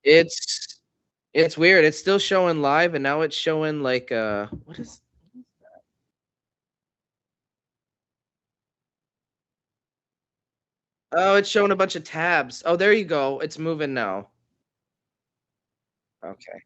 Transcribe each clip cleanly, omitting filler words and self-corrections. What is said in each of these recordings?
It's it's weird. It's still showing live, and now it's showing like what is? Oh, it's showing a bunch of tabs. Oh, there you go. It's moving now. Okay.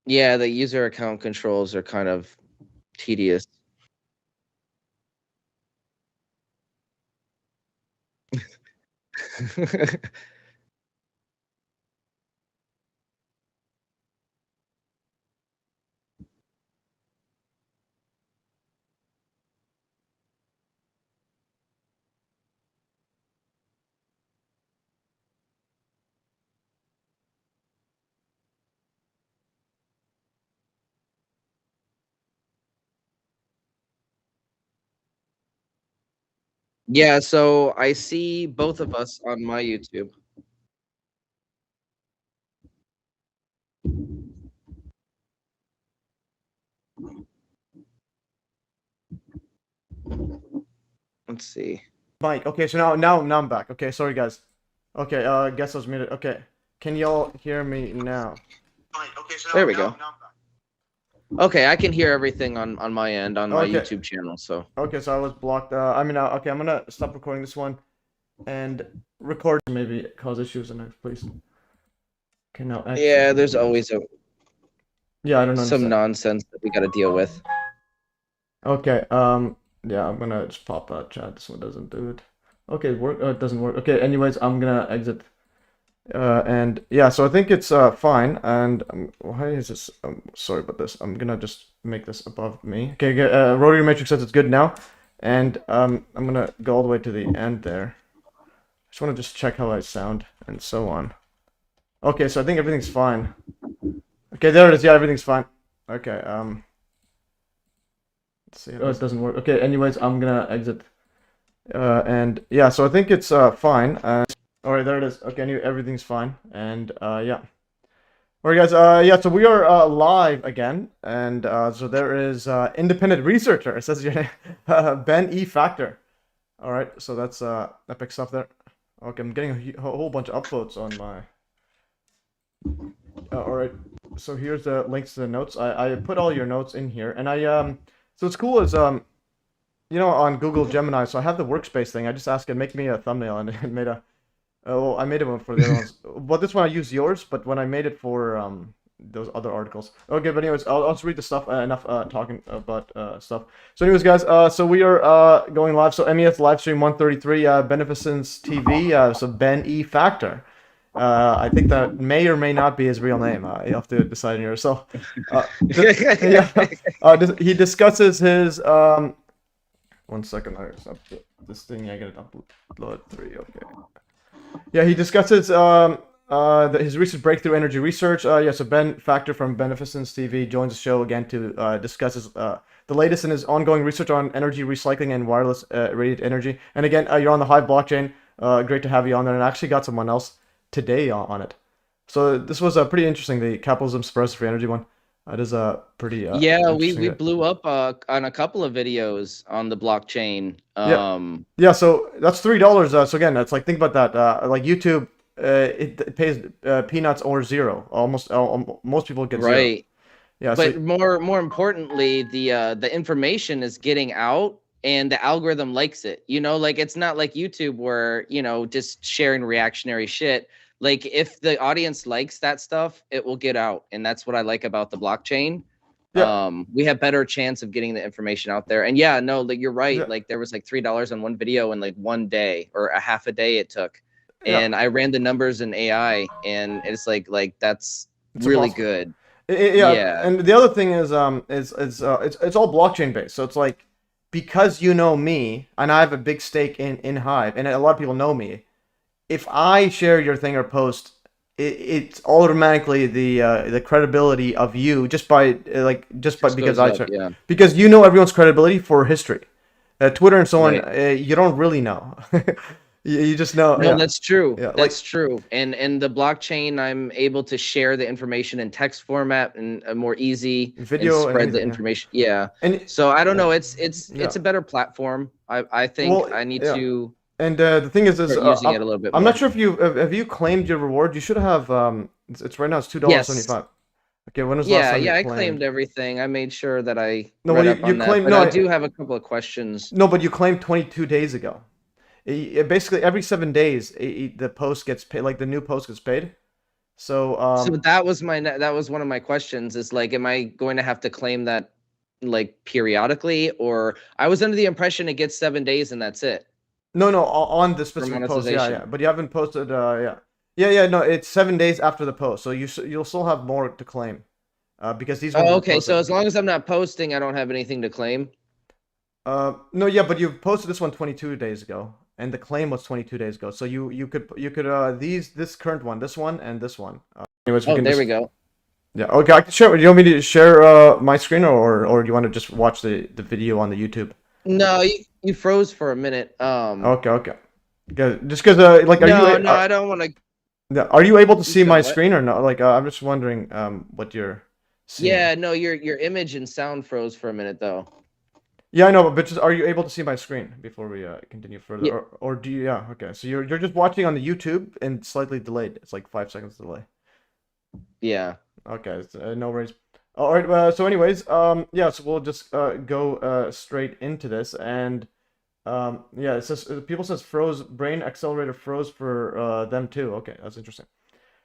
Yeah, the user account controls are kind of tedious. Yeah, so I see both of us on my YouTube. Let's see. Mike. Okay, so now I'm back. Okay, sorry guys. Okay, guess I was muted. Okay, can y'all hear me now? Fine. Okay, so There we go. now I'm back. Okay, I can hear everything on my end on my Okay. YouTube channel. So Okay, so I was blocked. Okay, I'm gonna stop recording this one and record maybe cause issues in next, please. Okay, now X. yeah, there's always Yeah, I don't some understand. nonsense that we got to deal with. Okay, yeah, I'm gonna just pop out chat. This one doesn't do it. Okay, it doesn't work. Okay, anyways, I'm gonna exit. And yeah, so I think it's fine. And why is this? Sorry about this. I'm gonna just make this above me. Okay, Rotary Matrix says it's good now, and I'm gonna go all the way to the end there. Just want to just check how I sound and so on. Okay, so I think everything's fine. Okay, there it is. Yeah, everything's fine. Okay, let's see. Oh, it doesn't work. Okay, anyways, I'm gonna exit. And yeah, so I think it's fine. All right, there it is. Okay, everything's fine. And yeah. All right, guys. Yeah, so we are live again, and so there is independent researcher. It says your name, Ben E. Factor. All right, so that's epic stuff there. Okay, I'm getting a whole bunch of upvotes on my. All right, so here's the links to the notes. I put all your notes in here, and so what's cool is you know, on Google Gemini. So I have the workspace thing. I just asked it make me a thumbnail, and it made a. Oh, I made it one for the other ones. But this one I used yours, but when I made it for those other articles. Okay, but anyways, I'll just read the stuff. Enough talking about stuff. So anyways, guys, so we are going live. So MES Livestream 133, Beneficence TV. So Ben E. Factor. I think that may or may not be his real name. You have to decide on yourself. Yeah, he discusses his. 1 second. This thing I gotta upload 3. Okay. Yeah, he discusses his recent breakthrough energy research. Yeah, so Ben Factor from Beneficence TV joins the show again to discuss the latest in his ongoing research on energy recycling and wireless radiant energy. And again, you're on the Hive blockchain. Great to have you on there. And I actually got someone else today on it. So this was pretty interesting. The capitalism spreads free energy one. That is pretty. Yeah, we blew up on a couple of videos on the blockchain. Yeah, so that's $3. So again, that's like think about that. Like YouTube, it pays peanuts or zero. Almost most people get zero. Right. Yeah, But so, more importantly, the information is getting out and the algorithm likes it. You know, like it's not like YouTube where, you know, just sharing reactionary shit. Like if the audience likes that stuff, it will get out. And that's what I like about the blockchain. yeah, We have better chance of getting the information out there. And yeah, no, like you're right. yeah, Like there was like $3 on one video in like one day or a half a day it took. yeah. And I ran the numbers in AI and it's like that's It's really impossible. good. Yeah, Yeah. and the other thing is it's all blockchain based. So it's like because you know me and I have a big stake in Hive and a lot of people know me. If I share your thing or post, it's automatically the credibility of you just by because Goes I up, share yeah. because you know everyone's credibility for history. Twitter and so on, Right. you don't really know. You just know, No, yeah, that's true. yeah, That's true. And the blockchain, I'm able to share the information in text format and more easy and video and spread the anything, yeah. information. Yeah. And So I don't yeah, know. It's yeah. a better platform. I think Well, I need yeah. to And the thing is, start using it a little bit I'm not more. sure if you have you claimed your reward. You should have. It's right now. It's Yes. $2.75. Okay, when was the last Yeah, time you yeah, I claimed? claimed everything. I made sure that I No, well, read up you on that, claimed but no, I do have a couple of questions. no, but you claimed 22 days ago. Basically, every 7 days, the post gets paid. Like the new post gets paid. So So that was one of my questions is like, am I going to have to claim that like periodically, or I was under the impression it gets 7 days and that's it no, no, on the for specific post, yeah, yeah. monetization. But you haven't posted, yeah, yeah, yeah. No, it's 7 days after the post, so you'll still have more to claim, because these ones Oh, were okay. So posted. as long as I'm not posting, I don't have anything to claim. No, yeah, but you posted this one 22 days ago, and the claim was 22 days ago. So you could this current one, this one, and this one. Anyways, we Oh, can there we just go. yeah. Okay, I can share. Do you want me to share my screen, or do you want to just watch the video on the YouTube? No, you froze for a minute. Okay, okay. Just because like, No, no, I don't want to. are you able to You see said my what? screen or not? Like, I'm just wondering what you're seeing. Yeah, no, your image and sound froze for a minute though. Yeah, I know, but just are you able to see my screen before we continue further, Yeah, or do you? Yeah, okay. So you're just watching on the YouTube and slightly delayed. It's like 5 seconds delay. yeah. Okay, no worries. All right. So, anyways, yeah. So we'll just go straight into this, and yeah. It says people says froze brain accelerator froze for them too. Okay, that's interesting.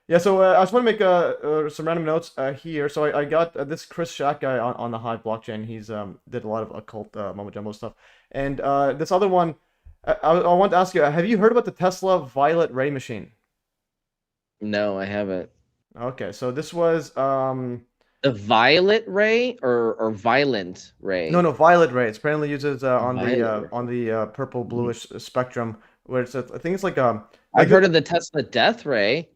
Yeah, so I just want to make some random notes here. So I got this Chris Shack guy on the Hive blockchain. He's did a lot of occult mumbo jumbo stuff, and this other one. I want to ask you: have you heard about the Tesla Violet Ray machine? No, I haven't. Okay, so this was The violet ray or violent no, ray? no, Violet Ray. It apparently uses Violet ray. on the purple Mhm. bluish spectrum, where it's I think it's I've like heard of the Tesla death ray.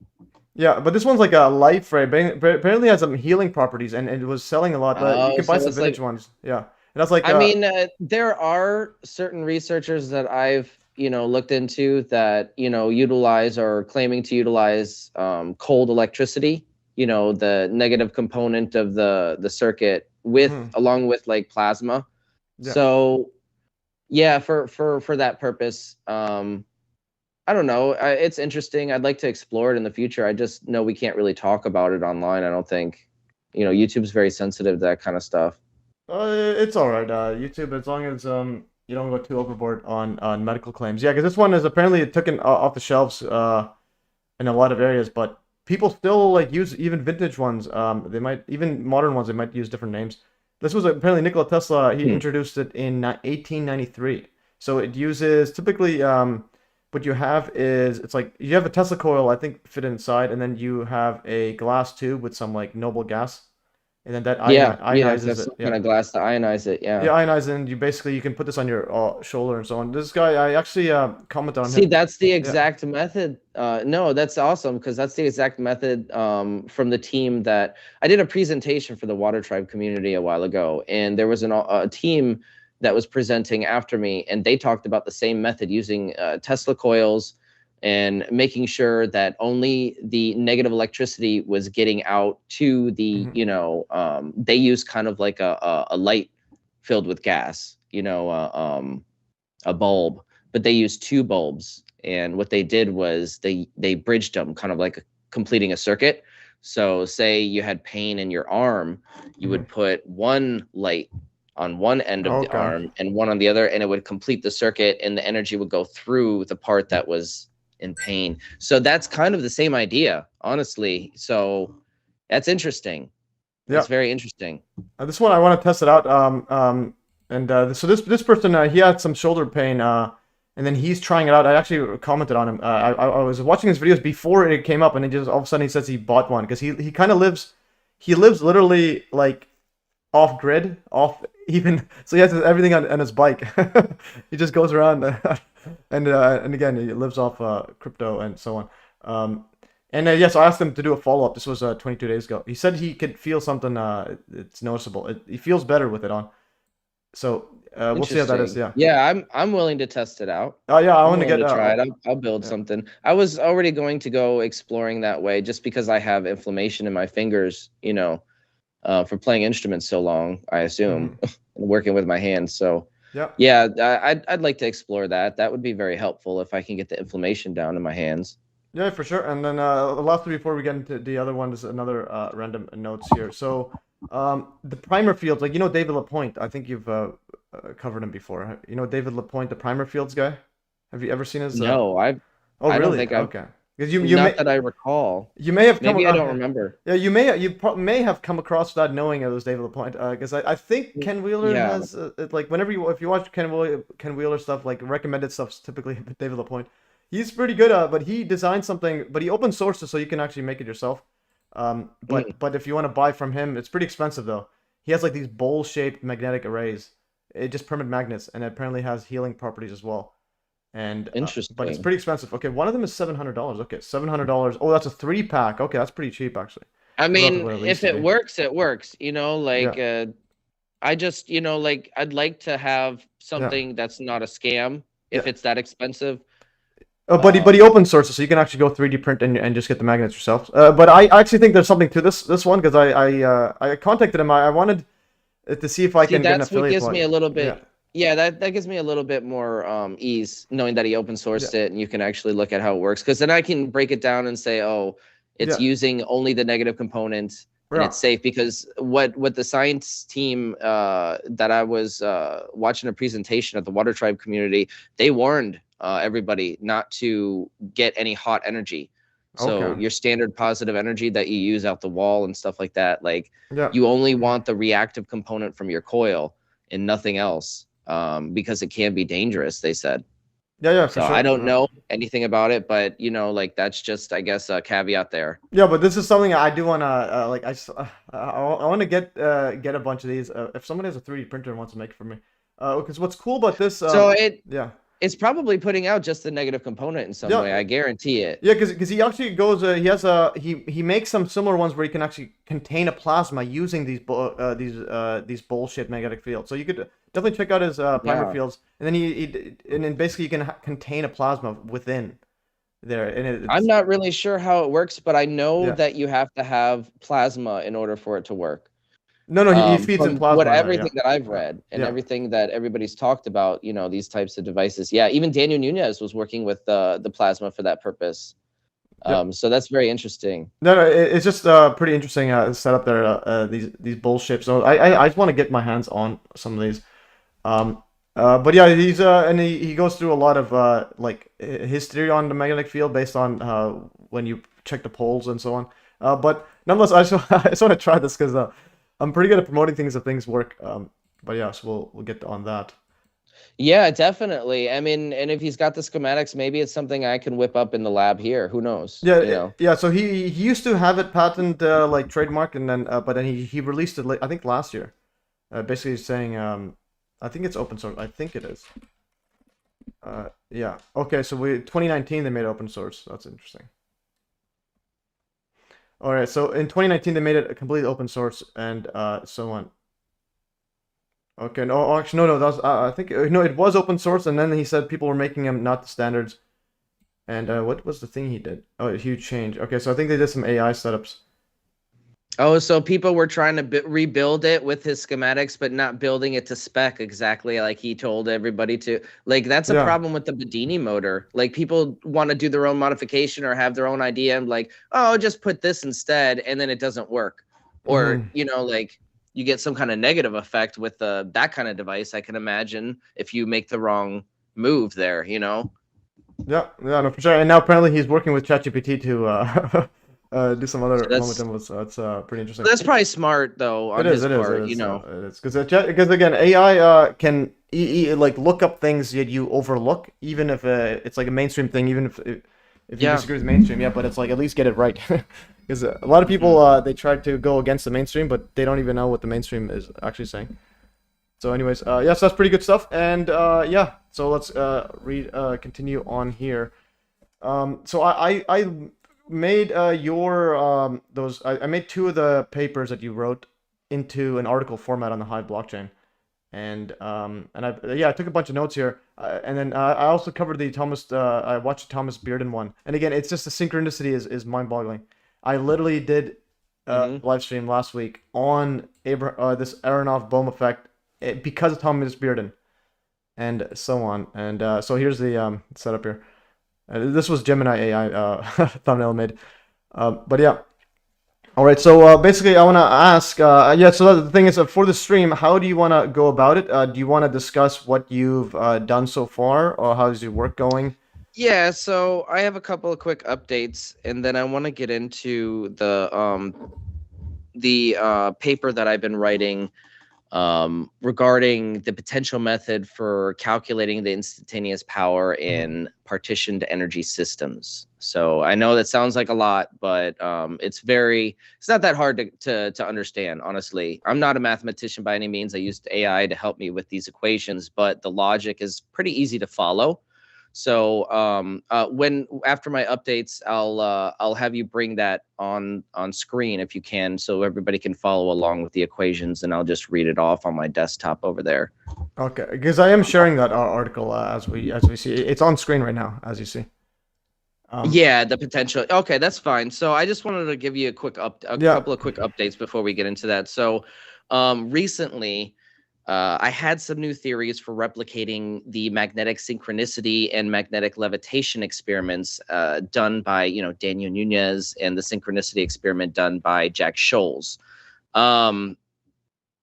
yeah, but this one's like a life ray. Apparently has some healing properties, and it was selling a lot. You Oh, can buy so some it's like, vintage ones. Yeah, and that's like I mean, there are certain researchers that I've, looked into that, utilize or claiming to utilize cold electricity, the negative component of the circuit with mhm, along with like plasma. yeah. So yeah, for that purpose, I don't know. It's interesting. I'd like to explore it in the future. I just know we can't really talk about it online. I don't think, YouTube's very sensitive to that kind of stuff. It's all right. YouTube, as long as you don't go too overboard on medical claims. Yeah, because this one is apparently taken off the shelves in a lot of areas, but people still like use even vintage ones. They might even modern ones. They might use different names. This was apparently Nikola Tesla. He Hmm. introduced it in 1893. So it uses typically what you have is it's like you have a Tesla coil, I think, fit inside, and then you have a glass tube with some like noble gas, and then that Yeah, ionizes that's it. some Yeah. kind of glass to ionize it. Yeah, Yeah. ionize, and you can put this on your shoulder and so on. This guy, I actually commented on See, him. that's the Yeah. exact method. No, that's awesome because that's the exact method from the team that I did a presentation for the Water Tribe community a while ago, and there was a team that was presenting after me, and they talked about the same method using Tesla coils and making sure that only the negative electricity was getting out to the, Hmm. they use kind of like a light filled with gas, a bulb, but they used two bulbs. And what they did was they bridged them, kind of like completing a circuit. So say you had pain in your arm, you Hmm. would put one light on one end of the Okay. arm and one on the other, and it would complete the circuit, and the energy would go through the part that was in pain. So that's kind of the same idea, honestly. So that's interesting. Yeah. That's very interesting. This one I want to test it out. And so this person he had some shoulder pain. And then he's trying it out. I actually commented on him. I was watching his videos before it came up, and he just all of a sudden he says he bought one because he kind of he lives literally like off grid, off even. So he has everything on his bike. He just goes around, and again he lives off crypto and so on. And yeah, so I asked him to do a follow up. This was 22 days ago. He said he could feel something. It's noticeable. He feels better with it on. So We'll see how that is. Interesting. Yeah. Yeah, I'm willing to test it out. Oh yeah, I I'm want to willing get. to try it. I'll build Yeah. something. I was already going to go exploring that way just because I have inflammation in my fingers, for playing instruments so long, I assume, Mm-hmm. and working with my hands. So Yeah. yeah, I'd like to explore that. That would be very helpful if I can get the inflammation down in my hands. Yeah, for sure. And then lastly, before we get into the other one, is another random notes here. So the primer fields, like David Lapointe. I think you've covered him before. You know David Lapointe, the primer fields guy. Have you ever seen his? No, Oh, I don't really? think I've, Okay. Because you not may that I recall. you may have come Maybe I don't remember. yeah, may have come across that knowing it was David Lapointe. Because I think Ken Wheeler Yeah. has like whenever if you watch Ken Wheeler stuff, like recommended stuff's typically David Lapointe. He's pretty good but he designed something, but he open sourced it so you can actually make it yourself. Mm, But if you want to buy from him, it's pretty expensive though. He has like these bowl-shaped magnetic arrays. It just permanent magnets, and it apparently has healing properties as well. And but it's interesting. pretty expensive. Okay, one of them is $700. Okay, $700. Oh, that's a 3-pack. Okay, that's pretty cheap actually. I Relative mean, to what it used if to it be. works, it works. Yeah, I just, like I'd like to have yeah. something that's not a scam Yeah. if it's that expensive. But he open sources, so you can actually go 3D print and just get the magnets yourself. But I actually think there's something to this one because I contacted him. I wanted to see if I See, can get an that's what affiliate gives me a plug. little Yeah, bit, yeah, that gives me a little bit more ease knowing that he open yeah, sourced it and you can actually look at how it works. Because then I can break it down and say, oh, it's yeah, using only the negative components and yeah. it's safe. Because what the science team that I was watching a presentation at the Water Tribe community, they warned everybody not to get any hot energy. So Okay. your standard positive energy that you use out the wall and stuff like that, like Yeah, you only want the reactive component from your coil and nothing else, because it can be dangerous, they said. yeah, for So I sure. don't know anything about it, but like that's just, I guess, a caveat there. Yeah, but this is something I do wanna like. I want to get a bunch of these. If someone has a 3D printer and wants to make it for me, because what's cool about this, So yeah. it's probably putting out just the negative component in some way. Yeah, I guarantee it. yeah, because he actually goes. He has a he makes some similar ones where he can actually contain a plasma using these bullshit magnetic fields. So you could definitely check out his primer Yeah. fields, and then and then basically you can contain a plasma within there, and I'm it's not really sure how it works, but I know yeah. that you have to have plasma in order for it to work. No, he feeds in From what plasma in there. Yeah, everything that I've yeah, read and yeah, everything that everybody's talked about, these types of devices. Yeah, even Daniel Nunez was working with the plasma for that purpose. yeah. So that's very interesting. No, it's just pretty interesting setup there. These bullshit. So I just want to get my hands on some of these. But yeah, he's and he goes through a lot of like his theory on the magnetic field based on when you check the poles and so on. But nonetheless, I just want to try this because I'm pretty good at promoting things if things work. But yeah, so we'll get on that. Yeah, definitely. I mean, and if he's got the schematics, maybe it's something I can whip up in the lab here. Who knows? Yeah. So he used to have it patent like trademark, and then but then he released it I think last year. Basically saying I think it's open source. I think it is. Yeah. Okay. So 2019 they made it open source. That's interesting. All right. So in 2019 they made it a completely open source and so on. Okay. No. Actually, no. That was I think no. It was open source, and then he said people were making them not the standards. And what was the thing he did? Oh, a huge change. Okay. So I think they did some AI setups. Oh, so people were trying to rebuild it with his schematics, but not building it to spec exactly like he told everybody to. Like, that's a Yeah. problem with the Bedini motor. Like, people want to do their own modification or have their own idea and like, oh, just put this instead, and then it doesn't work. Or, like you get some kind of negative effect with that kind of device, I can imagine, if you make the wrong move there, Yeah, no, for sure. And now apparently he's working with ChatGPT to do some other momentum. So that's pretty interesting. That's probably smart though on his part, it is because again, AI can like look up things that you overlook, even if it's like a mainstream thing, even if you disagree with mainstream. Yeah, but it's like at least get it right. Because a lot of people they try to go against the mainstream, but they don't even know what the mainstream is actually saying. So, anyways, yes, that's pretty good stuff. And yeah, so let's continue on here. So I made your I made 2 of the papers that you wrote into an article format on the Hive blockchain. and I took a bunch of notes here, and then I also covered the Thomas. I watched the Thomas Bearden one, and again, it's just the synchronicity is mind-boggling. I literally did a Hmm. live stream last week on this Aronoff Bohm effect because of Thomas Bearden and so on. And so here's the setup here. This was Gemini AI thumbnail made. But yeah. All right. So basically, I want to ask. Yeah. So the thing is, for the stream, how do you want to go about it? Do you want to discuss what you've done so far, or how's your work going? Yeah, so I have a couple of quick updates, and then I want to get into the paper that I've been writing regarding the potential method for calculating the instantaneous power in partitioned energy systems. So I know that sounds like a lot, but it's not that hard to understand, honestly. I'm not a mathematician by any means. I used AI to help me with these equations, but the logic is pretty easy to follow. So when after my updates, I'll have you bring that on screen if you can, so everybody can follow along with the equations, and I'll just read it off on my desktop over there. Okay, because I am sharing that article as we see. It's on screen right now, as you see. Yeah, the potential. Okay, that's fine. So I just wanted to give you a Yeah. couple of quick updates before we get into that. So recently, I had some new theories for replicating the magnetic synchronicity and magnetic levitation experiments done by, Daniel Nunez, and the synchronicity experiment done by Jack Scholes.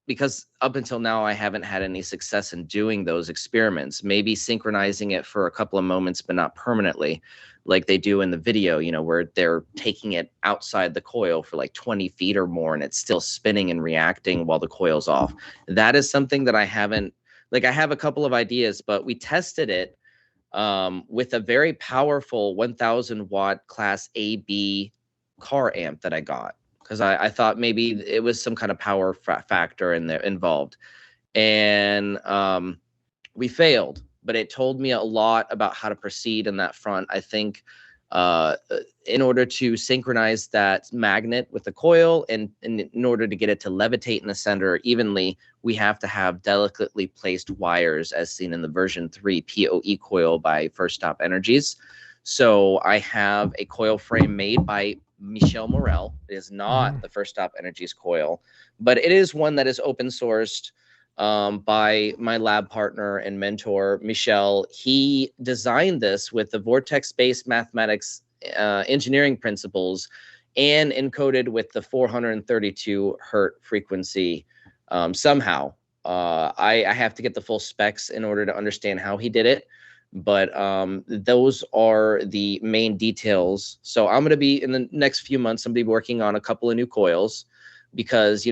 Because up until now, I haven't had any success in doing those experiments, maybe synchronizing it for a couple of moments, but not permanently, like they do in the video, where they're taking it outside the coil for like 20 feet or more, and it's still spinning and reacting while the coil's off. That is something that I haven't, like, I have a couple of ideas, but we tested it with a very powerful 1000 watt class AB car amp that I got, because I thought maybe it was some kind of power factor in there involved. And we failed, but it told me a lot about how to proceed in that front. I think in order to synchronize that magnet with the coil, and in order to get it to levitate in the center evenly, we have to have delicately placed wires, as seen in the version 3 PoE coil by First Stop Energies. So I have a coil frame made by Michel Morel. It is not the First Stop Energies coil, but it is one that is open sourced by my lab partner and mentor, Michel. He designed this with the Vortex-based mathematics engineering principles, and encoded with the 432 hertz frequency somehow. I have to get the full specs in order to understand how he did it, but those are the main details. So I'm going to be, in the next few months, I'm going to be working on a couple of new coils, because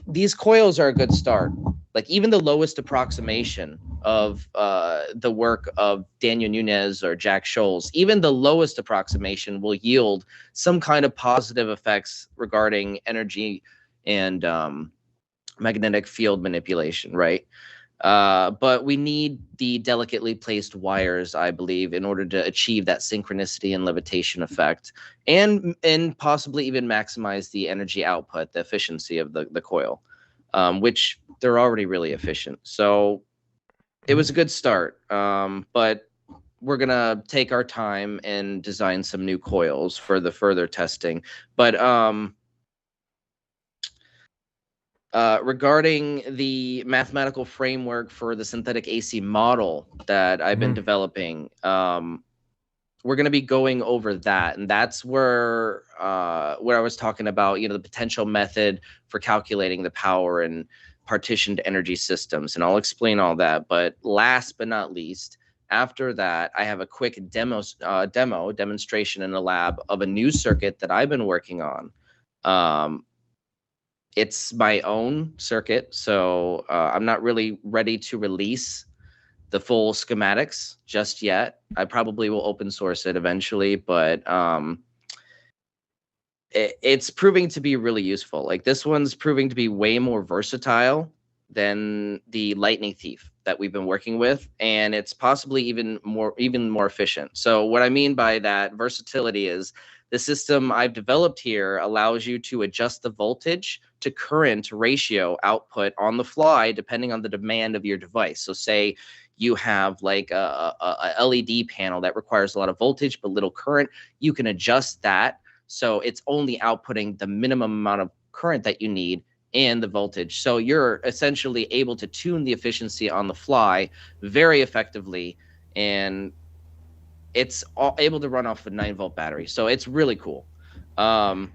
these coils are a good start. Like, even the lowest approximation of the work of Daniel Nunez or Jack Scholes, even the lowest approximation will yield some kind of positive effects regarding energy and magnetic field manipulation, right? But we need the delicately placed wires, I believe, in order to achieve that synchronicity and levitation effect, and possibly even maximize the energy output, the efficiency of the coil, which they're already really efficient. So it was a good start, but we're gonna take our time and design some new coils for the further testing. But regarding the mathematical framework for the synthetic AC model that I've been developing, we're going to be going over that, and that's where I was talking about, the potential method for calculating the power in partitioned energy systems, and I'll explain all that. But last but not least, after that, I have a quick demonstration in the lab of a new circuit that I've been working on. It's my own circuit, so I'm not really ready to release the full schematics just yet. I probably will open source it eventually, but it's proving to be really useful. Like, this one's proving to be way more versatile than the Lightning Thief that we've been working with, and it's possibly even more efficient. So what I mean by that versatility is The system I've developed here allows you to adjust the voltage to current ratio output on the fly, depending on the demand of your device. So say you have like a LED panel that requires a lot of voltage but little current, you can adjust that so it's only outputting the minimum amount of current that you need and the voltage. So you're essentially able to tune the efficiency on the fly very effectively, and it's able to run off a 9-volt battery. So it's really cool. I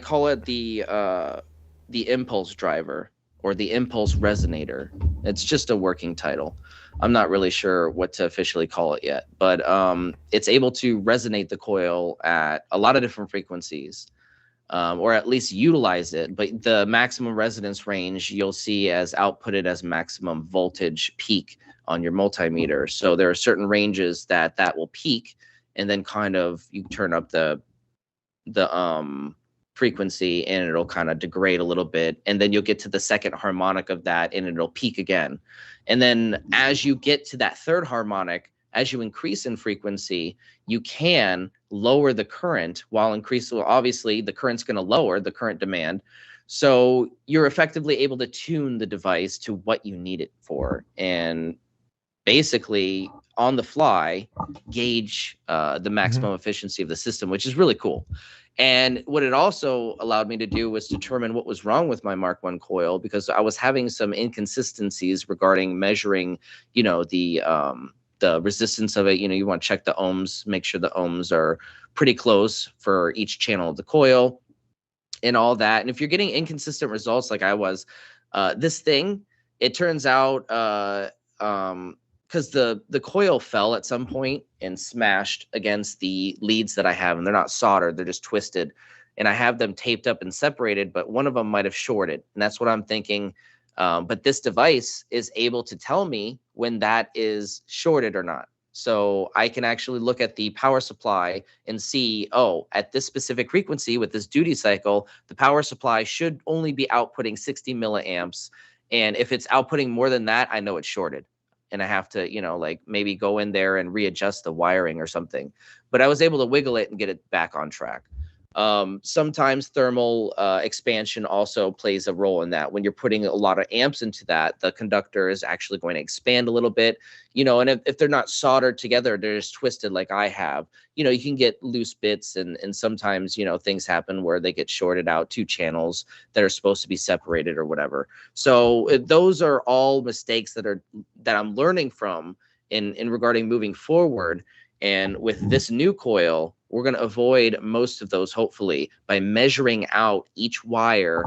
call it the impulse driver or the impulse resonator. It's just a working title. I'm not really sure what to officially call it yet, but it's able to resonate the coil at a lot of different frequencies, or at least utilize it. But the maximum resonance range you'll see as outputted as maximum voltage peak on your multimeter. So there are certain ranges that will peak, and then kind of you turn up the frequency and it'll kind of degrade a little bit, and then you'll get to the second harmonic of that and it'll peak again. And then as you get to that third harmonic, as you increase in frequency, you can lower the current while increasing. Well, obviously the current's going to lower the current demand, so you're effectively able to tune the device to what you need it for, and basically on the fly gauge the maximum efficiency of the system, which is really cool. And what it also allowed me to do was determine what was wrong with my Mark I coil, because I was having some inconsistencies regarding measuring, the resistance of it. You want to check the ohms, make sure the ohms are pretty close for each channel of the coil and all that. And if you're getting inconsistent results like I was, this thing, it turns out, because the coil fell at some point and smashed against the leads that I have, and they're not soldered, they're just twisted, and I have them taped up and separated, but one of them might have shorted, and that's what I'm thinking. But this device is able to tell me when that is shorted or not. So I can actually look at the power supply and see, oh, at this specific frequency with this duty cycle, the power supply should only be outputting 60 milliamps. And if it's outputting more than that, I know it's shorted, and I have to, like maybe go in there and readjust the wiring or something. But I was able to wiggle it and get it back on track. Sometimes thermal expansion also plays a role in that. When you're putting a lot of amps into that, the conductor is actually going to expand a little bit, and if they're not soldered together, they're just twisted like I have, you can get loose bits, and sometimes, things happen where they get shorted out, two channels that are supposed to be separated or whatever. So those are all mistakes that I'm learning from in regarding moving forward. And with this new coil, we're going to avoid most of those, hopefully, by measuring out each wire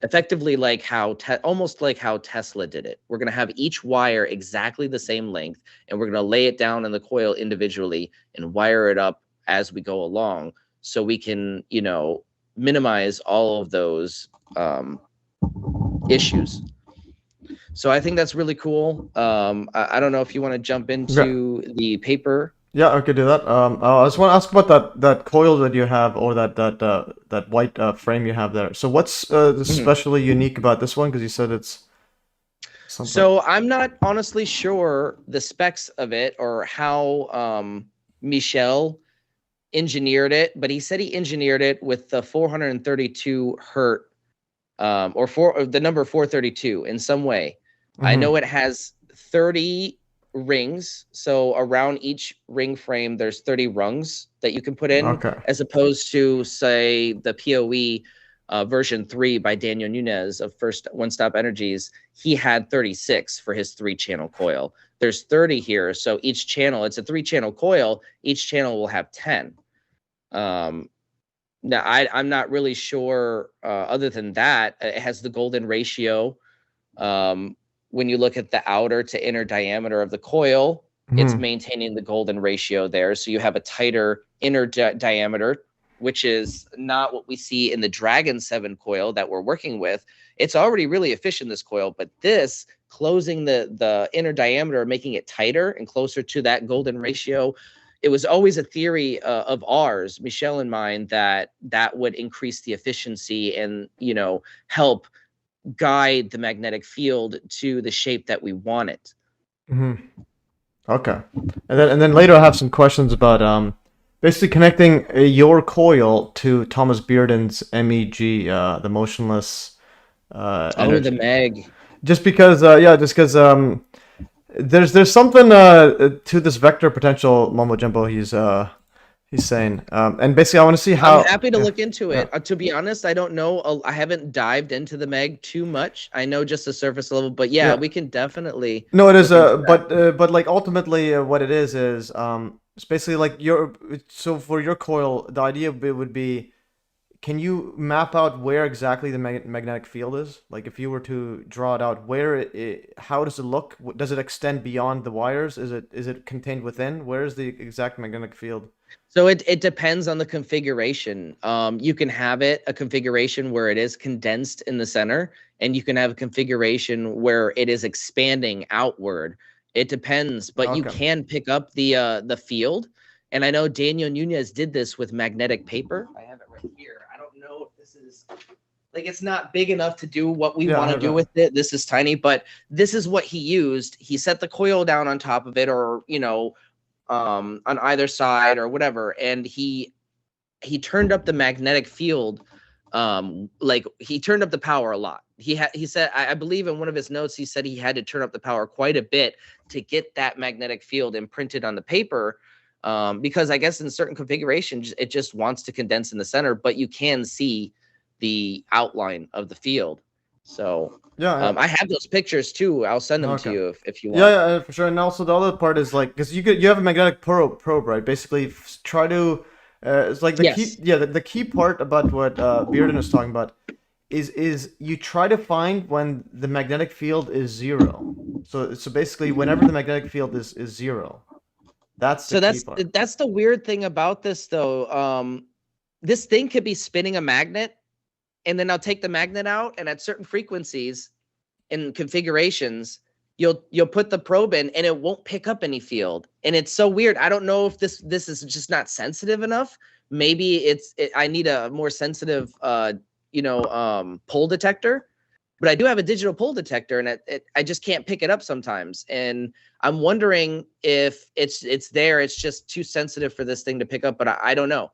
effectively, like almost like how Tesla did it. We're going to have each wire exactly the same length, and we're going to lay it down in the coil individually and wire it up as we go along, so we can, minimize all of those issues. So I think that's really cool. I don't know if you want to jump into the paper. Yeah, I could do that. I just want to ask about that coil that you have, or that white frame you have there. So what's especially unique about this one? Because you said it's something. So I'm not honestly sure the specs of it or how Michel engineered it, but he said he engineered it with the 432 hertz, or the number 432 in some way. I know it has 30 rings, so around each ring frame there's 30 rungs that you can put in, as opposed to, say, the PoE version 3 by Daniel Nunez of First One Stop Energies. He had 36 for his 3-channel coil. There's 30 here, so each channel, it's a 3-channel coil, each channel will have 10. Now I'm not really sure, other than that it has the golden ratio. When you look at the outer to inner diameter of the coil, it's maintaining the golden ratio there. So you have a tighter inner diameter, which is not what we see in the Dragon 7 coil that we're working with. It's already really efficient, this coil, but this closing the inner diameter, making it tighter and closer to that golden ratio. It was always a theory of ours, Michelle and mine, that would increase the efficiency and, help guide the magnetic field to the shape that we want it. Okay. And then later I have some questions about basically connecting your coil to Thomas Bearden's MEG, the motionless Oh, the energy. Meg. Just because just because there's something to this vector potential mumbo jumbo he's saying. And basically I want to see I'm how happy to look into yeah. it. To be honest, I don't know. I haven't dived into the Meg too much. I know just the surface level, but yeah, Yeah. we can definitely No, it is look into that. but like ultimately what it is it's basically like your so for your coil the idea would be can you map out where exactly the magnetic field is? Like if you were to draw it out, how does it look? Does it extend beyond the wires? Is it contained within? Where is the exact magnetic field? So it depends on the configuration. You can have a configuration where it is condensed in the center, and you can have a configuration where it is expanding outward. It depends, but you Okay. can pick up the field. And I know Daniel Nunez did this with magnetic paper. I have it right here. I don't know if this is like it's not big enough to do what we Yeah, I want to have do that. with it. This is tiny, but this is what he used. He set the coil down on top of it, or on either side or whatever, and he turned up the magnetic field. Like he turned up the power a lot. He said, I believe in one of his notes he said he had to turn up the power quite a bit to get that magnetic field imprinted on the paper, because I guess in certain configurations it just wants to condense in the center, but you can see the outline of the field. So Yeah, I have those pictures too. I'll send them to okay. you if you Yeah, want. for sure. And also the other part is like because you have a magnetic probe, right? Basically, try to it's like the key. Yes. Yeah, the key part about what Bearden is talking about is you try to find when the magnetic field is zero. So basically, whenever the magnetic field is zero, that's the So key part. that's the weird thing about this though. This thing could be spinning a magnet, and then I'll take the magnet out, and at certain frequencies and configurations, you'll put the probe in, and it won't pick up any field. And it's so weird. I don't know if this is just not sensitive enough. Maybe I need a more sensitive pole detector. But I do have a digital pole detector, and I just can't pick it up sometimes. And I'm wondering if it's there. It's just too sensitive for this thing to pick up, but I don't know.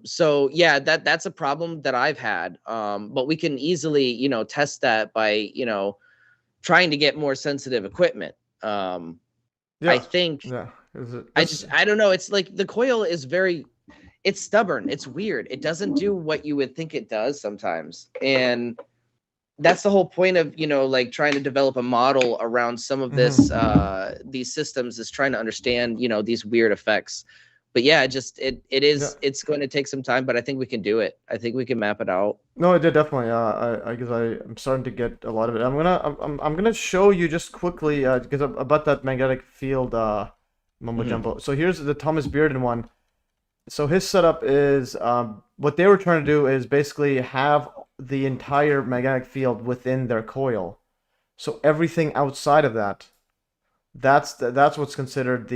So yeah, that's a problem that I've had. But we can easily, test that by, trying to get more sensitive equipment. I Yeah, think yeah. Is it this? I don't know. It's like the coil is it's stubborn. It's weird. It doesn't do what you would think it does sometimes. And that's the whole point of, like trying to develop a model around some of this, Mhm. these systems, is trying to understand, these weird effects. But yeah, Yeah. it's going to take some time, but I think we can do it. I think we can map it out. No, it did definitely. I guess I'm starting to get a lot of it. I'm gonna show you just quickly because about that magnetic field mumbo Mhm. jumbo. So here's the Thomas Bearden one. So his setup is what they were trying to do is basically have the entire magnetic field within their coil. So everything outside of that, that's what's considered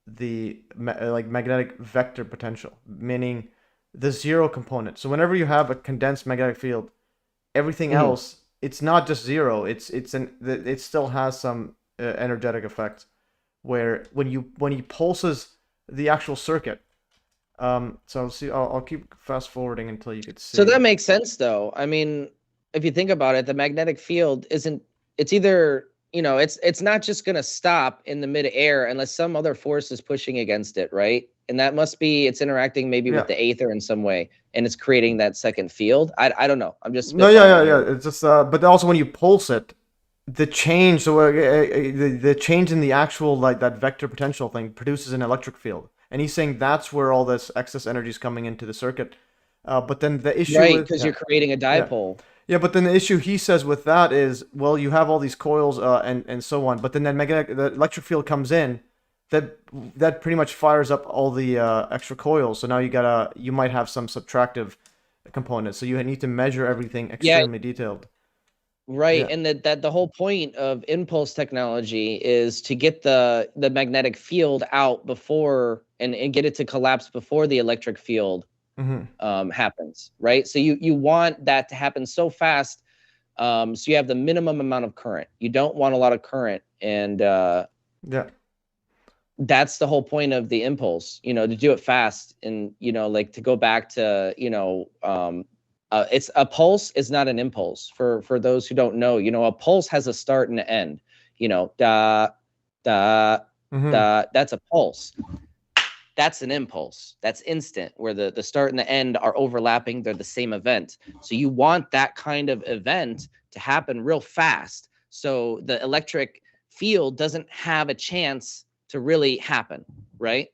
like magnetic vector potential, meaning the zero component. So whenever you have a condensed magnetic field, everything Mhm. else it's not just zero. It still has some energetic effect where when he pulses the actual circuit. So see, I'll keep fast forwarding until you could So see. that makes sense though. I mean, if you think about it, the magnetic field isn't it's either, it's not just going to stop in the midair unless some other force is pushing against it, right? And that must be it's interacting maybe with Yeah. the aether in some way, and it's creating that second field. I don't know. I'm just No, yeah. spitballing here. It's just but also when you pulse it, the change, the change in the actual like that vector potential thing produces an electric field, and he's saying that's where all this excess energy is coming into the circuit. But then the issue Right, with because you're creating a yeah, dipole. yeah. But then the issue he says with that is, well, you have all these coils and so on, but then the electric field comes in, that that pretty much fires up all the extra coils. So now you might have some subtractive components. So you need to measure everything Yeah, extremely detailed. right. Yeah. And that the whole point of impulse technology is to get the magnetic field out before and get it to collapse before the electric field Hmm. happens, right? So you want that to happen so fast, so you have the minimum amount of current. You don't want a lot of current, and Yeah. That's the whole point of the impulse, you know, to do it fast. And, you know, like to go back to, you know, it's a pulse is not an impulse for those who don't know. You know, a pulse has a start and an end, you know, da, da, da, that's a pulse. That's an impulse. That's instant, where the start and the end are overlapping. They're the same event. So you want that kind of event to happen real fast, so the electric field doesn't have a chance to really happen, right?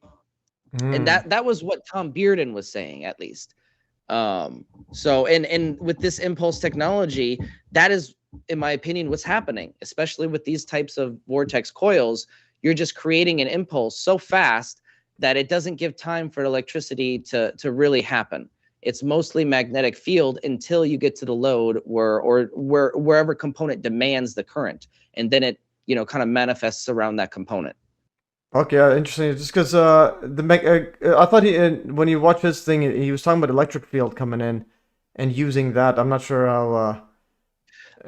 And that was what Tom Bearden was saying, at least. So and with this impulse technology, that is, in my opinion, what's happening, especially with these types of vortex coils. You're just creating an impulse so fast that it doesn't give time for electricity to really happen. It's mostly magnetic field until you get to the load wherever component demands the current, and then it, you know, kind of manifests around that component. Okay, interesting. Just because I thought when you watch his thing, he was talking about electric field coming in and using that. I'm not sure how.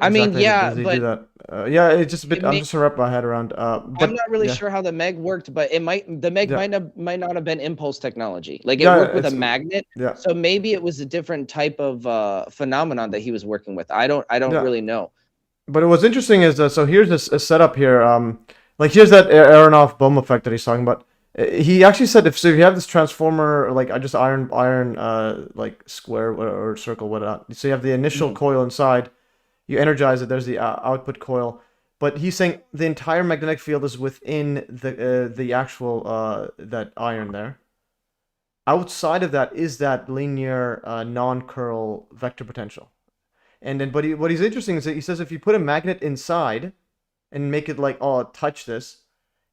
I mean, exactly yeah, does he but do that? Yeah, it's just a bit. I'm just trying to wrap my head around. I'm But not really yeah, sure how the Meg worked, but the Meg yeah, might not have been impulse technology. Like, it yeah. worked with a It's magnet, yeah, so maybe it was a different type of phenomenon that he was working with. I don't yeah. really know. But what's interesting is so here's this a setup here. Like here's that Aronoff Bohm effect that he's talking about. He actually said if you have this transformer, like I just iron like square or circle, whatnot. So you have the initial coil inside, you energize it. There's the output coil, but he's saying the entire magnetic field is within the actual that iron there. Outside of that is that linear non-curl vector potential. And then, but what he's interesting is that he says if you put a magnet inside and make it like, oh, touch this,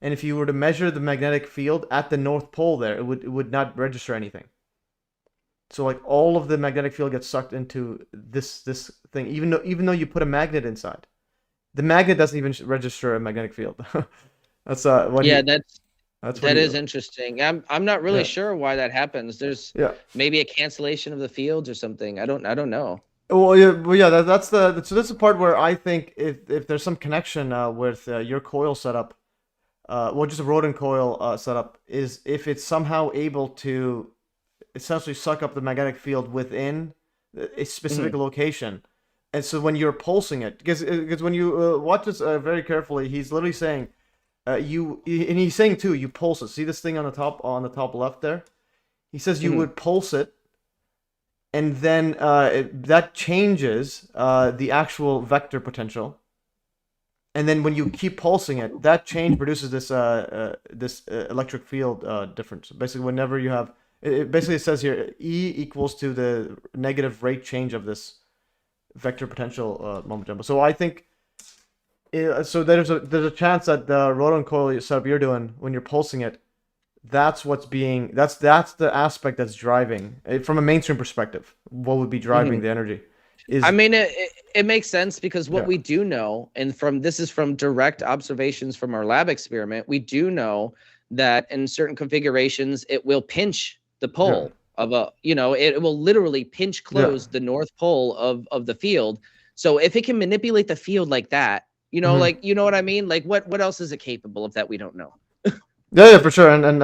and if you were to measure the magnetic field at the North Pole there, it would not register anything. So like all of the magnetic field gets sucked into this thing, even though you put a magnet inside. The magnet doesn't even register a magnetic field. That's what Yeah, he. that's That's what that he. is interesting. I'm not really Yeah. sure why that happens. There's Yeah. maybe a cancellation of the fields or something. I don't know. Well, yeah. That's the part where I think if there's some connection with your coil setup, well, just a Rodin coil setup, is if it's somehow able to essentially suck up the magnetic field within a specific location. And so when you're pulsing it, because when you watch this very carefully, he's literally saying, and he's saying too, you pulse it. See this thing on the top left there? He says you would pulse it, and then that changes the actual vector potential. And then when you keep pulsing it, that change produces this electric field difference. Basically, whenever you have it basically says here E equals to the negative rate change of this vector potential moment jumbo. So I think so there's a chance that the Rodon coil setup you're doing when you're pulsing it, that's the aspect that's driving from a mainstream perspective. What would be driving the energy? I mean, it makes sense because what Yeah. we do know, and this is from direct observations from our lab experiment, we do know that in certain configurations it will pinch the pole of a, you know, it will literally pinch close the north pole of the field. So if it can manipulate the field like that, you know, like, you know what I mean? Like what else is it capable of that we don't know? Yeah, for sure. And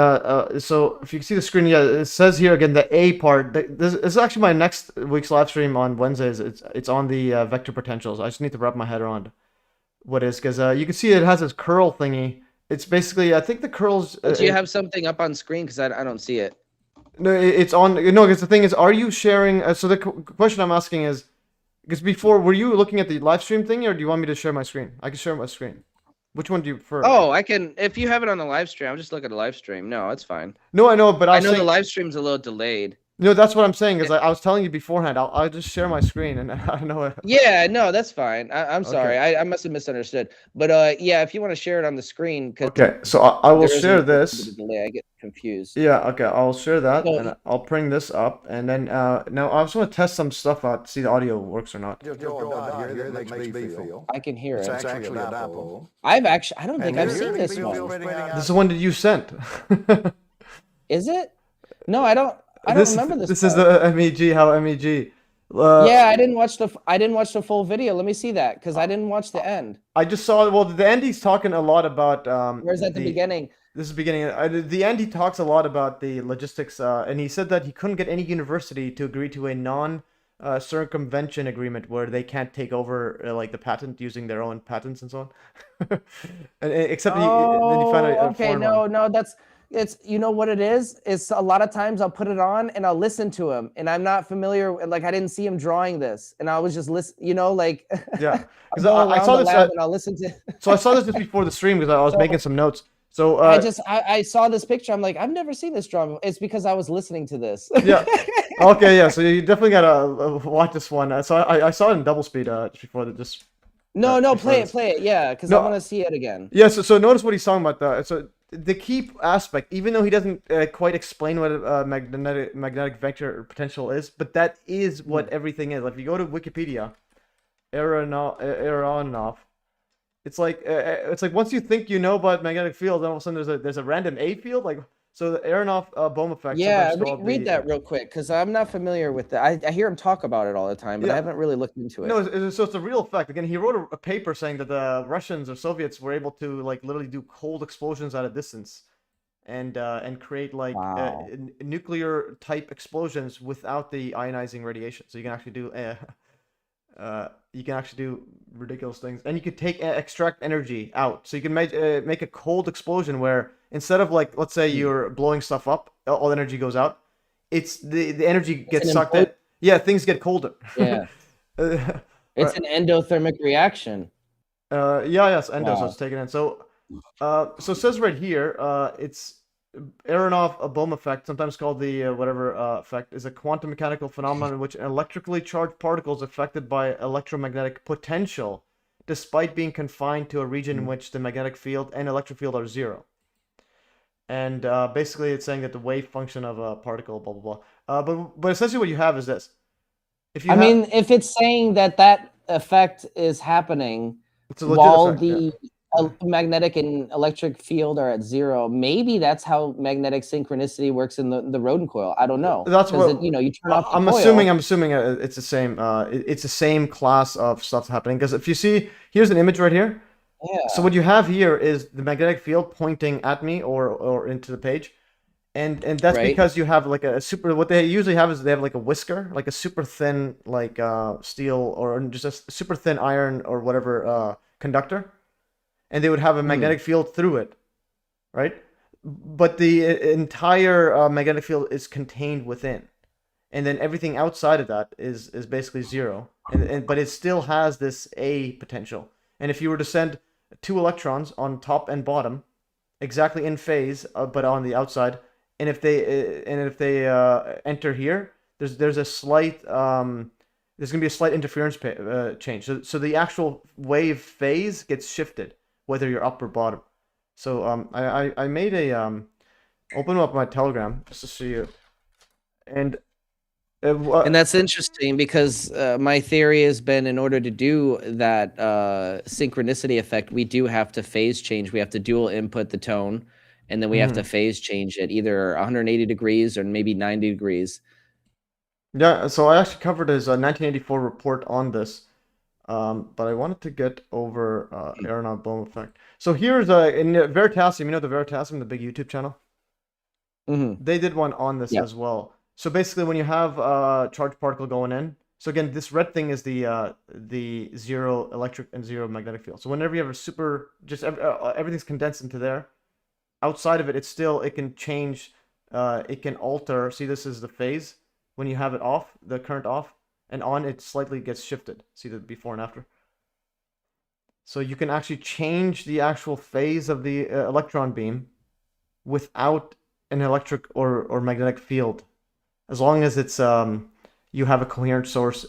so if you can see the screen, yeah, it says here again the A part. This is actually my next week's live stream on Wednesdays. It's on the vector potentials. I just need to wrap my head around what is, because you can see it has this curl thingy. It's basically, I think the curls. Do you have something up on screen? Because I don't see it. No, it's on. No, because the thing is, are you sharing? So the question I'm asking is, because before, were you looking at the live stream thing, or do you want me to share my screen? I can share my screen. Which one do you prefer? Oh, I can. If you have it on the live stream, I'll just look at the live stream. No, it's fine. No, I know, but I know the live stream's a little delayed. No, that's what I'm saying. Is I was telling you beforehand. I'll just share my screen, and I don't know. Yeah, no, that's fine. I'm sorry. I must have misunderstood. But yeah, if you want to share it on the screen, okay. So I will share this. Delay. I get confused. Yeah. Okay. I'll share that, and I'll bring this up, and then now I just want to test some stuff out, see the audio works or not. I can hear it. It's actually a dipole. I don't think I've seen this one. This is the one that you sent. Is it? No, I don't remember this. This is the MEG. How MEG? Yeah, I didn't watch the full video. Let me see that because I didn't watch the end. I just saw, well, the end he's talking a lot about Where's at the beginning? this is the beginning. The end he talks a lot about the logistics, and he said that he couldn't get any university to agree to a non-circumvention agreement where they can't take over like the patent using their own patents and so on. Except then he found a Okay, foreign no, one. no, it's you know what it is? It's a lot of times I'll put it on and I'll listen to him, and I'm not familiar. Like I didn't see him drawing this, and I was just listen. You know, like Yeah, I'll because go I around saw the this. lab and I'll listen to. So I saw this just before the stream because I was So making some notes. So I saw this picture. I'm like, I've never seen this drawing. It's because I was listening to this. yeah. Okay, yeah. So you definitely gotta watch this one. So I saw it in double speed just before just. No, no, Before this. play it, yeah, because I want to see it again. Yeah. So notice what he's talking about. So the key aspect, even though he doesn't quite explain what magnetic vector potential is, but that is what everything is. Like if you go to Wikipedia, Aronoff, it's like once you think you know about magnetic fields, then all of a sudden there's a random A field. Like so the Aronoff-Bohm effect. Yeah, read that real quick because I'm not familiar with that. I hear him talk about it all the time, but I haven't really looked into it. No, so it's a real effect. Again, he wrote a paper saying that the Russians or Soviets were able to like literally do cold explosions at a distance, and create like nuclear type explosions without the ionizing radiation. So you can actually do ridiculous things, and you could extract energy out. So you can make a cold explosion where instead of like let's say you're blowing stuff up, all energy goes out. It's the energy gets sucked in. Yeah, things get colder. Yeah, it's an endothermic reaction. Yes, endo. So it's taken in. So it says right here, it's Aronoff-Bohm effect, sometimes called the whatever effect, is a quantum mechanical phenomenon in which an electrically charged particle is affected by electromagnetic potential, despite being confined to a region in which the magnetic field and electric field are zero. And basically, it's saying that the wave function of a particle, blah blah blah. But essentially, what you have is this. I mean, if it's saying that effect is happening while the magnetic and electric field are at zero, maybe that's how magnetic synchronicity works in the Rodin coil. I don't know. That's what you turn off the I'm coil. assuming it's the same. It's the same class of stuff happening because if you see, here's an image right here. Yeah. So what you have here is the magnetic field pointing at me or into the page, and that's because you have like a super. What they usually have is they have like a whisker, like a super thin like steel or just a super thin iron or whatever conductor, and they would have a magnetic field through it, right? But the entire magnetic field is contained within, and then everything outside of that is basically zero, but it still has this A potential. And if you were to send 2 electrons on top and bottom, exactly in phase, but on the outside, and if they enter here, there's a slight there's gonna be a slight interference change. So the actual wave phase gets shifted, whether you're up or bottom. So I made a open up my Telegram just to see you, and that's interesting because my theory has been in order to do that synchronicity effect, we do have to phase change. We have to dual input the tone, and then we have to phase change it either 180 degrees or maybe 90 degrees. Yeah, so I actually covered his 1984 report on this, but I wanted to get over Aronoff-Bohm effect. So here's in Veritasium, you know the Veritasium, the big YouTube channel? They did one on this as well. So basically, when you have a charged particle going in, so again, this red thing is the zero electric and zero magnetic field. So whenever you have a super, everything's condensed into there. Outside of it, it can change, it can alter. See, this is the phase. When you have it off, the current off, and on, it slightly gets shifted. See the before and after. So you can actually change the actual phase of the electron beam without an electric or magnetic field, as long as it's you have a coherent source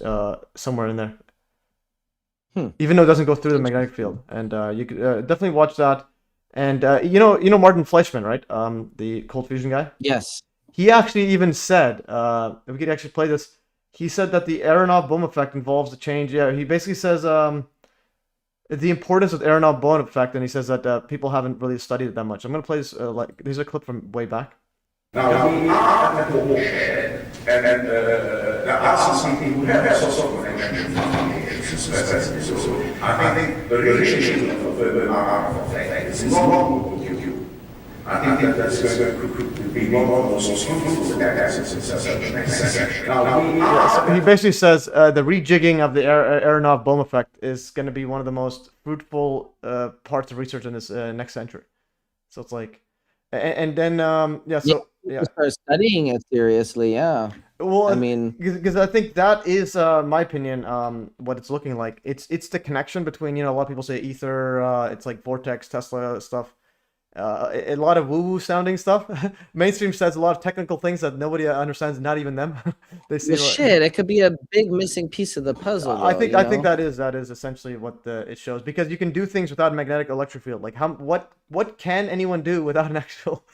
somewhere in there. Even though it doesn't go through the magnetic field, and you could definitely watch that. And you know Martin Fleischmann, right? The cold fusion guy. Yes. He actually even said, if we could actually play this, he said that the Aronoff-Bohm effect involves a change. Yeah, he basically says the importance of the Aronoff-Bohm effect, and he says that people haven't really studied it that much. I'm going to play this, there's a clip from way back. Now, the There are some people who have social connection especially. So I think the relationship of the Vortex is not with you. I think that's going to be one of the most fruitful tactics in the next section. He basically says the rejigging of the Aronoff-Bohm effect is going to be one of the most fruitful parts of research in this next century. So it's like, and then start studying it seriously. Yeah. Well, I mean, because I think that is my opinion. What it's looking like, it's the connection between, a lot of people say ether. It's like Vortex, Tesla stuff. A lot of woo-woo sounding stuff. Mainstream says a lot of technical things that nobody understands, not even them. They see shit. It could be a big missing piece of the puzzle. Though, I think that is essentially what it shows, because you can do things without a magnetic electric field. Like what can anyone do without an actual?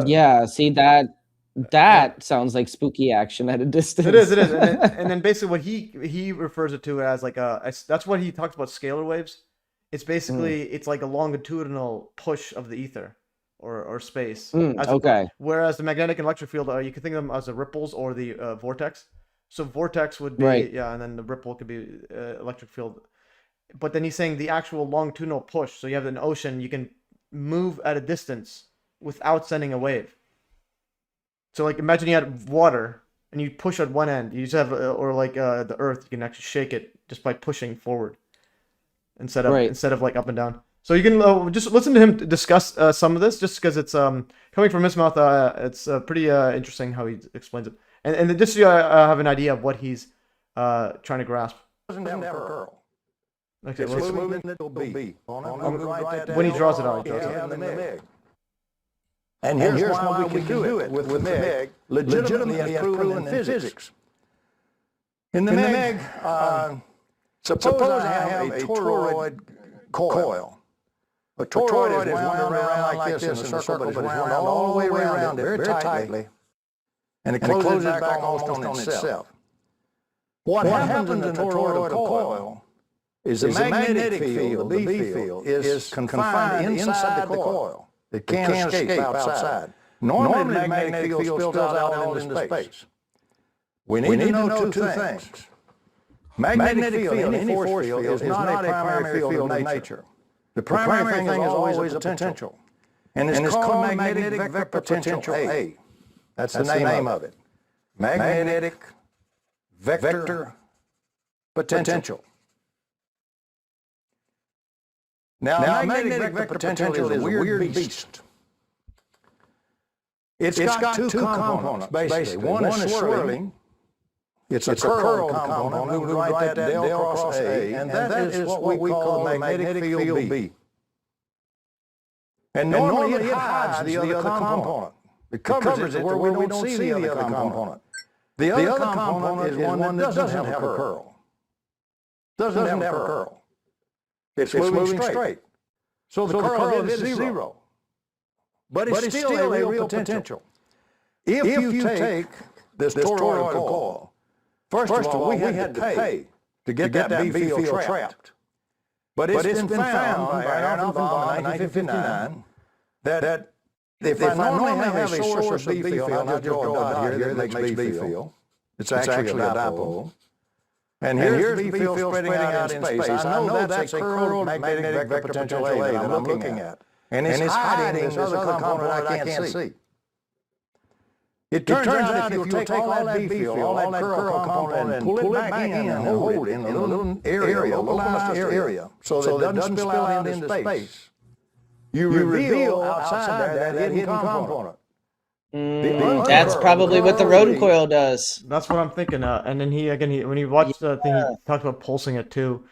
Yeah. See that sounds like spooky action at a distance. It is, and then basically what he refers it to as like that's what he talks about, scalar waves. It's basically it's like a longitudinal push of the ether or space. Okay. Whereas the magnetic and electric field, you can think of them as the ripples or the vortex. So vortex would be and then the ripple could be electric field. But then he's saying the actual longitudinal push. So you have an ocean, you can move at a distance without sending a wave. So like imagine you had water and you push at one end. You just have or like the earth, you can actually shake it just by pushing forward. Instead of like up and down. So you can just listen to him discuss some of this, just because it's coming from his mouth. It's pretty interesting how he explains it, and just so you have an idea of what he's trying to grasp. Doesn't have a curl. Okay, it's moving little B. When he draws it out, he draws it out. And here's why we can do it with MEG, legitimately as proven in physics. In the MEG, suppose I have a toroid coil. A toroid is wound around like this in a circle, but it's wound all the way around it very tightly, and it closes back almost on itself. What happens in the toroidal coil is the magnetic field, the B field, is confined inside the coil. It can't escape outside. Normally, the magnetic field spills out into space. We need to know two things. Magnetic field, any force field, is not a primary field of nature. The primary thing is always a potential. And it's called magnetic vector potential A. That's the name of it. Magnetic vector potential. Now, magnetic vector potential is a weird beast. It's got two components, basically. One is swirling. It's a curl component. We would write that del cross A, and that is what we call the magnetic field B. And normally it hides the other component. It covers it where we don't see the other component. The other component is one that doesn't have a curl. Doesn't have a curl. It's moving straight. So the curl of it is zero. But it's still a real potential. If you take this toroidal coil, first of all, we had to pay to get that B field trapped. But it's been found by Aronoff in 1959 that if I normally have a source of B field, I'll just draw a dot here that makes B field. It's actually a dipole. And here's B field spreading out in space. I know that's a curled magnetic vector potential A that I'm looking at. And it's hiding this other component I can't see. It turns out if you take all that B field, all that curl component, and pull it back in and hold it in a little area, a localized area, so that it doesn't spill out into space, you reveal outside that hidden component. That's probably what the rodent coil does. That's what I'm thinking. And then when he watched the thing, he talked about pulsing it too.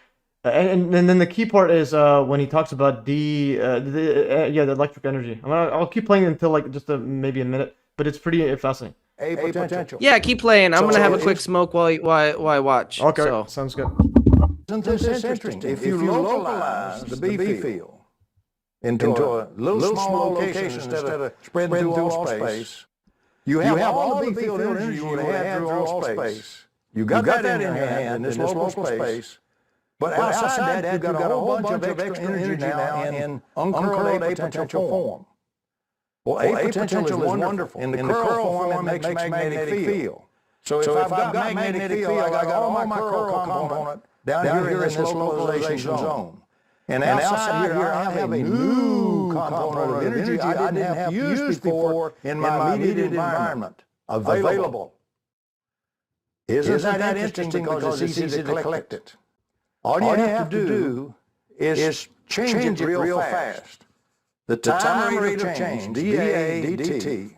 And then the key part is when he talks about the electric energy. I'll keep playing until like just maybe a minute, but it's pretty fascinating. A potential. Yeah, keep playing. I'm gonna have a quick smoke while I watch. Okay, sounds good. Isn't this interesting? If you localize the B field into a little small location instead of spreading through all space, you have all the B field energy you would have had through all space. You got that in your hand in this local space. But outside that, you've got a whole bunch of extra energy now in uncurled A potential form. Well, A potential is wonderful. In the curl form, it makes magnetic field. So if I've got magnetic field, I got all my Coil component down here in this localization zone. And outside here, I have a new component of energy I didn't have used before in my immediate environment available. Isn't that interesting because it's easy to collect it? All you have to do is change it real fast. The time rate of change, dA dt,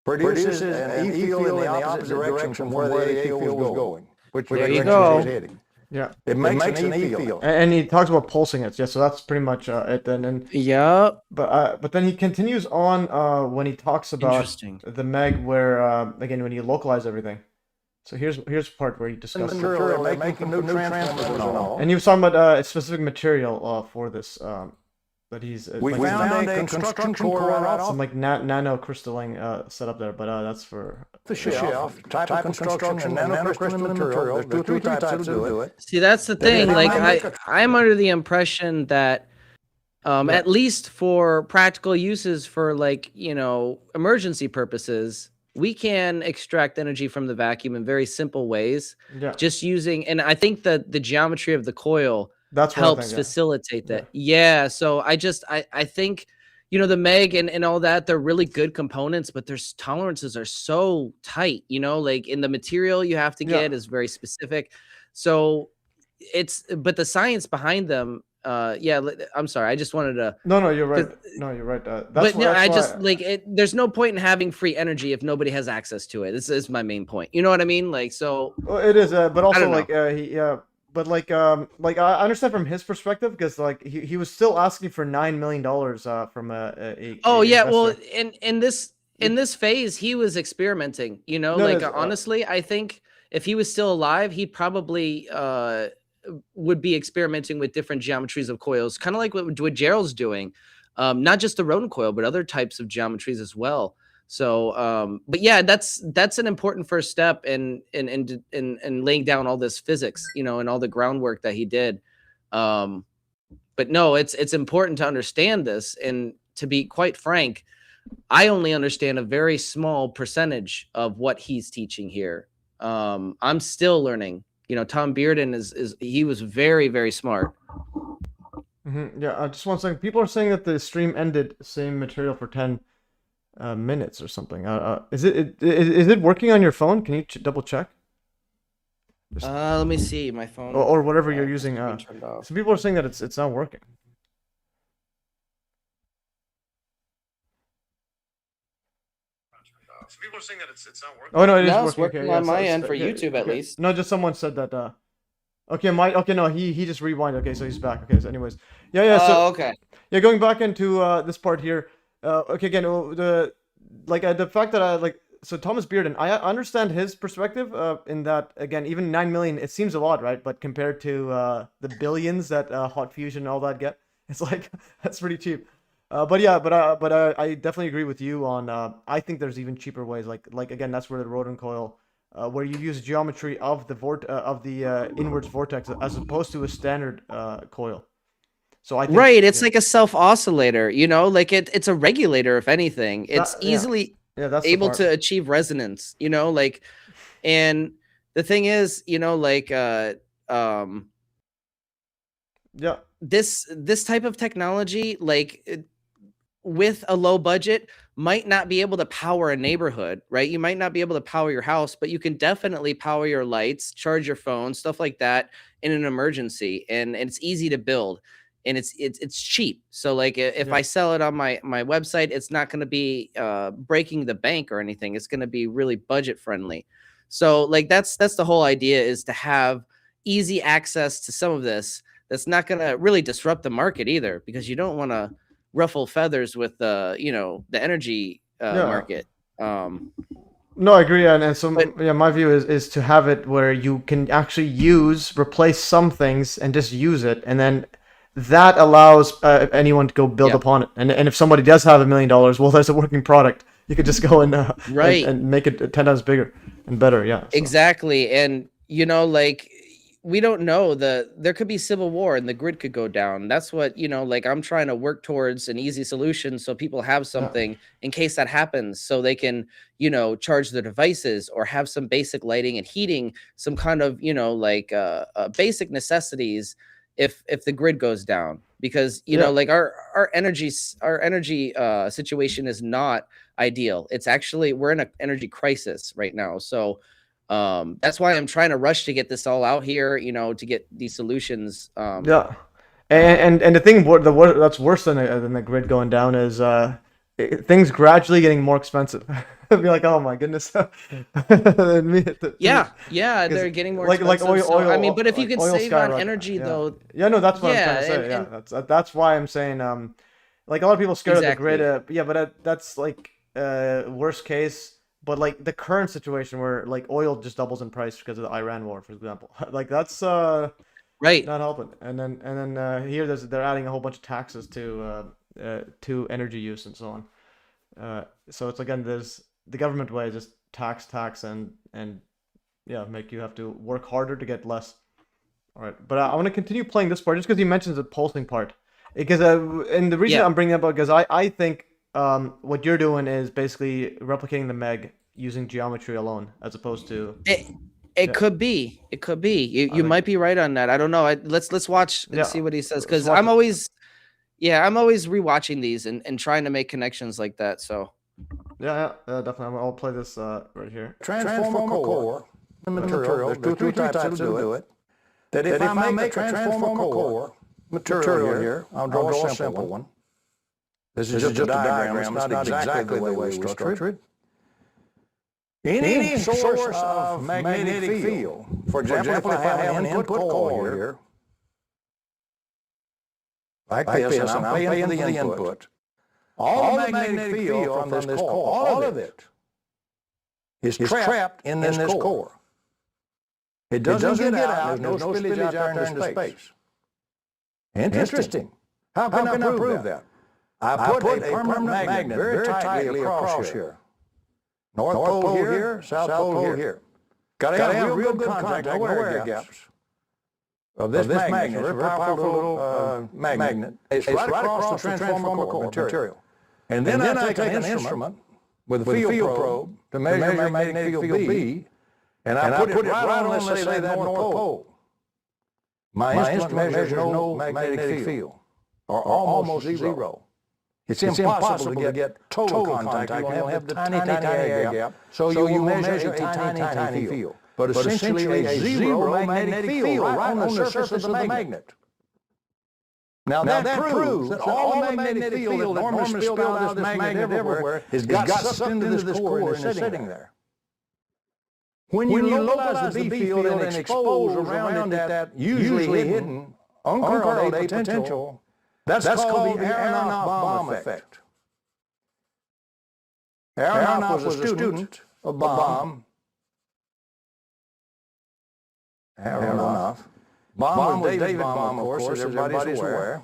produces an E field in the opposite direction from where the A field was going. Which there you go. Heading. Yeah. It makes an E field. And he talks about pulsing it. Yeah, so that's pretty much it then. And yeah. But then he continues on when he talks about the MEG where again when you localize everything. So here's the part where he discusses material they're making new transformers and all. And he was talking about a specific material for this that he's we like, found a construction core some like nano crystalline setup there, but that's for the shelf type of construction, nanocrystalline material. There's two types to do it. See, that's the thing. Like I'm under the impression that at least for practical uses for like, you know, emergency purposes, we can extract energy from the vacuum in very simple ways. Yeah. Just using, and I think that the geometry of the coil that's helps facilitate that. Yeah. So I think, you know, the MEG and all that, they're really good components, but their tolerances are so tight, you know, like in the material you have to get is very specific. So but the science behind them, I'm sorry. I just wanted to. No, you're right. No, you're right. There's no point in having free energy if nobody has access to it. This is my main point. You know what I mean? Like, so. Well, it is, but also like but like I understand from his perspective because like he was still asking for $9 million from a investor. Well, in this phase he was experimenting. You know, honestly, I think if he was still alive, he probably would be experimenting with different geometries of coils, kind of like what Gerald's doing, not just the rodent coil, but other types of geometries as well. So, but yeah, that's an important first step in laying down all this physics, you know, and all the groundwork that he did. But no, it's important to understand this, and to be quite frank, I only understand a very small percentage of what he's teaching here. I'm still learning. You know, Tom Bearden he was very, very smart. Yeah, just one second. People are saying that the stream ended same material for 10 minutes or something. Is it working on your phone? Can you double check? Let me see my phone or whatever you're using. Some people are saying that it's not working. People are saying that it's not working. Oh no, it is working. On my end for YouTube at least. No, just someone said that. No, he just rewinded. Okay, so he's back. Okay, so anyways, So okay. Yeah, going back into this part here. Okay, again, the fact that so Thomas Bearden, I understand his perspective in that again, even 9 million, it seems a lot, right? But compared to the billions that Hot Fusion and all that get, it's like that's pretty cheap. But I definitely agree with you on. I think there's even cheaper ways. Like again, that's where the rodent coil, where you use geometry of the inwards vortex as opposed to a standard coil. So I think, it's like a self oscillator. You know, like it's a regulator. If anything, it's easily able to achieve resonance. You know, like, and the thing is, you know, like this type of technology, like, with a low budget, might not be able to power a neighborhood, right? You might not be able to power your house, but you can definitely power your lights, charge your phone, stuff like that in an emergency. And it's easy to build, and it's cheap. So like if I sell it on my website, it's not going to be breaking the bank or anything. It's going to be really budget friendly. So like that's the whole idea, is to have easy access to some of this. That's not going to really disrupt the market either, because you don't want to ruffle feathers with the energy market. No, I agree, and so my view is to have it where you can actually replace some things and just use it, and then that allows anyone to go build upon it. And if somebody does have $1 million, well, there's a working product. You could just go and and make it 10 times bigger and better. Yeah. So. Exactly, and you know, like, we don't know, there could be civil war and the grid could go down. That's what, like I'm trying to work towards an easy solution so people have something in case that happens, so they can, charge their devices or have some basic lighting and heating, some kind of, like basic necessities if the grid goes down, because like our energy situation is not ideal. It's actually, we're in an energy crisis right now. So that's why I'm trying to rush to get this all out here, to get these solutions. Yeah, and the thing that's worse than the grid going down is things gradually getting more expensive. I'd be like, oh my goodness. Yeah, they're getting more like expensive. oil. I mean, but if you like could oil save on skyrocket. energy though. Yeah, no, that's what I'm trying to say. That's why I'm saying like a lot of people scared of the grid. But that's like worst case. But like the current situation where like oil just doubles in price because of the Iran war, for example, like that's right, not helping. And then here they're adding a whole bunch of taxes to energy use and so on. So it's again, there's the government way, just tax and make you have to work harder to get less. All right, but I want to continue playing this part just because you mentioned the pulsing part, because and the reason I'm bringing it up because I think what you're doing is basically replicating the Meg using geometry alone, as opposed to it could be you might be right on that. I don't know. Let's watch and see what he says, because I'm always rewatching these and trying to make connections like that. So definitely. I'll play this right here. Transformer core, the material. There's two types that'll do it. That if I make a transformer core material here, I'll draw a simple one. This is just a diagram. It's not exactly the way we structure it. Any source of magnetic field, for example, if I have an input coil here, like this, and I'm paying for the input, all the magnetic field from this core, all of it, is trapped in this core. It doesn't get out. There's no spillage out there into space. Interesting. How can I prove that? I put a permanent magnet very tightly across here. North pole here, south pole here. Got to have real good contact, no air gaps. Of this magnet, a very powerful little magnet. It's right across the transformer core material. And then I take an instrument with a field probe to measure magnetic field B, and I put it right on, let's say, that North Pole. My instrument measures no magnetic field, or almost zero. It's impossible to get total contact. You only have the tiny air gap, so you measure a tiny field. But essentially a zero magnetic field right on the surface of the magnet. Now that proves that all the magnetic field that normally spilled out of this magnet everywhere has got sucked into this core and is sitting there. When you localize the B field and expose around it that usually hidden, uncurled A potential, that's called the Aronoff bomb effect. Aronoff was a student of bomb. Aronoff. Bomb was David Bomb, of course, as everybody's aware.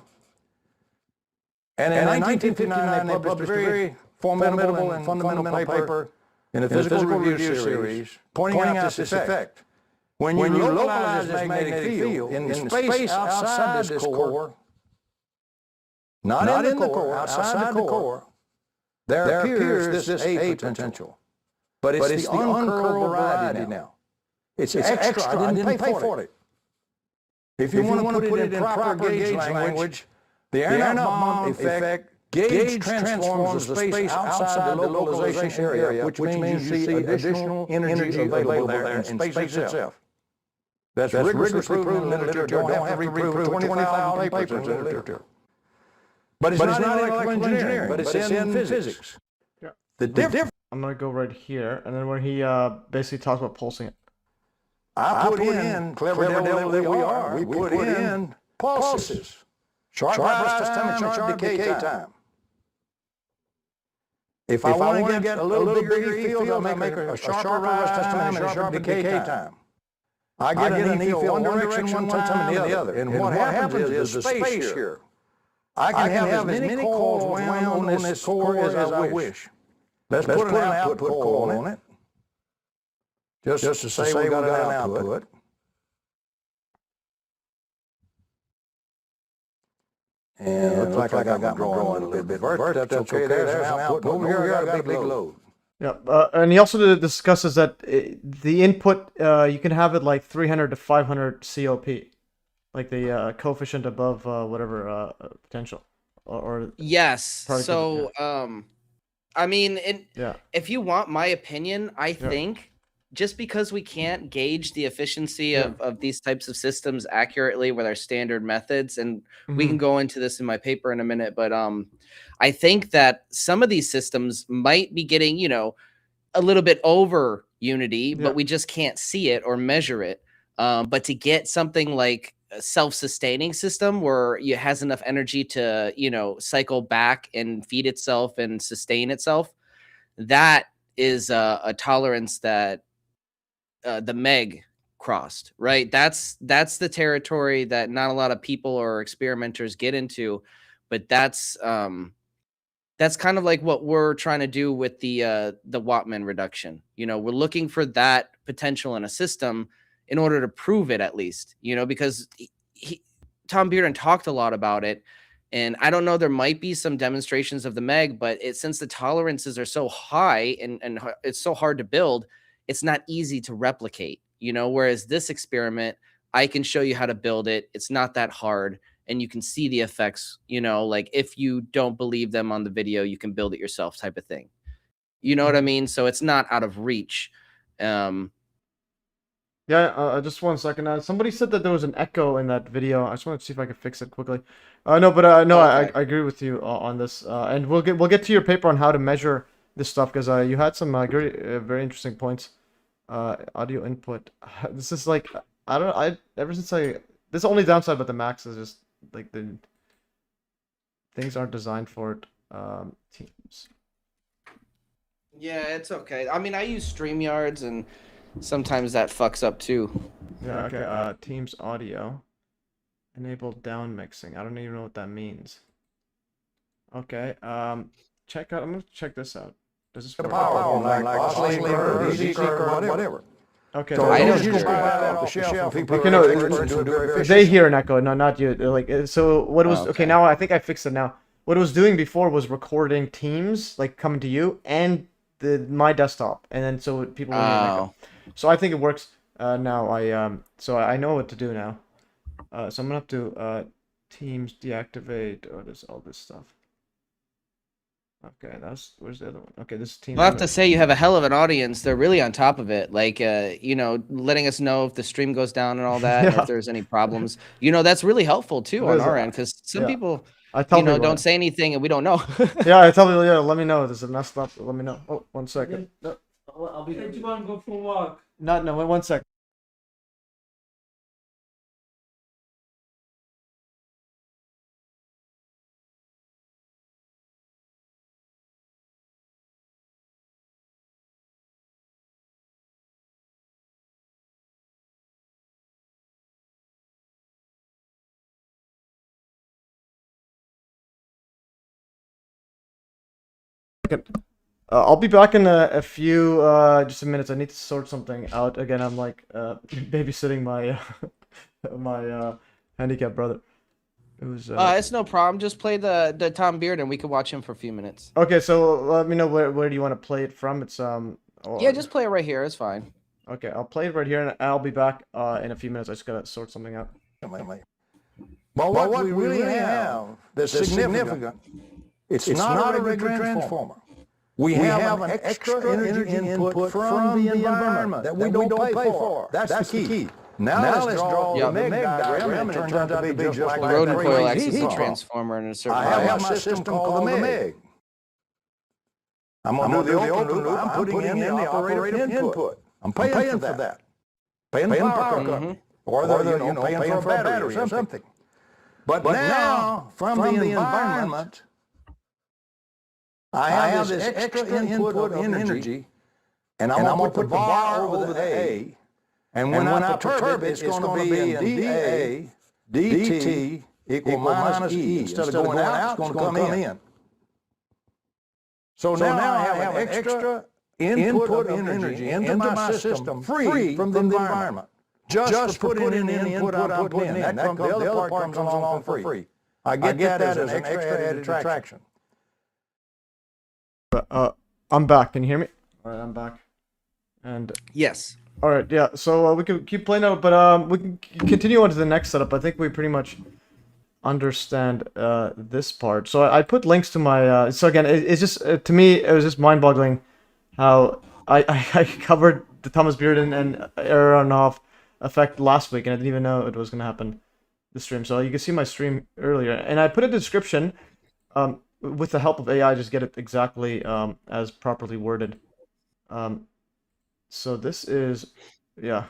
And in 1959, they published a very formidable and fundamental paper in the Physical Review series pointing out this effect. When you localize this magnetic field in space outside this core, not in the core, outside the core, there appears this A potential. But it's the uncurled variety now. It's extra. I didn't pay for it. If you want to put it in proper gauge language, the Aronoff bomb effect gauge transforms the space outside the localization area, which means you see additional energy available there in space itself. That's rigorously proven in literature. Don't have to reprove 25,000 papers in literature. But it's not electrical engineering, but it's in physics. Yeah. The difference. I'm gonna go right here, and then where he basically talks about pulsing it. I put in, clever devil that we are, we put in pulses. Sharp rise time and sharp decay time. If I want to get a little bigger E field, I'll make a sharper rise time and a sharper decay time. I get an E field one direction one time and the other. And what happens is the space here. I can have as many coils wound on this core as I wish. Let's put an output coil on it. Just to say we got an output. And it looks like I got my drawing a little bit reversed. That's okay. There's an output. Over here, I got a big load. Yeah, and he also discusses that the input, you can have it like 300 to 500 COP, like the coefficient above whatever potential, or yes. So, yeah. I mean, yeah. if you want my opinion, I think just because we can't gauge the efficiency of these types of systems accurately with our standard methods, and we can go into this in my paper in a minute, but I think that some of these systems might be getting, you know, a little bit over unity, but we just can't see it or measure it. But to get something like a self-sustaining system where it has enough energy to, you know, cycle back and feed itself and sustain itself, that is a tolerance that the MEG crossed, right? That's the territory that not a lot of people or experimenters get into, but that's kind of like what we're trying to do with the Wattman reduction. You know, we're looking for that potential in a system in order to prove it, at least, you know, because Tom Bearden talked a lot about it. And I don't know, there might be some demonstrations of the MEG, but since the tolerances are so high and it's so hard to build, it's not easy to replicate, you know, whereas this experiment, I can show you how to build it. It's not that hard. And you can see the effects, you know, like if you don't believe them on the video, you can build it yourself type of thing. You know what I mean? So it's not out of reach. Just 1 second. Somebody said that there was an echo in that video. I just wanted to see if I could fix it quickly. No, but no, okay. I agree with you on this. And we'll get to your paper on how to measure this stuff, because you had some very interesting points. Audio input. This is like ever since this is the only downside about the Macs is just like the things aren't designed for it. Teams. Yeah, it's okay. I mean, I use StreamYards, and sometimes that fucks up too. Yeah. Okay. Teams audio. Enable down mixing. I don't even know what that means. Okay. Check out. I'm gonna check this out. Does this work? Power like easy curve, whatever. Okay. So I don't just grab it off the shelf. They hear an echo, no, not you. Like, so what it was? Okay, now I think I fixed it now. What it was doing before was recording Teams, like coming to you and my desktop, and then so people would hear an echo. So I think it works now. So I know what to do now. So I'm gonna have to Teams deactivate all this stuff. Okay, where's the other one? Okay, this is Teams. I'll have to say you have a hell of an audience. They're really on top of it. Like, you know, letting us know if the stream goes down and all that, and if there's any problems. You know, that's really helpful too on our end, because some people, you know, don't say anything and we don't know. Yeah, I tell people, let me know. This is messed up. Let me know. Oh, 1 second. No, I'll be. You want to go for a walk? No, 1 second. I'll be back in a few just a minute. I need to sort something out. Again, I'm like babysitting my my handicapped brother. It was. It's no problem. Just play the Tom Bearden, and we can watch him for a few minutes. Okay, so let me know where do you want to play it from? It's Yeah, just play it right here. It's fine. Okay, I'll play it right here, and I'll be back in a few minutes. I just gotta sort something out. But what we really have that's significant, it's not a regular transformer. We have an extra energy input from the environment that we don't pay for. That's the key. Now let's draw the MEG diagram, and it turns out to be just like Rodent that coil crazy axis heat transformer in a certain I have my system called the MEG. I'm going to do the open loop. I'm putting in the operator input. I'm paying for that. Paying the power cut. Or paying for a battery or something. But now, from the environment, I have this extra input of energy, and I'm going to put the bar over the A, and when I perturb it, it's going to be in dA dt equal minus E. Instead of going out, it's going to come in. So now I have an extra input of energy into my system free from the environment. Just for putting in the input I'm putting in. The other part comes along for free. I get that as an extra added attraction. I'm back. Can you hear me? All right, I'm back. And Yes. all right, yeah. So we can keep playing out, but we can continue on to the next setup. I think we pretty much understand this part. So I put links to my. So again, it's just to me, it was just mind-boggling how I covered the Thomas Bearden and Aronoff effect last week, and I didn't even know it was gonna happen this stream. So you can see my stream earlier, and I put a description. With the help of AI, just get it exactly as properly worded. So this is, yeah.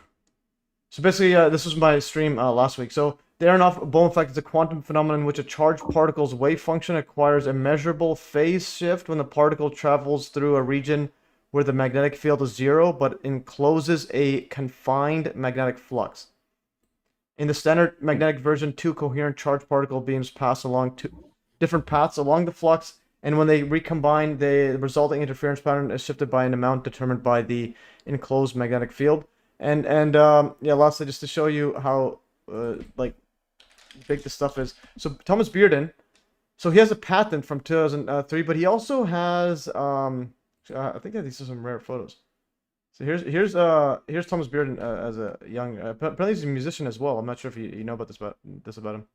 So basically, this was my stream last week. So the Aronoff-Bohm effect is a quantum phenomenon in which a charged particle's wave function acquires a measurable phase shift when the particle travels through a region where the magnetic field is zero, but encloses a confined magnetic flux. In the standard magnetic version, two coherent charged particle beams pass along two different paths along the flux, and when they recombine, the resulting interference pattern is shifted by an amount determined by the enclosed magnetic field. And yeah, lastly, just to show you how like big this stuff is. So Thomas Bearden, so he has a patent from 2003, but he also has I think that these are some rare photos. So here's Thomas Bearden as a young apparently he's a musician as well. I'm not sure if you know about this about him.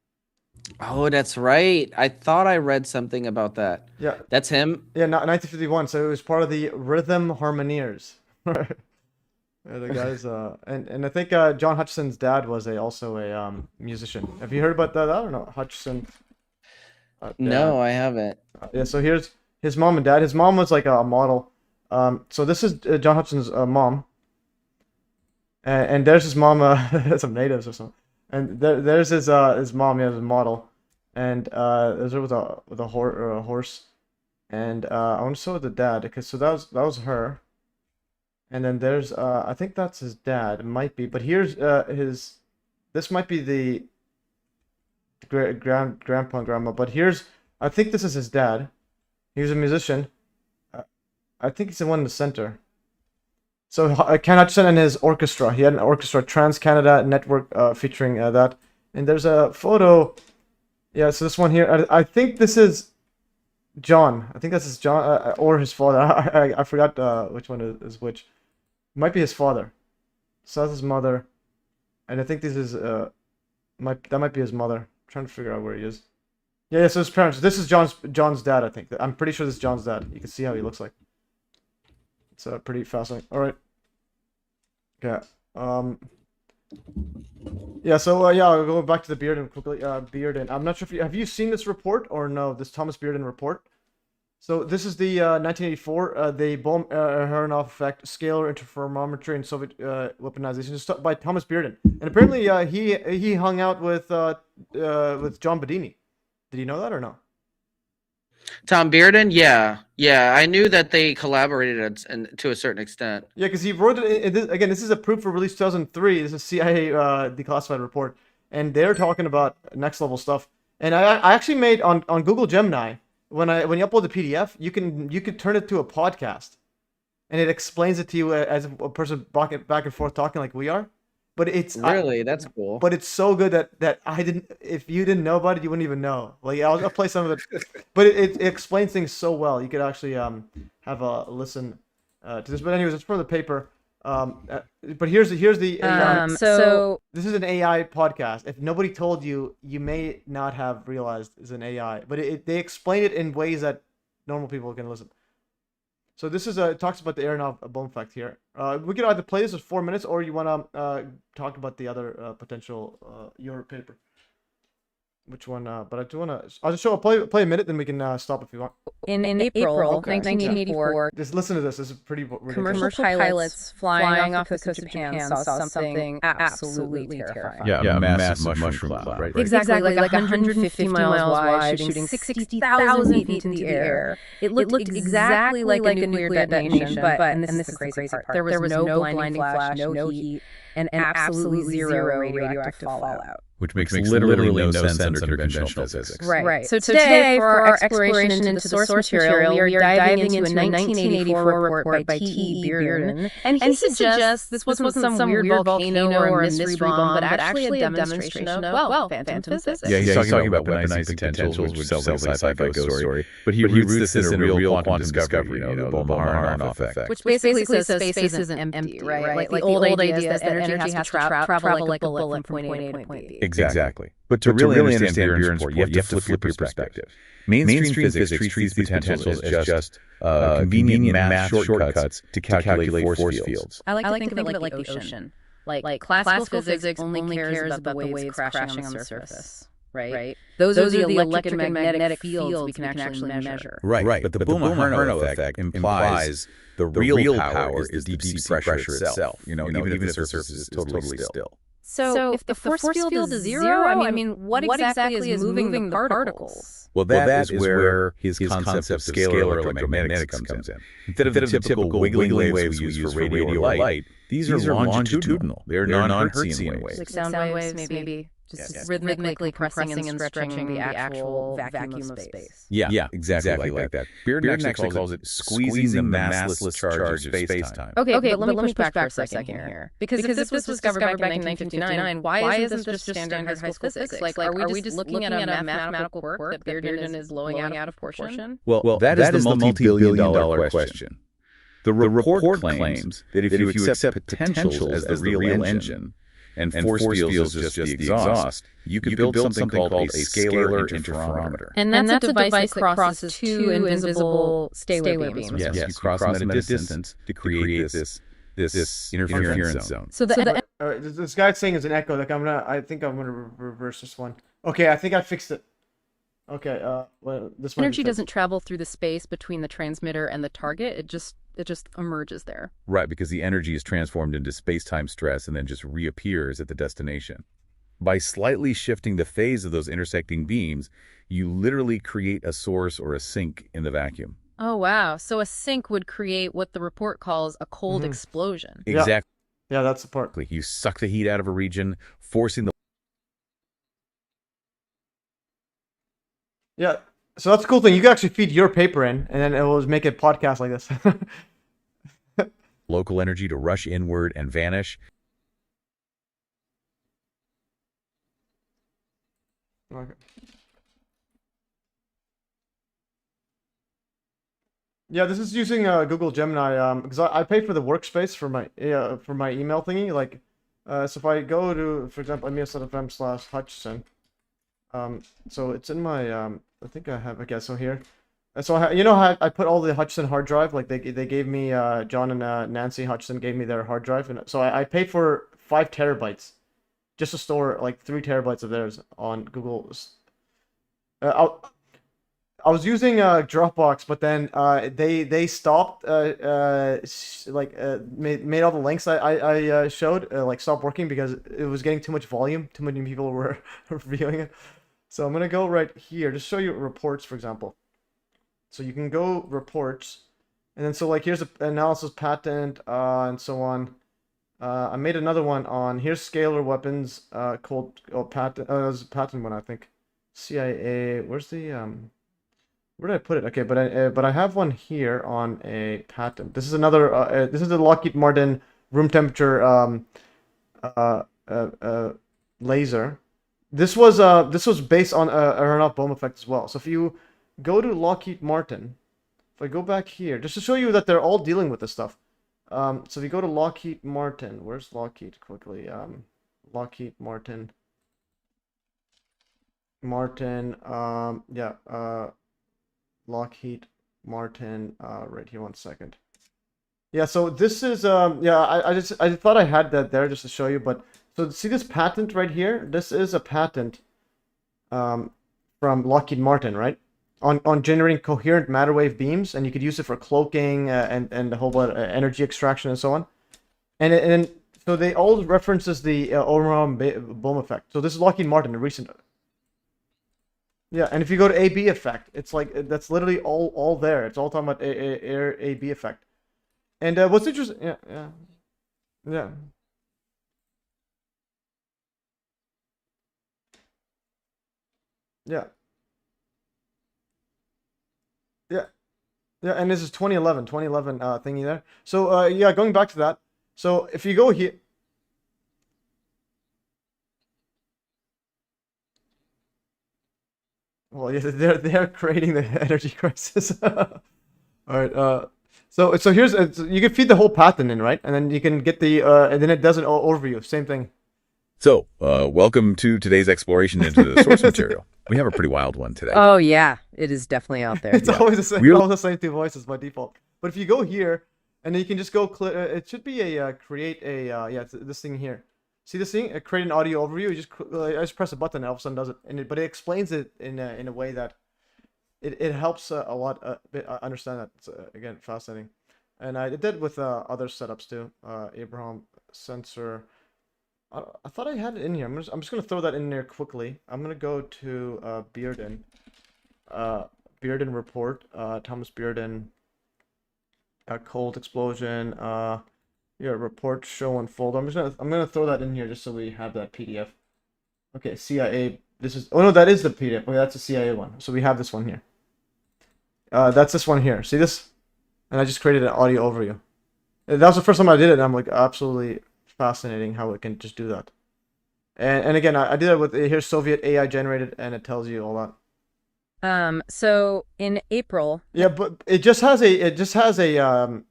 Oh, that's right. I thought I read something about that. Yeah. That's him? Yeah, 1951. So it was part of the Rhythm Harmoniers. The guys, and I think John Hutchison's dad was also a musician. Have you heard about that? I don't know. Hutchison. No, I haven't. Yeah, so here's his mom and dad. His mom was like a model. So this is John Hutchison's mom. And there's his mom, some natives or something. And there's his mom, his model, and there's her with a horse, and I want to show the dad because so that was her, and then there's I think that's his dad, it might be, but here's this might be the grandpa and grandma, but here's I think this is his dad. He was a musician. I think he's the one in the center. So Ken Hutchison and his orchestra. He had an orchestra, Trans-Canada Network, featuring that. And there's a photo. Yeah, so this one here. I think this is John. I think this is John or his father. I forgot which one is which. Might be his father. So that's his mother. And I think this is that might be his mother. I'm trying to figure out where he is. Yeah, so his parents. This is John's dad, I think. I'm pretty sure this is John's dad. You can see how he looks like. It's pretty fascinating. All right. Yeah. Yeah. So yeah, I'll go back to the Bearden quickly. Bearden. I'm not sure if have you seen this report or no? This Thomas Bearden report. So this is the 1984 the Bohm-Aronoff effect, scalar interferometry and Soviet weaponization by Thomas Bearden. And apparently he hung out with John Bedini. Did you know that or no? Tom Bearden, yeah, I knew that they collaborated to a certain extent. Yeah, because he wrote it. Again, this is approved for release 2003. This is CIA declassified report, and they're talking about next level stuff. And I actually made on Google Gemini when you upload the PDF, you can turn it to a podcast, and it explains it to you as a person back and forth talking like we are. But it's really that's cool. But it's so good that I didn't. If you didn't know about it, you wouldn't even know. Like I'll play some of it, but it explains things so well. You could actually have a listen to this. But anyways, it's from the paper. But here's the so this is an AI podcast. If nobody told you, you may not have realized it's an AI. But they explain it in ways that normal people can listen. So this is it talks about the Aronoff-Bohm effect here. We can either play this as 4 minutes, or you want to talk about the other potential your paper. Which one? But I do want to. I'll just play a minute, then we can stop if you want. in April 1984, Just listen to this. This is pretty ridiculous. commercial pilots flying off the coast of Japan saw something absolutely terrifying. Yeah, a massive mushroom cloud, right? Exactly, like 150 miles wide, shooting 60,000 feet into the air. It looked exactly like a nuclear detonation, but and this is the crazy part. There was no blinding flash, no heat. and absolutely zero radioactive fallout. Which makes literally no sense under conventional physics. Right. So today, for our exploration into the source material, we are diving into a 1984 report by T.E. Bearden. And he suggests this wasn't some weird volcano or a mystery bomb, but actually a demonstration of, well, phantom physics. Yeah, he's talking about weaponizing potentials, which sells like a sci-fi ghost story. But he roots this in a real quantum discovery, the Bohm-Maranoff effect. Which basically says space isn't empty, right? Like the old idea is that energy has to travel like a bullet from point A to point B. Exactly. But to really understand Bearden's report, you have to flip your perspective. Mainstream physics treats these potentials as just convenient math shortcuts to calculate force fields. I like to think of it like the ocean. Like classical physics only cares about the waves crashing on the surface, right? Those are the electric and magnetic fields we can actually measure. Right. But the Bohm-Maranoff effect implies the real power is the deep sea pressure itself. Even if the surface is totally still. So if the force field is zero, I mean, what exactly is moving the particles? Well, that is where his concept of scalar electromagnetics comes in. Instead of the typical wiggling waves we use for radio or light, these are longitudinal. They're non-Hertzian waves. Like sound waves, maybe. Just rhythmically compressing and stretching the actual vacuum of space. Yeah, exactly like that. Bearden actually calls it squeezing the massless charge of space-time. Okay, but let me push back for a second here. Because if this was discovered back in 1959, why isn't this just standard high school physics? Like, are we just looking at a mathematical quirk that Bearden is blowing out of proportion? Well, that is the multi-billion-dollar question. The report claims that if you accept potentials as the real engine, and force fields is just the exhaust, you could build something called a scalar interferometer. And that's a device that crosses two invisible stalar beams. Yes, you cross them at a distance to create this interference zone. So this guy's saying is an echo. Like I think I'm gonna reverse this one. Okay, I think I fixed it. Okay, well, this energy doesn't travel through the space between the transmitter and the target. It just emerges there. Right, because the energy is transformed into space-time stress and then just reappears at the destination. By slightly shifting the phase of those intersecting beams, you literally create a source or a sink in the vacuum. Oh, wow. So a sink would create what the report calls a cold explosion. Exactly. Yeah, that's the part. You suck the heat out of a region, forcing the... Yeah, so that's a cool thing. You can actually feed your paper in, and then it will make a podcast like this. local energy to rush inward and vanish. Okay. Yeah, this is using Google Gemini because I pay for the workspace for my email thingy. Like, so if I go to, for example, MES.fm/Hutchison, so it's in my I think I have, okay, so here, so I put all the Hutchison hard drive. Like they gave me John and Nancy Hutchison gave me their hard drive, and so I paid for 5 terabytes just to store like 3 terabytes of theirs on Google. I was using Dropbox, but then they stopped made all the links I showed like stop working because it was getting too much volume. Too many people were viewing it. So I'm gonna go right here, just show you reports, for example. So you can go reports, and then so like here's an analysis patent and so on. I made another one on here's scalar weapons called patent. It was a patent one, I think. CIA. Where's the where did I put it? Okay, but I have one here on a patent. This is another. This is the Lockheed Martin room temperature laser. This was based on Aronoff Bohm effect as well. So if you go to Lockheed Martin, if I go back here, just to show you that they're all dealing with this stuff. So if you go to Lockheed Martin, where's Lockheed quickly? Lockheed Martin. Lockheed Martin, right here, 1 second. Yeah, so this is I thought I had that there just to show you, but so see this patent right here? This is a patent from Lockheed Martin, right? On generating coherent matter wave beams, and you could use it for cloaking and a whole lot of energy extraction and so on. And so they all references the Aronoff Bohm effect. So this is Lockheed Martin, a recent. Yeah, and if you go to AB effect, it's like that's literally all there. It's all talking about AB effect. And what's interesting, yeah. Yeah. Yeah. Yeah, and this is 2011 thingy there. So yeah, going back to that. So if you go here, well, yeah, they're creating the energy crisis. All right. So here's you can feed the whole pattern in, right? And then you can get the and then it does an overview. Same thing. So, welcome to today's exploration into the source material. We have a pretty wild one today. Oh yeah, it is definitely out there. It's always the same. Always the same two voices by default. But if you go here, and then you can just go click. It should be a create a yeah. It's this thing here. See this thing? Create an audio overview. You just I just press a button, and all of a sudden does it. And but it explains it in a way that it helps a lot. Understand that. It's again fascinating. And I did with other setups too. Abraham sensor. I thought I had it in here. I'm just gonna throw that in there quickly. I'm gonna go to Bearden. Bearden report. Thomas Bearden. Cold explosion. Yeah, report show unfold. I'm gonna throw that in here just so we have that PDF. Okay, CIA. This is no, that is the PDF. Okay, that's the CIA one. So we have this one here. That's this one here. See this? And I just created an audio overview. That was the first time I did it, and I'm like absolutely fascinating how it can just do that. And again, I did it with here's Soviet AI generated, and it tells you all that. So in April. Yeah, but it just has a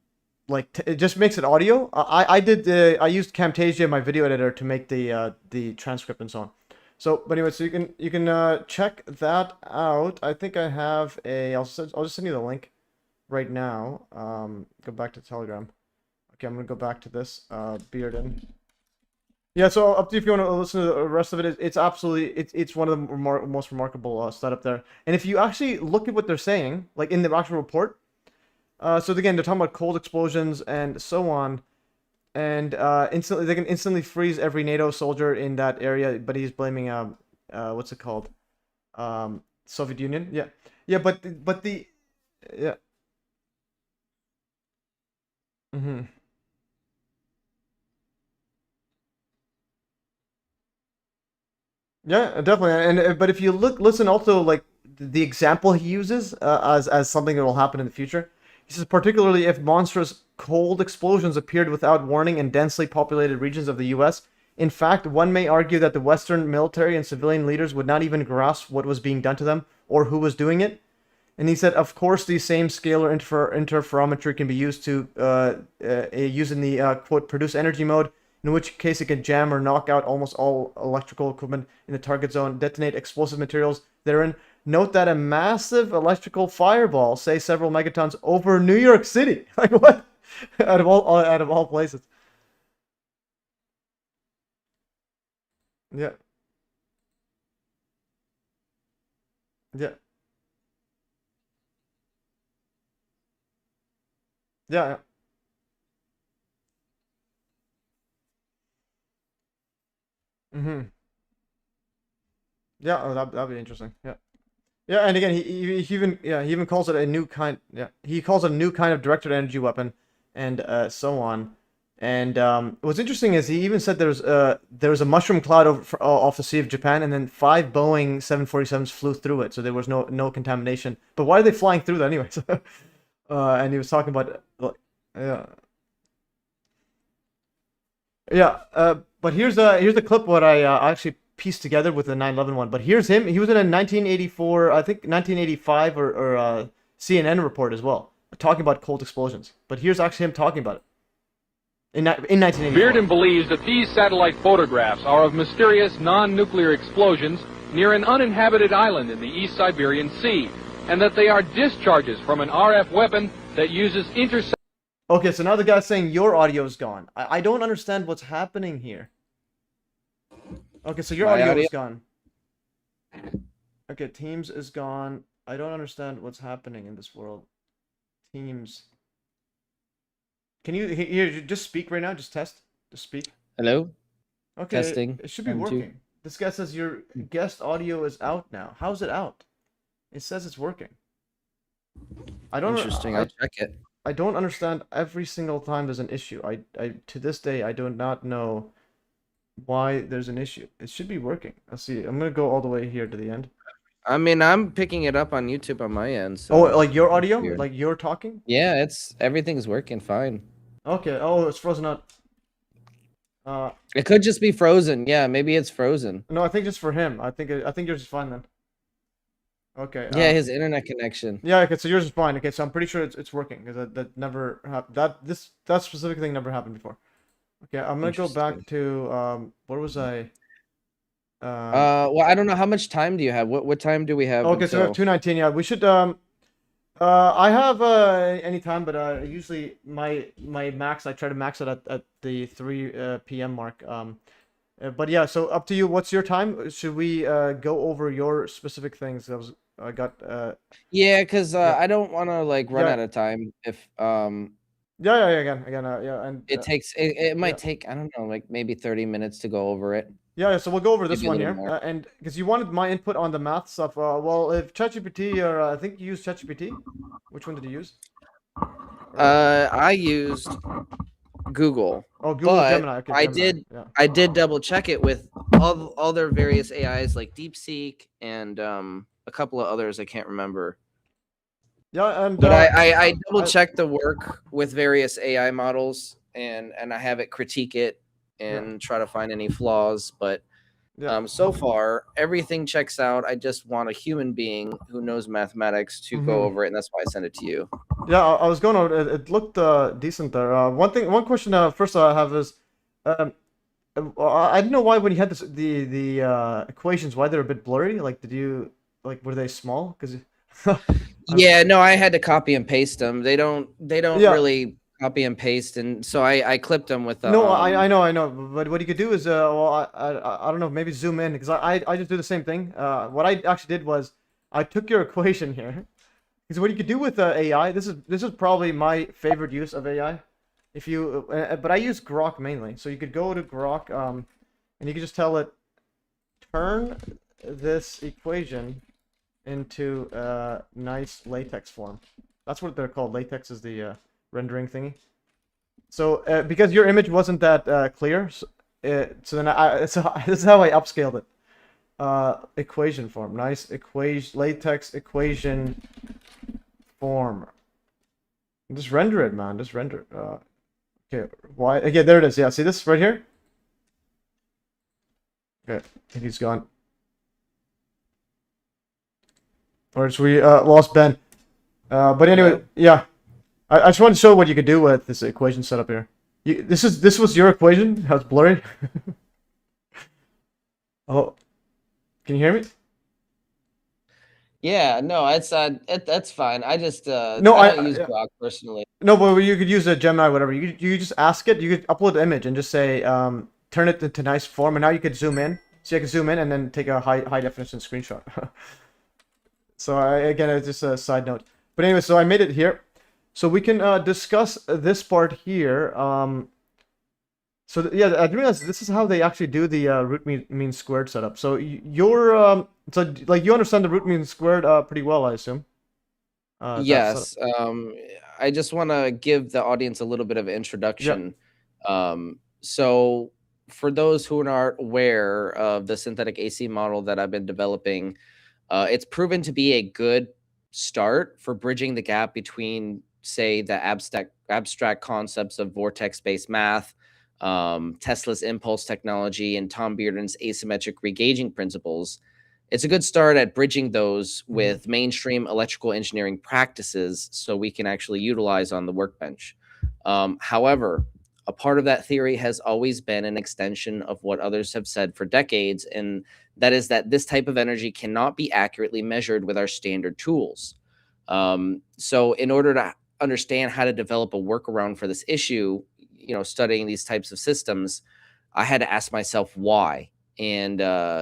like it just makes it audio. I used Camtasia in my video editor to make the transcript and so on. So, but anyway, so you can check that out. I think I have I'll just send you the link right now. Go back to Telegram. Okay, I'm gonna go back to this Bearden. Yeah, so up to you if you want to listen to the rest of it. It's absolutely it's one of the most remarkable setup there. And if you actually look at what they're saying, like in the actual report, so again they're talking about cold explosions and so on, and instantly they can instantly freeze every NATO soldier in that area. But he's blaming what's it called, Soviet Union. Yeah, yeah, but the yeah. Mm-hmm. Yeah, definitely. And but if you listen also like the example he uses as something that will happen in the future. He says particularly if monstrous cold explosions appeared without warning in densely populated regions of the U.S. In fact, one may argue that the Western military and civilian leaders would not even grasp what was being done to them or who was doing it. And he said, of course, the same scalar interferometry can be used to use in the quote produce energy mode, in which case it can jam or knock out almost all electrical equipment in the target zone, detonate explosive materials therein. Note that a massive electrical fireball, say several megatons, over New York City. Like what? out of all places. Yeah. Yeah. Yeah. Mm-hmm. Yeah, oh, that'd be interesting. Yeah. Yeah, and again, he even calls it a new kind. Yeah, he calls it a new kind of directed energy weapon, and so on. And what's interesting is he even said there was a mushroom cloud off the Sea of Japan, and then 5 Boeing 747s flew through it, so there was no contamination. But why are they flying through that anyways? And he was talking about yeah. Yeah, but here's the clip what I actually pieced together with the 9/11 one. But here's him. He was in a 1984, I think 1985 or CNN report as well, talking about cold explosions. But here's actually him talking about it in 1984. Bearden believes that these satellite photographs are of mysterious non-nuclear explosions near an uninhabited island in the East Siberian Sea, and that they are discharges from an RF weapon that uses interceptors. Okay, so now the guy's saying your audio's gone. I don't understand what's happening here. Okay, so your audio is gone. Okay, Teams is gone. I don't understand what's happening in this world. Teams. Can you here just speak right now? Just test. Just speak. Hello. Okay. Testing. It should be 1, 2. working. This guy says your guest audio is out now. How's it out? It says it's working. I don't. Interesting. I'll check it. I don't understand every single time there's an issue. I to this day I do not know why there's an issue. It should be working. Let's see. I'm gonna go all the way here to the end. I mean, I'm picking it up on YouTube on my end. So Oh, like your audio, weird. like you're talking. Yeah, everything's working fine. Okay. Oh, it's frozen up. It could just be frozen. Yeah, maybe it's frozen. No, I think just for him. I think yours is fine then. Okay. Yeah, his internet connection. Yeah. Okay. So yours is fine. Okay. So I'm pretty sure it's working because that never that specific thing never happened before. Okay. I'm gonna go back to where was I? Well, I don't know how much time do you have. What time do we have? Okay, so we have 2:19. Yeah, we should. I have any time, but usually my max, I try to max it at the 3 p.m. mark. But yeah, so up to you. What's your time? Should we go over your specific things? I got. Yeah, because I don't want to like run out of time. If Yeah, again, yeah, and it takes it might take, I don't know, like maybe 30 minutes to go over it. Yeah, so we'll go over this Maybe a one little here, more. and because you wanted my input on the math stuff. Well, if ChatGPT or I think you used ChatGPT. Which one did you use? I used Google. Oh, Google but Gemini. Okay, Gemini. Yeah. I did double check it with all their various AIs like DeepSeek and a couple of others I can't remember. Yeah, and But I double checked the work with various AI models and I have it critique it and try to find any flaws. But so far everything checks out. I just want a human being who knows mathematics to go over it, and that's why I sent it to you. Yeah, I was going over. It looked decent there. One question first I have is, I didn't know why when you had the equations, why they're a bit blurry. Like, were they small? Because yeah, no, I had to copy and paste them. They don't really copy and paste, and so I clipped them with. No, I know, but what you could do is, well, I don't know, maybe zoom in because I just do the same thing. What I actually did was I took your equation here. Because what you could do with AI, this is probably my favorite use of AI. If you, but I use Grok mainly. So you could go to Grok, and you could just tell it, turn this equation into a nice latex form. That's what they're called. Latex is the rendering thingy. So because your image wasn't that clear, so then this is how I upscaled it. Equation form, nice equation, latex equation form. Just render it, man. Just render it. Okay, why? Okay, there it is. Yeah, see this right here? Okay, I think he's gone. Or should we lost Ben? But anyway, yeah. I just wanted to show what you could do with this equation setup here. This was your equation? How it's blurry? Oh, can you hear me? Yeah, no, that's fine. I just No, I don't use Grok personally. No, but you could use a Gemini, whatever. You just ask it. You could upload the image and just say, turn it into nice form. And now you could zoom in. So you can zoom in and then take a high definition screenshot. So again, it's just a side note. But anyway, so I made it here. So we can discuss this part here. So yeah, I didn't realize this is how they actually do the root mean squared setup. So you're so like you understand the root mean squared pretty well, I assume. Yes. I just want to give the audience a little bit of introduction. So for those who aren't aware of the synthetic AC model that I've been developing, it's proven to be a good start for bridging the gap between, say, the abstract concepts of vortex-based math, Tesla's impulse technology, and Tom Bearden's asymmetric regauging principles. It's a good start at bridging those with mainstream electrical engineering practices so we can actually utilize on the workbench. However, a part of that theory has always been an extension of what others have said for decades, and that is that this type of energy cannot be accurately measured with our standard tools. So in order to understand how to develop a workaround for this issue, studying these types of systems, I had to ask myself why. And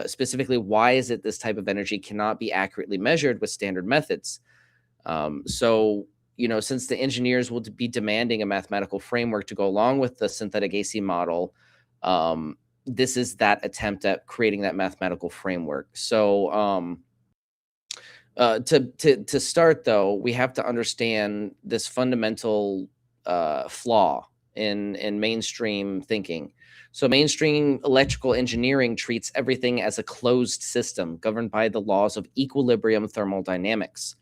specifically, why is it this type of energy cannot be accurately measured with standard methods? So, since the engineers will be demanding a mathematical framework to go along with the synthetic AC model, this is that attempt at creating that mathematical framework. So, to start, though, we have to understand this fundamental flaw in mainstream thinking. So mainstream electrical engineering treats everything as a closed system governed by the laws of equilibrium thermodynamics.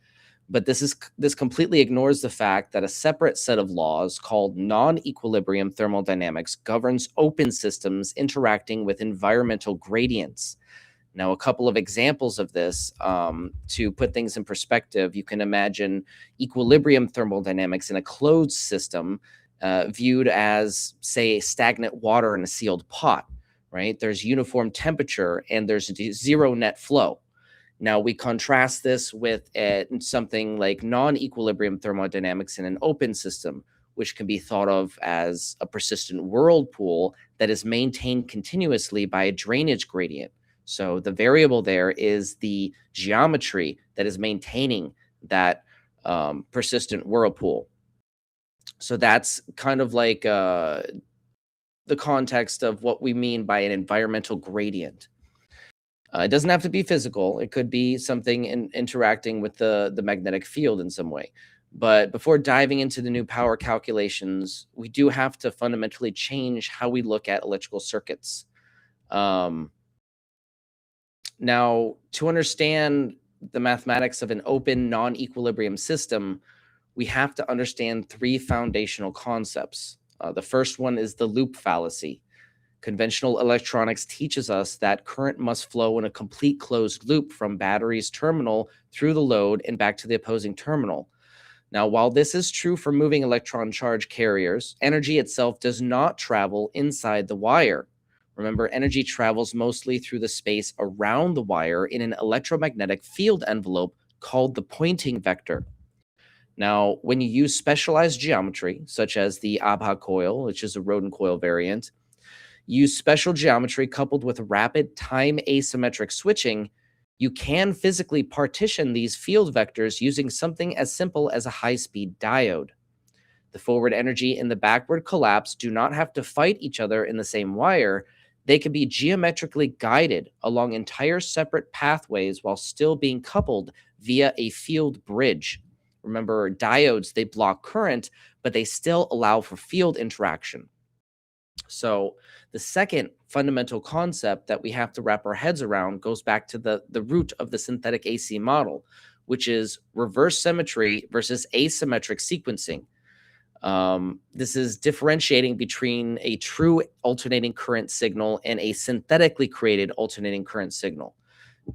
But this completely ignores the fact that a separate set of laws called non-equilibrium thermodynamics governs open systems interacting with environmental gradients. Now, a couple of examples of this, to put things in perspective, you can imagine equilibrium thermodynamics in a closed system viewed as, say, stagnant water in a sealed pot, right? There's uniform temperature and there's zero net flow. Now, we contrast this with something like non-equilibrium thermodynamics in an open system, which can be thought of as a persistent whirlpool that is maintained continuously by a drainage gradient. So the variable there is the geometry that is maintaining that persistent whirlpool. So that's kind of like the context of what we mean by an environmental gradient. It doesn't have to be physical. It could be something interacting with the magnetic field in some way. But before diving into the new power calculations, we do have to fundamentally change how we look at electrical circuits. Now, to understand the mathematics of an open non-equilibrium system, we have to understand three foundational concepts. The first one is the loop fallacy. Conventional electronics teaches us that current must flow in a complete closed loop from battery's terminal through the load and back to the opposing terminal. Now, while this is true for moving electron charge carriers, energy itself does not travel inside the wire. Remember, energy travels mostly through the space around the wire in an electromagnetic field envelope called the Poynting vector. Now, when you use specialized geometry, such as the ABHA coil, which is a Rodin coil variant, use special geometry coupled with rapid time asymmetric switching, you can physically partition these field vectors using something as simple as a high-speed diode. The forward energy and the backward collapse do not have to fight each other in the same wire. They can be geometrically guided along entire separate pathways while still being coupled via a field bridge. Remember, diodes, they block current, but they still allow for field interaction. So the second fundamental concept that we have to wrap our heads around goes back to the root of the synthetic AC model, which is reverse symmetry versus asymmetric sequencing. This is differentiating between a true alternating current signal and a synthetically created alternating current signal.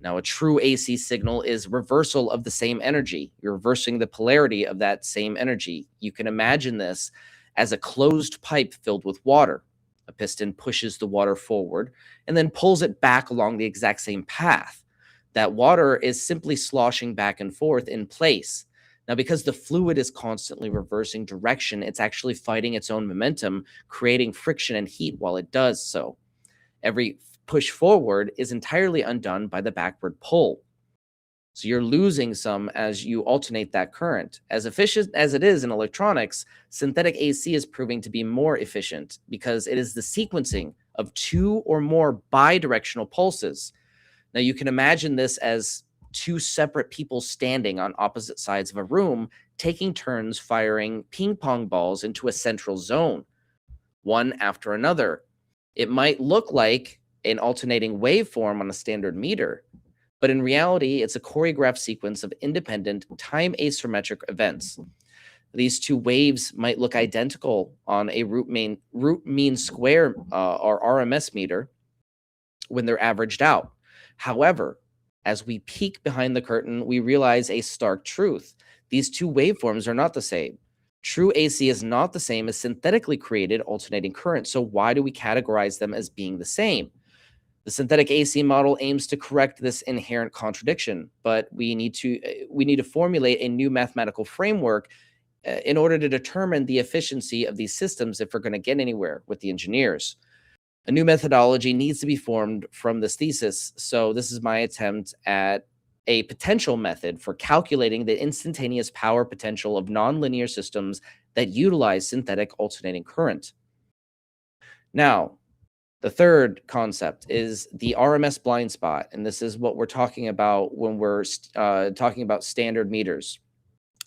Now, a true AC signal is reversal of the same energy. You're reversing the polarity of that same energy. You can imagine this as a closed pipe filled with water. A piston pushes the water forward and then pulls it back along the exact same path. That water is simply sloshing back and forth in place. Now, because the fluid is constantly reversing direction, it's actually fighting its own momentum, creating friction and heat while it does so. Every push forward is entirely undone by the backward pull. So you're losing some as you alternate that current. As efficient as it is in electronics, synthetic AC is proving to be more efficient because it is the sequencing of two or more bidirectional pulses. Now, you can imagine this as two separate people standing on opposite sides of a room, taking turns firing ping pong balls into a central zone, one after another. It might look like an alternating waveform on a standard meter, but in reality, it's a choreographed sequence of independent time asymmetric events. These two waves might look identical on a root mean square or RMS meter when they're averaged out. However, as we peek behind the curtain, we realize a stark truth. These two waveforms are not the same. True AC is not the same as synthetically created alternating current. So why do we categorize them as being the same? The synthetic AC model aims to correct this inherent contradiction, but we need to formulate a new mathematical framework in order to determine the efficiency of these systems if we're going to get anywhere with the engineers. A new methodology needs to be formed from this thesis. So this is my attempt at a potential method for calculating the instantaneous power potential of nonlinear systems that utilize synthetic alternating current. Now, the third concept is the RMS blind spot, and this is what we're talking about when we're talking about standard meters.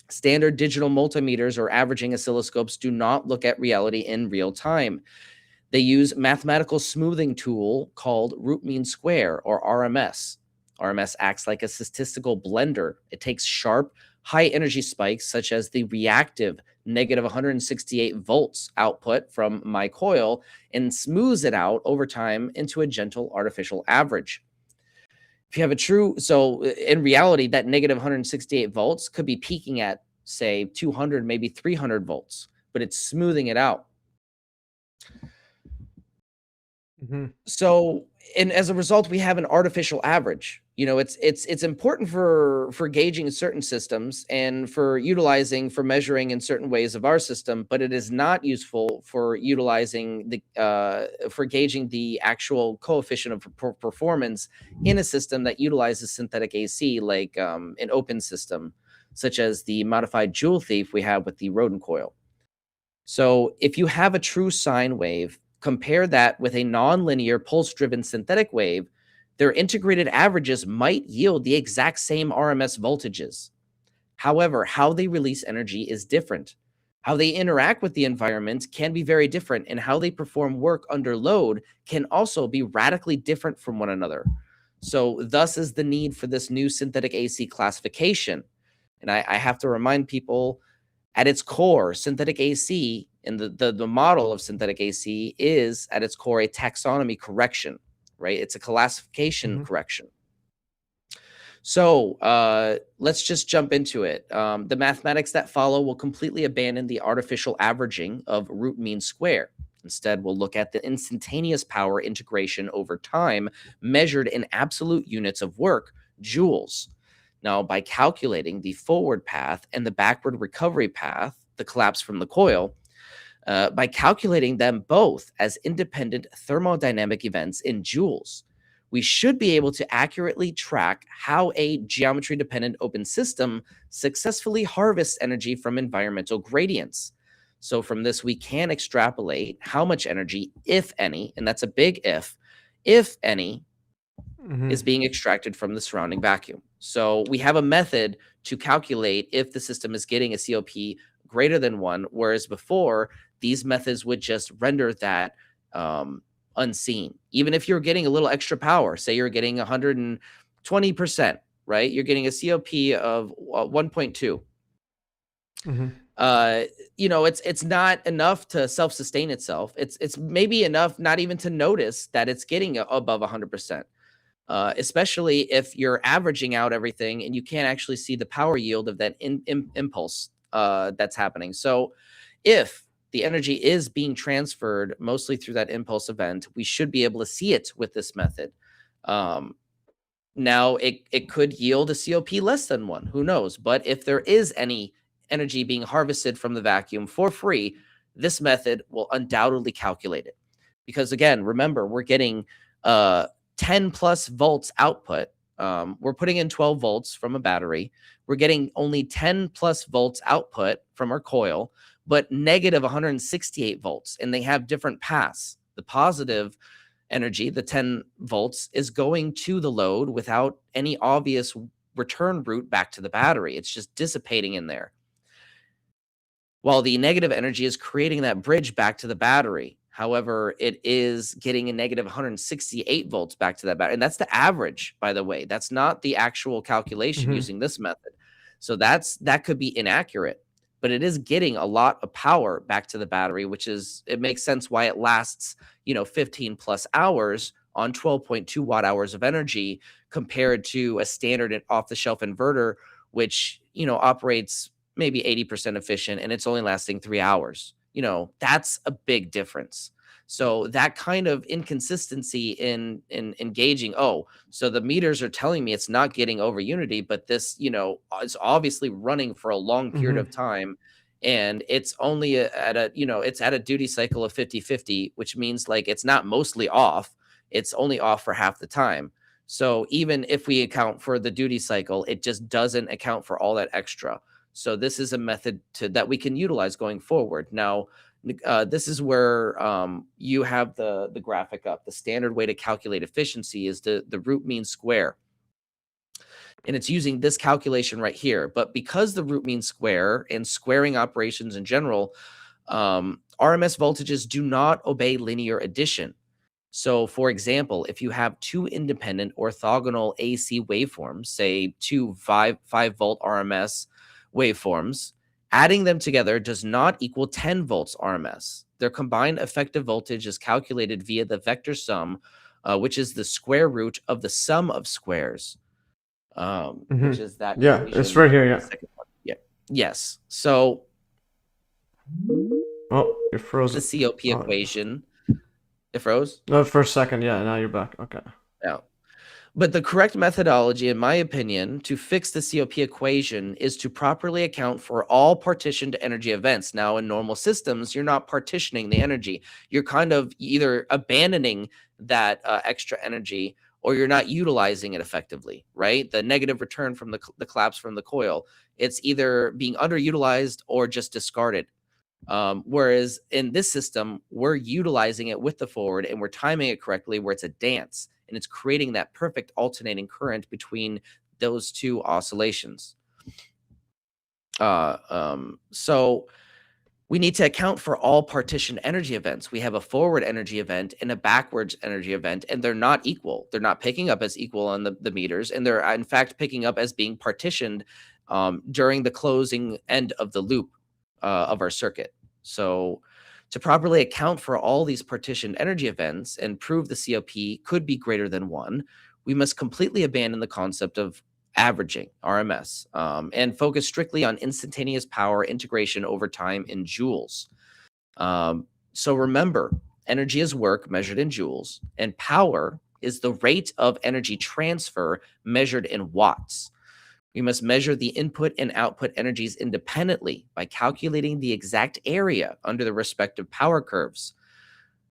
Standard digital multimeters or averaging oscilloscopes do not look at reality in real time. They use mathematical smoothing tool called root mean square, or RMS. RMS acts like a statistical blender. It takes sharp, high energy spikes, such as the reactive negative 168 volts output from my coil, and smooths it out over time into a gentle artificial average. If you have a true, so in reality, that negative 168 volts could be peaking at, say, 200, maybe 300 volts, but it's smoothing it out. So, and as a result, we have an artificial average. You know, it's important for gauging certain systems and for utilizing for measuring in certain ways of our system, but it is not useful for utilizing the for gauging the actual coefficient of performance in a system that utilizes synthetic AC, like an open system, such as the modified Joule Thief we have with the rodent coil. So, if you have a true sine wave, compare that with a nonlinear pulse-driven synthetic wave, their integrated averages might yield the exact same RMS voltages. However, how they release energy is different. How they interact with the environment can be very different, and how they perform work under load can also be radically different from one another. So thus is the need for this new synthetic AC classification. And I have to remind people, at its core, synthetic AC and the model of synthetic AC is at its core a taxonomy correction, right? It's a classification correction. So let's just jump into it. The mathematics that follow will completely abandon the artificial averaging of root mean square. Instead, we'll look at the instantaneous power integration over time, measured in absolute units of work, joules. Now, by calculating the forward path and the backward recovery path, the collapse from the coil, by calculating them both as independent thermodynamic events in joules, we should be able to accurately track how a geometry-dependent open system successfully harvests energy from environmental gradients. So from this, we can extrapolate how much energy, if any, and that's a big if any, is being extracted from the surrounding vacuum. So we have a method to calculate if the system is getting a COP greater than 1, whereas before, these methods would just render that unseen. Even if you're getting a little extra power, say you're getting 120%, right? You're getting a COP of 1.2. You know, it's not enough to self-sustain itself. It's maybe enough not even to notice that it's getting above 100%. Especially if you're averaging out everything and you can't actually see the power yield of that impulse that's happening. So if the energy is being transferred mostly through that impulse event, we should be able to see it with this method. Now, it could yield a COP less than 1, who knows? But if there is any energy being harvested from the vacuum for free, this method will undoubtedly calculate it. Because again, remember, we're getting 10 plus volts output. We're putting in 12 volts from a battery. We're getting only 10 plus volts output from our coil, but negative 168 volts, and they have different paths. The positive energy, the 10 volts, is going to the load without any obvious return route back to the battery. It's just dissipating in there. While the negative energy is creating that bridge back to the battery. However, it is getting a negative 168 volts back to that battery. And that's the average, by the way. That's not the actual calculation using this method. So that could be inaccurate, but it is getting a lot of power back to the battery, it makes sense why it lasts, 15 plus hours on 12.2 watt hours of energy compared to a standard off-the-shelf inverter, which, operates maybe 80% efficient and it's only lasting 3 hours. That's a big difference. So that kind of inconsistency in engaging, so the meters are telling me it's not getting over unity, but this, is obviously running for a long period of time. And it's only it's at a duty cycle of 50-50, which means like it's not mostly off. It's only off for half the time. So even if we account for the duty cycle, it just doesn't account for all that extra. So this is a method that we can utilize going forward. Now, this is where you have the graphic up. The standard way to calculate efficiency is the root mean square. And it's using this calculation right here. But because the root mean square and squaring operations in general RMS voltages do not obey linear addition. So, for example, if you have two independent orthogonal AC waveforms, say two 5 volt RMS waveforms, adding them together does not equal 10 volts RMS. Their combined effective voltage is calculated via the vector sum, which is the square root of the sum of squares, which is that. Yeah, it's right here. Yeah. Yeah. Yes. So. Oh, you're frozen. The COP equation. It froze? No, for a second. Yeah, now you're back. Okay. Yeah. But the correct methodology, in my opinion, to fix the COP equation is to properly account for all partitioned energy events. Now, in normal systems, you're not partitioning the energy. You're kind of either abandoning that extra energy or you're not utilizing it effectively, right? The negative return from the collapse from the coil, it's either being underutilized or just discarded. Whereas in this system, we're utilizing it with the forward and we're timing it correctly where it's a dance and it's creating that perfect alternating current between those two oscillations. So we need to account for all partition energy events. We have a forward energy event and a backwards energy event, and they're not equal. They're not picking up as equal on the meters, and they're in fact picking up as being partitioned during the closing end of the loop of our circuit. So to properly account for all these partitioned energy events and prove the COP could be greater than 1, we must completely abandon the concept of averaging RMS and focus strictly on instantaneous power integration over time in joules. So remember, energy is work measured in joules, and power is the rate of energy transfer measured in watts. We must measure the input and output energies independently by calculating the exact area under the respective power curves.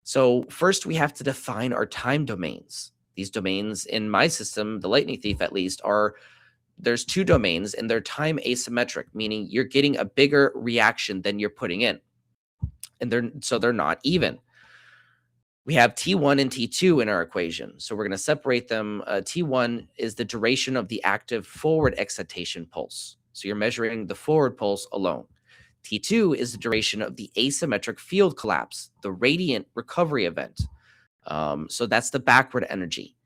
So first, we have to define our time domains. These domains in my system, the Lightning Thief at least, there's 2 domains and they're time asymmetric, meaning you're getting a bigger reaction than you're putting in. And they're not even. We have T1 and T2 in our equation. So we're going to separate them. T1 is the duration of the active forward excitation pulse. So you're measuring the forward pulse alone. T2 is the duration of the asymmetric field collapse, the radiant recovery event. So that's the backward energy.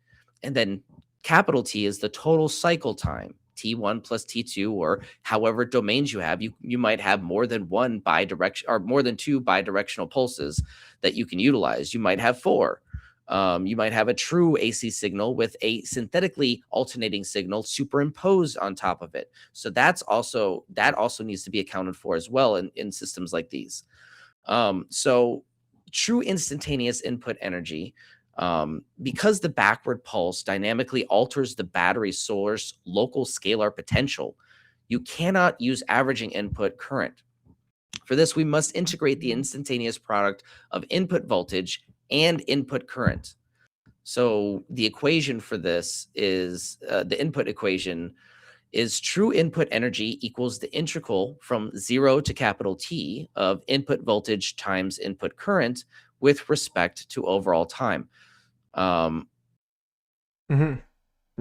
And then capital T is the total cycle time. T1 plus T2, or however domains you have, you might have more than 1 bidirectional or more than 2 bidirectional pulses that you can utilize. You might have 4. You might have a true AC signal with a synthetically alternating signal superimposed on top of it. So that also needs to be accounted for as well in systems like these. So true instantaneous input energy, because the backward pulse dynamically alters the battery source local scalar potential, you cannot use averaging input current. For this, we must integrate the instantaneous product of input voltage and input current. So the equation for this is, the input equation is true input energy equals the integral from 0 to capital T of input voltage times input current with respect to overall time.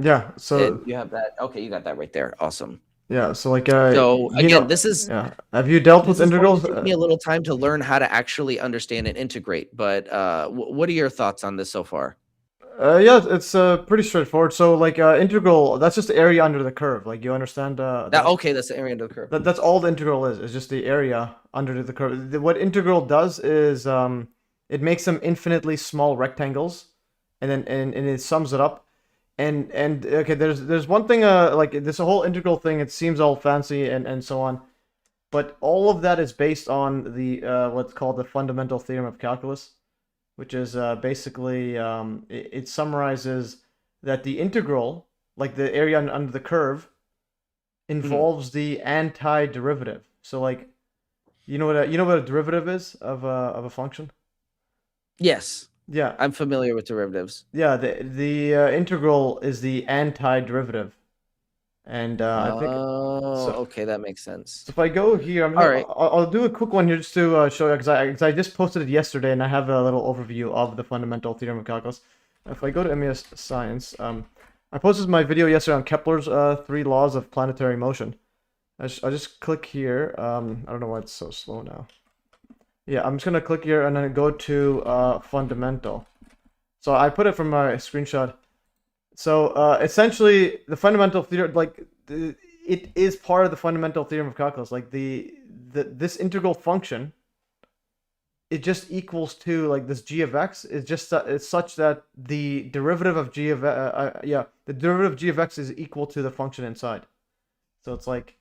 Yeah, so you have that. Okay, you got that right there. Awesome. Yeah, so like so again, this is have you dealt with integrals? It took me a little time to learn how to actually understand and integrate, but what are your thoughts on this so far? Yeah, it's pretty straightforward. So like integral, that's just the area under the curve. Like you understand okay, that's the area under the curve. That's all the integral is just the area under the curve. What integral does is it makes them infinitely small rectangles, and then and it sums it up. And okay, there's one thing like this whole integral thing. It seems all fancy and so on, but all of that is based on the what's called the fundamental theorem of calculus, which is basically it summarizes that the integral, like the area under the curve, involves the antiderivative. So like, you know what a derivative is of a function? Yes. Yeah, I'm familiar with derivatives. Yeah, the integral is the antiderivative, and I think. Oh, okay, that makes sense. So if I go here, I'll do a quick one here just to show you, because I just posted it yesterday, and I have a little overview of the fundamental theorem of calculus. If I go to MES Science, I posted my video yesterday on Kepler's 3 laws of planetary motion. I'll just click here. I don't know why it's so slow now. Yeah, I'm just gonna click here and then go to fundamental. So I put it from my screenshot. So essentially, the fundamental theorem, it is part of the fundamental theorem of calculus. Like this integral function, it just equals to like this g of x is just it's such that the derivative of g of the derivative of g of x is equal to the function inside. So it's like,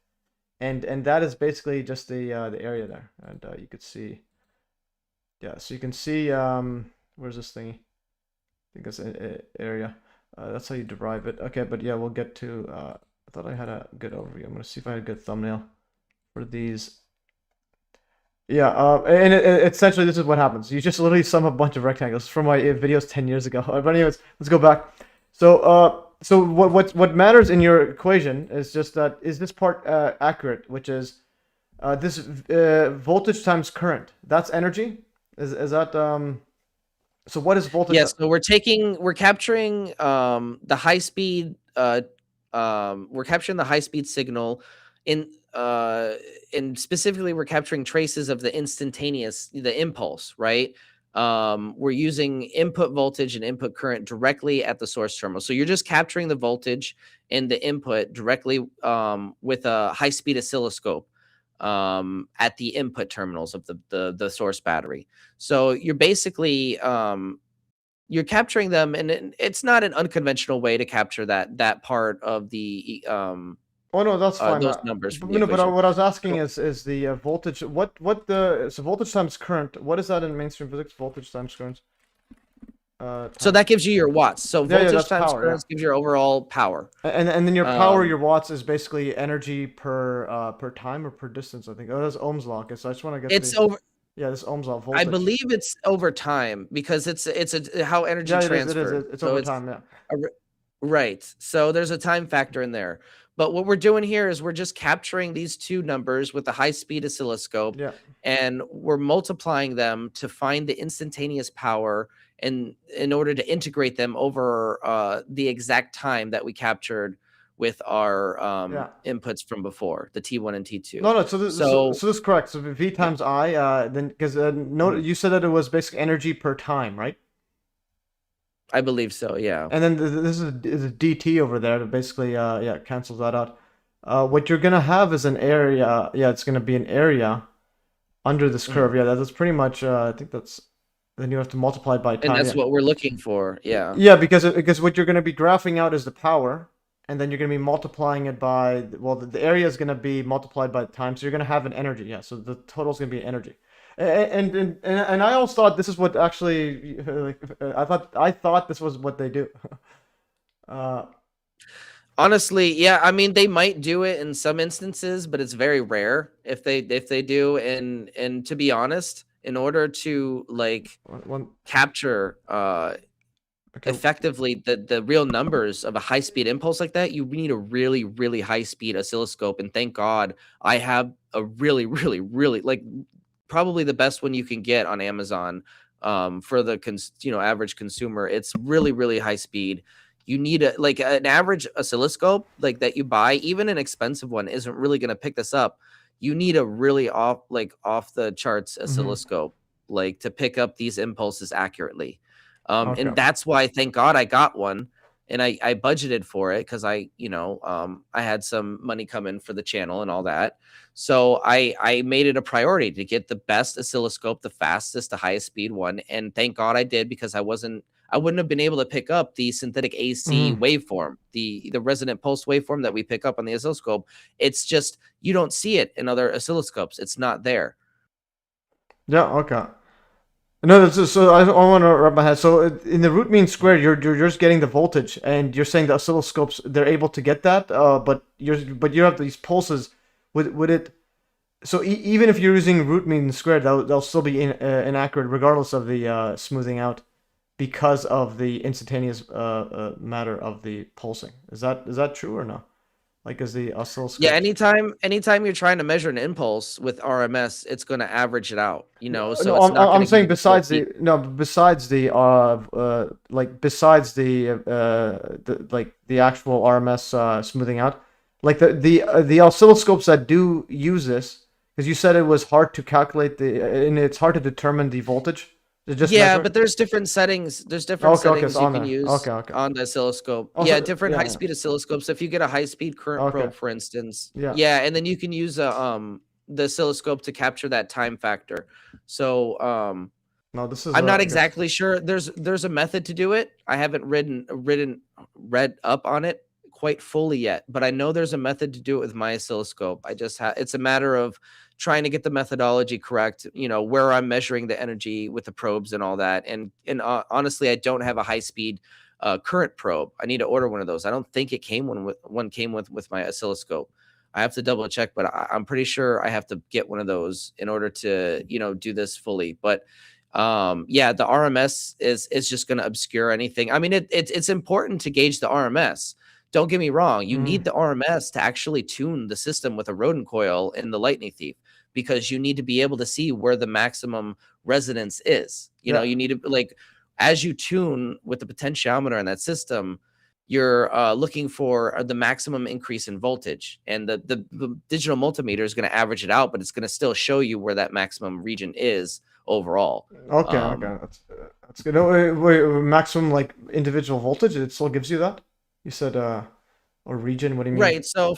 and that is basically just the area there, and you could see. Yeah, so you can see where's this thingy? I think it's an area. That's how you derive it. Okay, but yeah, we'll get to. I thought I had a good overview. I'm gonna see if I had a good thumbnail for these. Yeah, and essentially this is what happens. You just literally sum a bunch of rectangles from my videos 10 years ago. But anyways, let's go back. So so what matters in your equation is just that is this part accurate, which is this voltage times current. That's energy. Is that so what is voltage? Yes, so we're capturing the high speed we're capturing the high speed signal and specifically we're capturing traces of the impulse, right? We're using input voltage and input current directly at the source terminal. So you're just capturing the voltage and the input directly with a high speed oscilloscope at the input terminals of the source battery. So you're basically you're capturing them, and it's not an unconventional way to capture that part of the oh no, that's fine. Those numbers. But what I was asking is the voltage. So voltage times current. What is that in mainstream physics? Voltage times current. So that gives you your watts. So voltage times power, current gives your overall power. And then your power, your watts is basically energy per time or per distance. I think. Oh, that's Ohm's law. So I just want to get. Yeah, this Ohm's law. Voltage. I believe it's over time because it's how energy transfers. It's over time. Yeah. Right. So there's a time factor in there. But what we're doing here is we're just capturing these two numbers with a high-speed oscilloscope, and we're multiplying them to find the instantaneous power, and in order to integrate them over the exact time that we captured with our inputs from before, the T1 and T2. No. So this is correct. So V times I, then because you said that it was basically energy per time, right? I believe so, yeah. And then this is a DT over there that basically cancels that out. What you're gonna have is an area. Yeah, it's gonna be an area under this curve. Yeah, that's pretty much. I think that's. Then you have to multiply it by time. And that's what we're looking for. Yeah. Yeah, because what you're gonna be graphing out is the power, and then you're gonna be multiplying it by the area is gonna be multiplied by time. So you're gonna have an energy. Yeah. So the total is gonna be energy. And I always thought this is what actually I thought this was what they do. Honestly, yeah, I mean they might do it in some instances, but it's very rare if they do. And to be honest, in order to capture effectively the real numbers of a high speed impulse like that, you need a really, really high speed oscilloscope. And thank God I have a really, really, really probably the best one you can get on Amazon for the average consumer. It's really, really high speed. You need an average oscilloscope that you buy, even an expensive one isn't really going to pick this up. You need a really off the charts oscilloscope to pick up these impulses accurately. And that's why, thank God, I got one. And I budgeted for it because I had some money come in for the channel and all that. So I made it a priority to get the best oscilloscope, the fastest, the highest speed one. And thank God I did, because I wouldn't have been able to pick up the synthetic AC waveform, the resonant pulse waveform that we pick up on the oscilloscope. It's just, you don't see it in other oscilloscopes. It's not there. Yeah, okay. No, so I want to wrap my head. So in the root mean squared, you're just getting the voltage, and you're saying the oscilloscopes, they're able to get that, but you have these pulses. Would it? So even if you're using root mean squared, they'll still be inaccurate regardless of the smoothing out, because of the instantaneous matter of the pulsing. Is that true or no? Is the oscilloscope? Yeah, anytime you're trying to measure an impulse with RMS, it's going to average it out. So no, I'm saying besides the actual RMS smoothing out, the oscilloscopes that do use this, Because you said it was hard to calculate and it's hard to determine the voltage. Just yeah, measure? but there's different settings. There's different settings so you on can there. use Okay. on the oscilloscope. Also, Yeah, different yeah. high-speed oscilloscopes. If you get a high-speed current probe, for instance, Yeah. and then you can use the oscilloscope to capture that time factor. So no, this is. I'm not exactly sure. There's a method to do it. I haven't read up on it quite fully yet, but I know there's a method to do it with my oscilloscope. I just it's a matter of trying to get the methodology correct, where I'm measuring the energy with the probes and all that. And honestly, I don't have a high speed current probe. I need to order one of those. I don't think it came one came with my oscilloscope. I have to double check, but I'm pretty sure I have to get one of those in order to, do this fully. But yeah, the RMS is just going to obscure anything. I mean, it's important to gauge the RMS. Don't get me wrong. You need the RMS to actually tune the system with a rodent coil in the lightning thief, because you need to be able to see where the maximum resonance is. You know, you need to, like, as you tune with the potentiometer in that system, you're looking for the maximum increase in voltage, and the digital multimeter is going to average it out, but it's going to still show you where that maximum region is overall. Okay, that's good. Wait, maximum like individual voltage, it still gives you that? You said or region, what do you mean? Right. So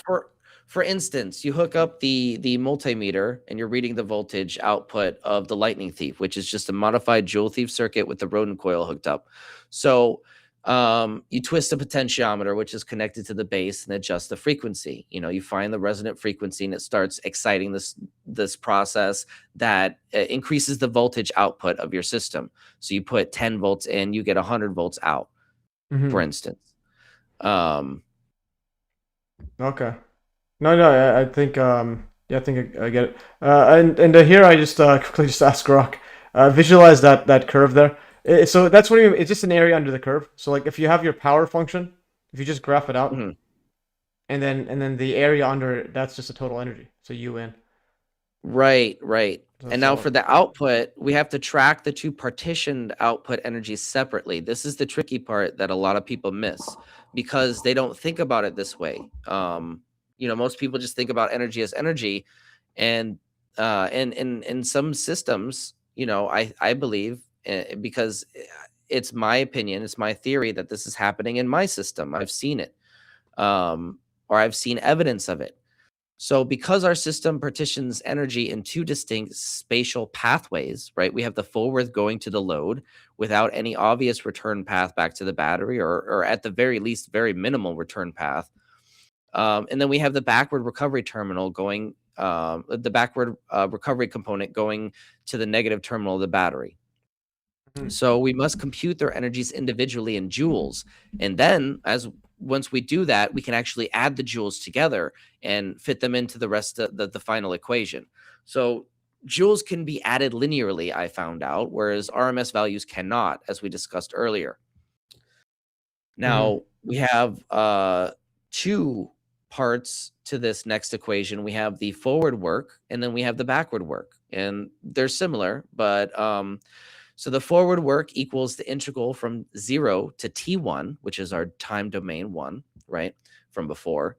for instance, you hook up the multimeter and you're reading the voltage output of the lightning thief, which is just a modified joule thief circuit with the rodent coil hooked up. So you twist a potentiometer, which is connected to the base, and adjust the frequency. You find the resonant frequency, and it starts exciting this process that increases the voltage output of your system. So you put 10 volts in, you get 100 volts out, for instance. Okay. No, I think I think I get it. And here I just quickly just ask Rock, visualize that curve there. So that's what it's just an area under the curve. So like if you have your power function, if you just graph it out, and then the area under, that's just a total energy. So UN. Right. And now for the output, we have to track the two partitioned output energies separately. This is the tricky part that a lot of people miss, because they don't think about it this way. Most people just think about energy as energy, and in some systems, I believe, because it's my opinion, it's my theory that this is happening in my system. I've seen it, or I've seen evidence of it. So because our system partitions energy in two distinct spatial pathways, right? We have the forward going to the load without any obvious return path back to the battery, or at the very least, very minimal return path. And then we have the backward recovery terminal going, the backward recovery component going to the negative terminal of the battery. So we must compute their energies individually in joules. And then once we do that, we can actually add the joules together and fit them into the rest of the final equation. So joules can be added linearly, I found out, whereas RMS values cannot, as we discussed earlier. Now, we have two parts to this next equation. We have the forward work, and then we have the backward work. And they're similar, but so the forward work equals the integral from 0 to T1, which is our time domain 1, right, from before.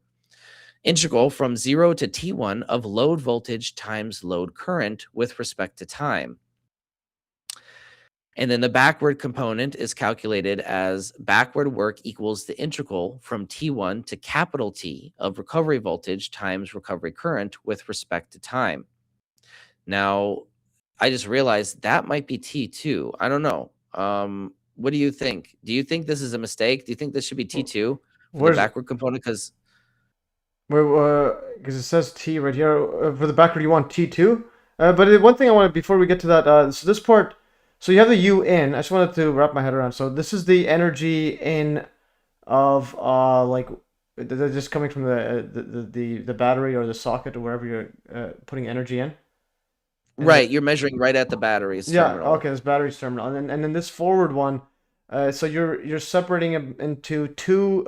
Integral from 0 to T1 of load voltage times load current with respect to time. And then the backward component is calculated as backward work equals the integral from T1 to capital T of recovery voltage times recovery current with respect to time. Now, I just realized that might be T2. I don't know. What do you think? Do you think this is a mistake? Do you think this should be T2 for the backward component? Because it says T right here. For the backward, you want T2. But one thing I wanted, before we get to that, so this part, so you have the U in. I just wanted to wrap my head around. So this is the energy in of like just coming from the battery or the socket or wherever you're putting energy in. Right, you're measuring right at the battery's terminal. Okay, this battery's terminal, and then this forward one, so you're separating them into two.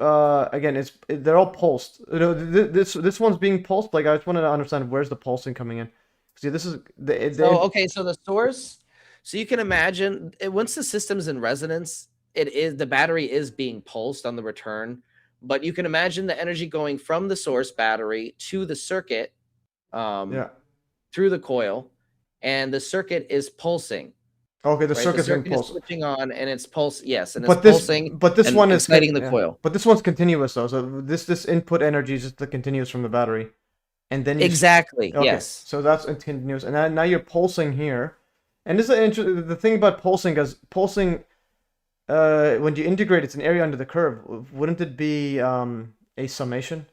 Again, they're all pulsed. This one's being pulsed. Like, I just wanted to understand where's the pulsing coming in. See, this is so the source. So you can imagine once the system's in resonance, the battery is being pulsed on the return. But you can imagine the energy going from the source battery to the circuit. through the coil, and the circuit is pulsing. Okay, the Right? circuit's the being circuit is pulsed. switching on, and it's yes, and But it's pulsing. this and one is exciting the coil. But this one's continuous though. So this input energy is just the continuous from the battery, and then you Exactly. okay, Yes. so that's continuous, and now you're pulsing here, and this is the thing about pulsing is pulsing. When you integrate, it's an area under the curve. Wouldn't it be a summation?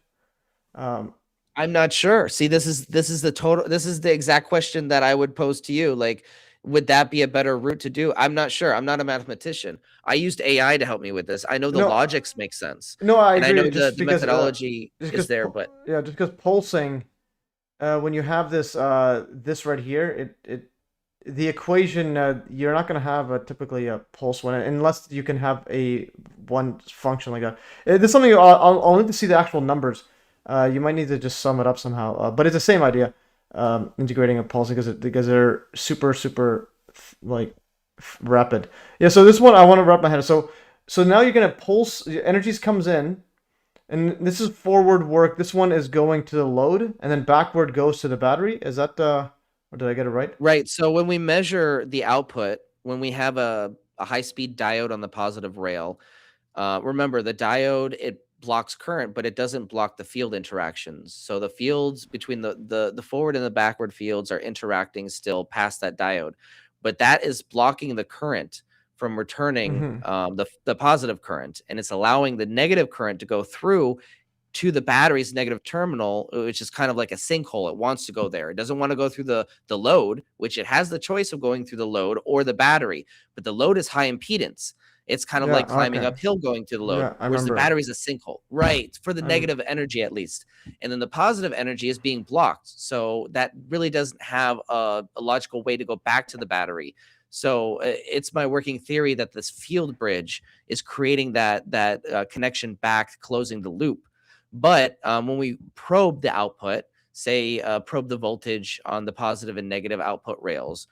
I'm not sure. See, this is the exact question that I would pose to you. Like, would that be a better route to do? I'm not sure. I'm not a mathematician. I used AI to help me with this. I know the No, logics make sense. No, I and agree. I know just the because, methodology is there, but yeah, just because pulsing, when you have this this right here, the equation you're not going to have typically a pulse one unless you can have one function like that. There's something I'll need to see the actual numbers. You might need to just sum it up somehow, but it's the same idea. Integrating a pulsing because they're super like rapid. Yeah, so this one I want to wrap my head. So now you're gonna pulse. Energies comes in, and this is forward work. This one is going to the load, and then backward goes to the battery. Is that or did I get it right? Right. So when we measure the output, when we have a high-speed diode on the positive rail, remember the diode, it blocks current, but it doesn't block the field interactions. So the fields between the forward and the backward fields are interacting still past that diode, but that is blocking the current from returning the positive current, and it's allowing the negative current to go through to the battery's negative terminal, which is kind of like a sinkhole. It wants to go there. It doesn't want to go through the load, which it has the choice of going through the load or the battery, but the load is high impedance. It's kind of like climbing uphill going to the load, whereas the battery is a sinkhole, right? For the negative energy, at least. And then the positive energy is being blocked. So that really doesn't have a logical way to go back to the battery. So it's my working theory that this field bridge is creating that connection back, closing the loop. But when we probe the output, say probe the voltage on the positive and negative output rails,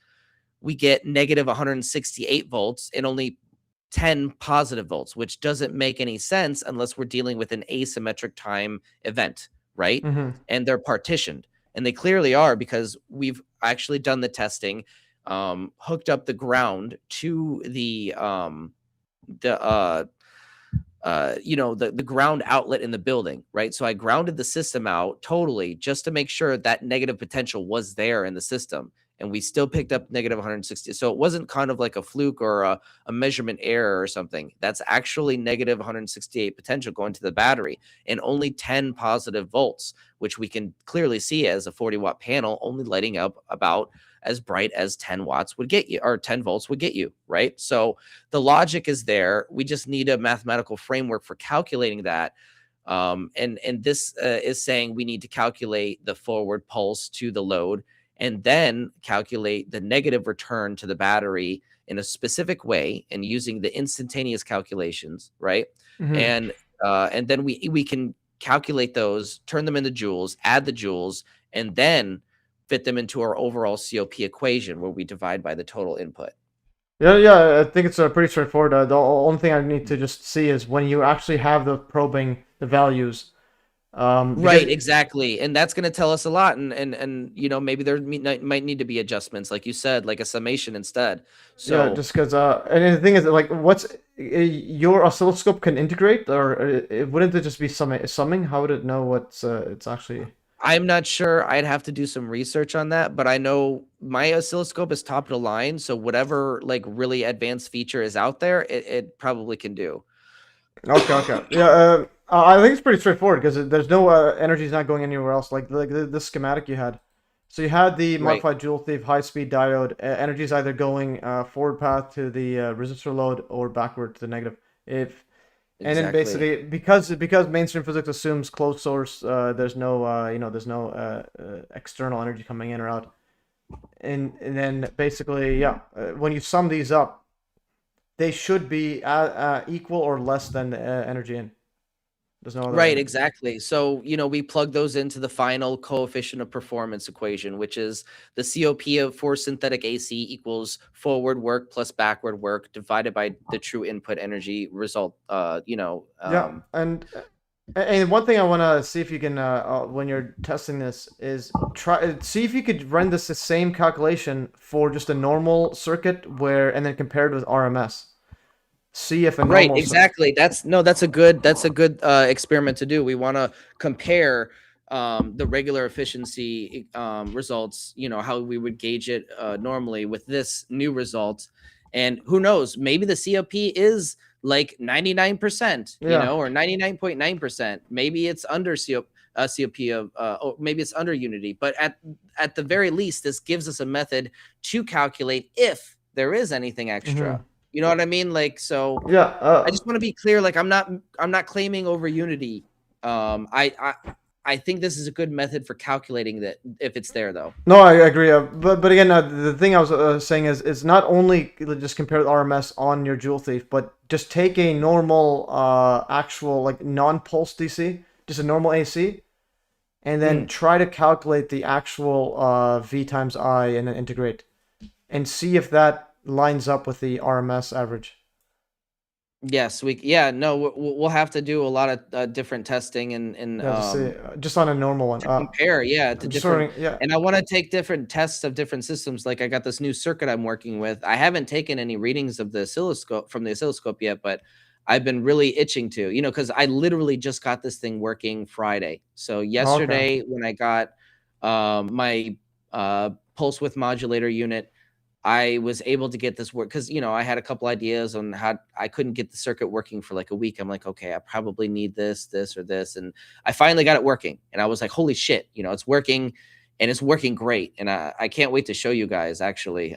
we get negative 168 volts and only 10 positive volts, which doesn't make any sense unless we're dealing with an asymmetric time event, right? And they're partitioned, and they clearly are, because we've actually done the testing, hooked up the ground to the ground outlet in the building, right? So I grounded the system out totally just to make sure that negative potential was there in the system, and we still picked up negative 160. So it wasn't kind of like a fluke or a measurement error or something. That's actually negative 168 potential going to the battery, and only 10 positive volts, which we can clearly see as a 40-watt panel only lighting up about as bright as 10 watts would get you, or 10 volts would get you, right? So the logic is there. We just need a mathematical framework for calculating that. And this is saying we need to calculate the forward pulse to the load, and then calculate the negative return to the battery in a specific way, and using the instantaneous calculations, right? And then we can calculate those, turn them into joules, add the joules, and then fit them into our overall COP equation, where we divide by the total input. Yeah, I think it's pretty straightforward. The only thing I need to just see is when you actually have the probing the values. Right, exactly, and that's going to tell us a lot, and maybe there might need to be adjustments, like you said, like a summation instead. So yeah, just because and the thing is, like, what's your oscilloscope can integrate, or wouldn't it just be summing? How would it know what's it's actually? I'm not sure. I'd have to do some research on that, but I know my oscilloscope is top of the line, so whatever like really advanced feature is out there, it probably can do. Okay. Yeah, I think it's pretty straightforward because there's no energy's not going anywhere else. Like the schematic you had. So you had the modified joule thief high-speed diode. Energy is either going forward path to the resistor load or backward to the negative. And then basically, because mainstream physics assumes closed source, there's no external energy coming in or out, and then basically, when you sum these up, they should be equal or less than the energy in. There's no other right, exactly. So we plug those into the final coefficient of performance equation, which is the COP for synthetic AC equals forward work plus backward work divided by the true input energy result. And And one thing I want to see if you can, when you're testing this, is see if you could run this the same calculation for just a normal circuit and then compared with RMS. See if a Right, normal exactly. That's a good experiment to do. We want to compare the regular efficiency results, you know, how we would gauge it normally with this new result. And who knows, maybe the COP is like 99%, you know, or 99.9%. Maybe it's under COP of or maybe it's under unity, but at the very least, this gives us a method to calculate if there is anything extra. You know what I mean? Like, so Yeah. I just want to be clear. Like, I'm not claiming over unity. I think this is a good method for calculating that if it's there, though. No, I agree. But again, the thing I was saying is not only just compare with RMS on your Joule Thief, but just take a normal actual like non-pulse DC, just a normal AC, and then try to calculate the actual V times I and then integrate, and see if that lines up with the RMS average. Yes, we'll have to do a lot of different testing and just on a normal one to compare, to different. Yeah. And I want to take different tests of different systems. Like I got this new circuit I'm working with. I haven't taken any readings of the oscilloscope yet, but I've been really itching to, you know, because I literally just got this thing working Friday. So yesterday when I got my pulse width modulator unit, I was able to get this work because, you know, I had a couple ideas on how I couldn't get the circuit working for like a week. I'm like, okay, I probably need this, or this. And I finally got it working. And I was like, holy shit, you know, it's working and it's working great. And I can't wait to show you guys actually.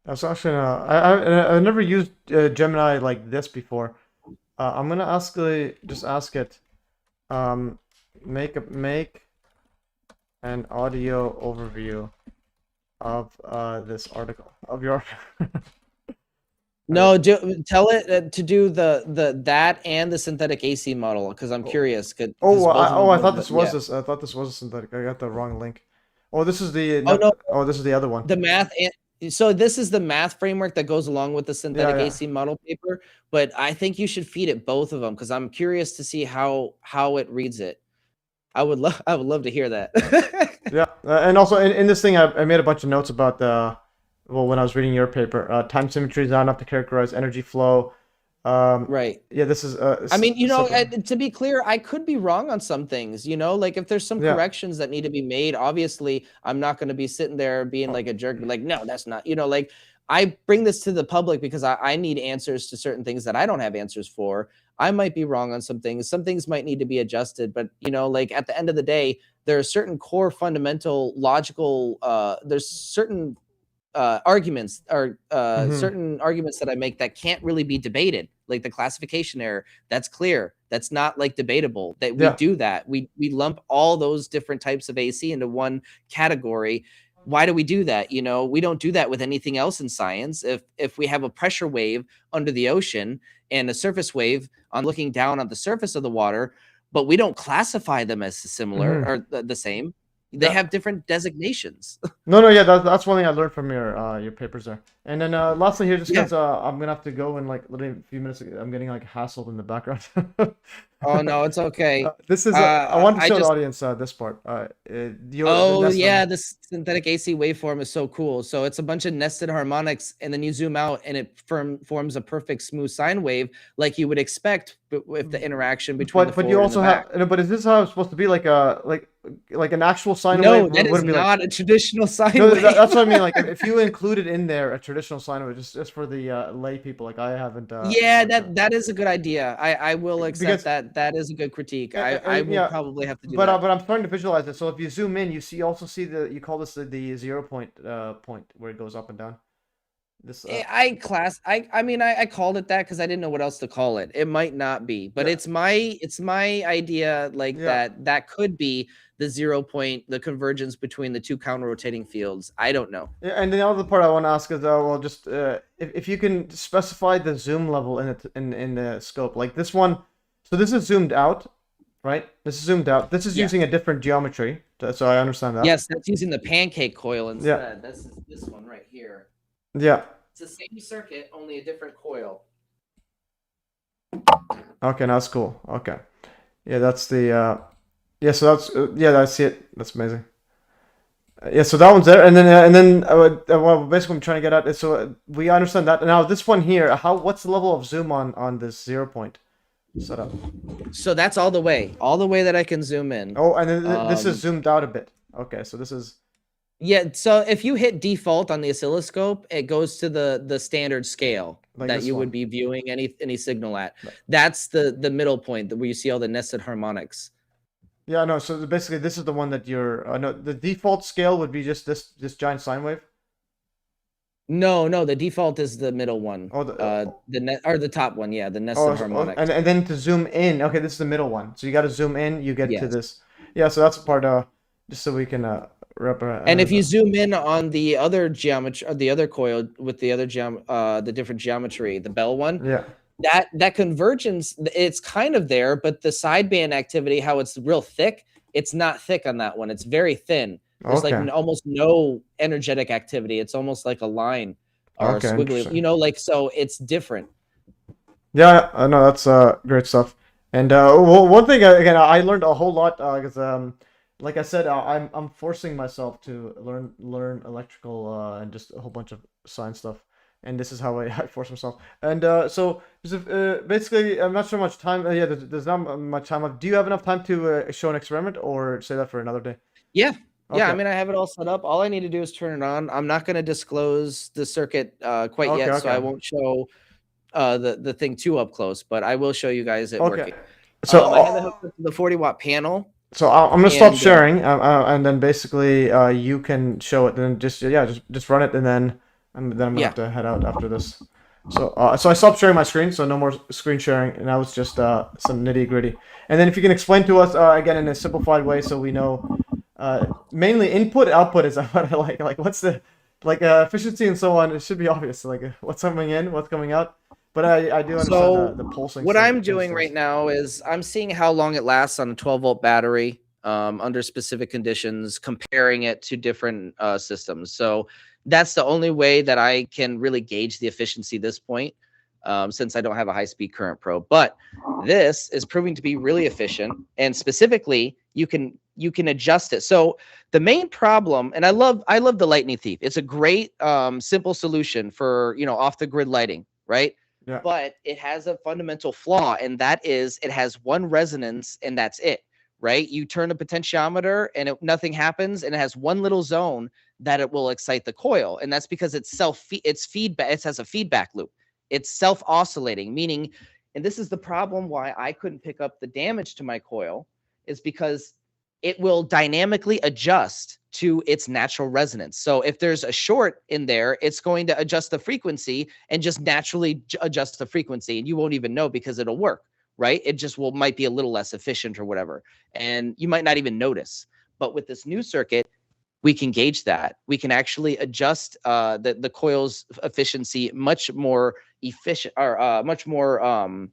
That's actually, I never used Gemini like this before. I'm going to just ask it, make an audio overview of this article of your No, tell it to do that and the synthetic AC model because I'm curious. I thought this was this. I thought this was a synthetic. I got the wrong link. Oh, this is the this is the other one. The math. So this is the math framework that goes along with the synthetic AC model paper. But I think you should feed it both of them because I'm curious to see how it reads it. I would love to hear that. Yeah, and also in this thing, I made a bunch of notes about when I was reading your paper, time symmetry is not enough to characterize energy flow. Right. Yeah, this is. I mean, you know, to be clear, I could be wrong on some things. You know, like if there's some corrections that need to be made, obviously, I'm not going to be sitting there being like a jerk, like, no, that's not. You know, like I bring this to the public because I need answers to certain things that I don't have answers for. I might be wrong on some things. Some things might need to be adjusted, but you know, like at the end of the day, there are certain core fundamental logical, there's certain arguments or certain arguments that I make that can't really be debated, like the classification error. That's clear. That's not like debatable. That we do that. We lump all those different types of AC into one category. Why do we do that? You know, we don't do that with anything else in science. If we have a pressure wave under the ocean and a surface wave on looking down on the surface of the water, but we don't classify them as similar or the same. They have different designations. No, that's one thing I learned from your papers there. And then lastly here, just because I'm gonna have to go in like literally a few minutes. I'm getting like hassled in the background. Oh no, it's okay. This is I wanted to show the audience this part. The synthetic AC waveform is so cool. So it's a bunch of nested harmonics, and then you zoom out, and it forms a perfect smooth sine wave, like you would expect with the interaction between. But you also have. But is this how it's supposed to be? Like an actual sine wave? No, that is not a traditional sine wave. That's what I mean. Like if you included in there a traditional sine wave, just for the lay people, like I haven't. That is a good idea. I will accept that. That is a good critique. I will probably have to do that. But I'm starting to visualize it. So if you zoom in, you also see you call this the 0 point where it goes up and down. This I called it that because I didn't know what else to call it. It might not be, but it's my idea like that could be the 0 point, the convergence between the two counter rotating fields. I don't know. Yeah, and the other part I want to ask is just if you can specify the zoom level in the scope, like this one. So this is zoomed out, right? This is zoomed out. This is using a different geometry, so I understand that. Yes, that's using the pancake coil instead. That's this one right here. Yeah. It's the same circuit, only a different coil. Okay, now that's cool. Okay. Yeah, that's the yeah, so that's yeah, I see it. That's amazing. Yeah, so that one's there, and then well, basically, I'm trying to get at is we understand that now. This one here, what's the level of zoom on this 0 point setup? So that's all the way that I can zoom in. Oh, and then this is zoomed out a bit. Okay, so this is yeah. So if you hit default on the oscilloscope, it goes to the standard scale like that this you one. would be viewing any signal at. That's the middle point where you see all the nested harmonics. Yeah, no. So basically, this is the one that you're. No, the default scale would be just this giant sine wave. No, the default is the middle one. Oh, the top one. Yeah, the nested harmonics. And then to zoom in. Okay, this is the middle one. So you got to zoom in. You get to this. Yeah, so that's part. Just so we can wrap around. And if you zoom in on the other geometry, the other coil with the other the different geometry, the bell one. Yeah. That convergence, it's kind of there, but the sideband activity, how it's real thick, it's not thick on that one. It's very thin. There's like almost no energetic activity. It's almost like a line or squiggly, you know, like, so it's different. Yeah, I know, that's great stuff. And well, one thing again, I learned a whole lot because like I said, I'm forcing myself to learn electrical and just a whole bunch of science stuff. And this is how I force myself. And so basically, I'm not sure much time. Yeah, there's not much time left. Do you have enough time to show an experiment, or say that for another day? Yeah. Okay. Yeah, I mean, I have it all set up. All I need to do is turn it on. I'm not going to disclose the circuit quite yet, so I won't show the thing too up close, but I will show you guys it working. So I have it hooked up to the 40-watt panel. So I'm gonna stop sharing, and then basically you can show it. Then just run it, and then I'm gonna have to head out after this. So so I stopped sharing my screen, so no more screen sharing, and now it's just some nitty gritty. And then if you can explain to us again in a simplified way, so we know mainly input output is what I like what's the efficiency and so on. It should be obvious, like what's coming in, what's coming out. But I do understand the pulsing. What I'm doing right now is I'm seeing how long it lasts on a 12-volt battery under specific conditions, comparing it to different systems. So that's the only way that I can really gauge the efficiency at this point, since I don't have a high-speed current probe. But this is proving to be really efficient, and specifically, you can adjust it. So the main problem, and I love the Lightning Thief. It's a great simple solution for off-the-grid lighting, right? Yeah. But it has a fundamental flaw, and that is it has one resonance, and that's it, right? You turn a potentiometer, and nothing happens, and it has one little zone that it will excite the coil, and that's because it's feedback. It has a feedback loop. It's self-oscillating, meaning, and this is the problem why I couldn't pick up the damage to my coil, is because it will dynamically adjust to its natural resonance. So if there's a short in there, it's going to adjust the frequency and just naturally adjust the frequency, and you won't even know because it'll work, right? It just might be a little less efficient or whatever, and you might not even notice. But with this new circuit, we can gauge that. We can actually adjust the coil's efficiency much more efficient, or much more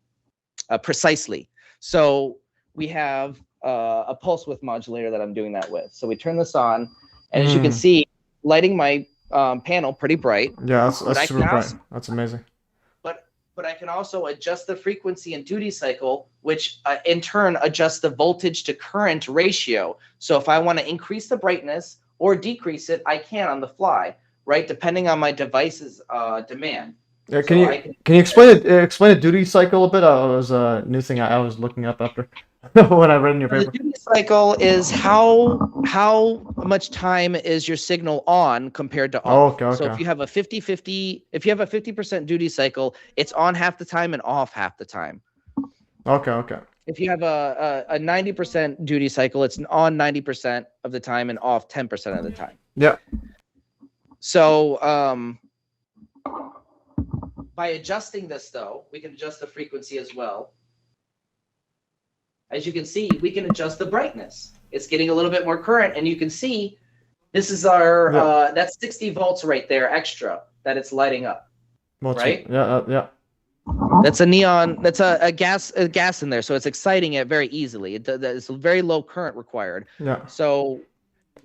precisely. So we have a pulse width modulator that I'm doing that with. So we turn this on, and as you can see, lighting my panel pretty bright. Yeah, that's super bright. That's amazing. But I can also adjust the frequency and duty cycle, which in turn adjusts the voltage to current ratio. So if I want to increase the brightness or decrease it, I can on the fly, right? Depending on my device's demand. Yeah, can you explain it? Explain the duty cycle a bit. It was a new thing I was looking up after when I read in your paper. The duty cycle is how much time is your signal on compared to off. Okay. So if you have a 50-50, if you have a 50% duty cycle, it's on half the time and off half the time. Okay. If you have a 90% duty cycle, it's on 90% of the time and off 10% of the time. Yeah. So by adjusting this, though, we can adjust the frequency as well. As you can see, we can adjust the brightness. It's getting a little bit more current, and you can see this is our that's 60 volts right there extra that it's lighting up. Right? Yeah. That's a neon. That's a gas in there, so it's exciting it very easily. It's a very low current required. Yeah. So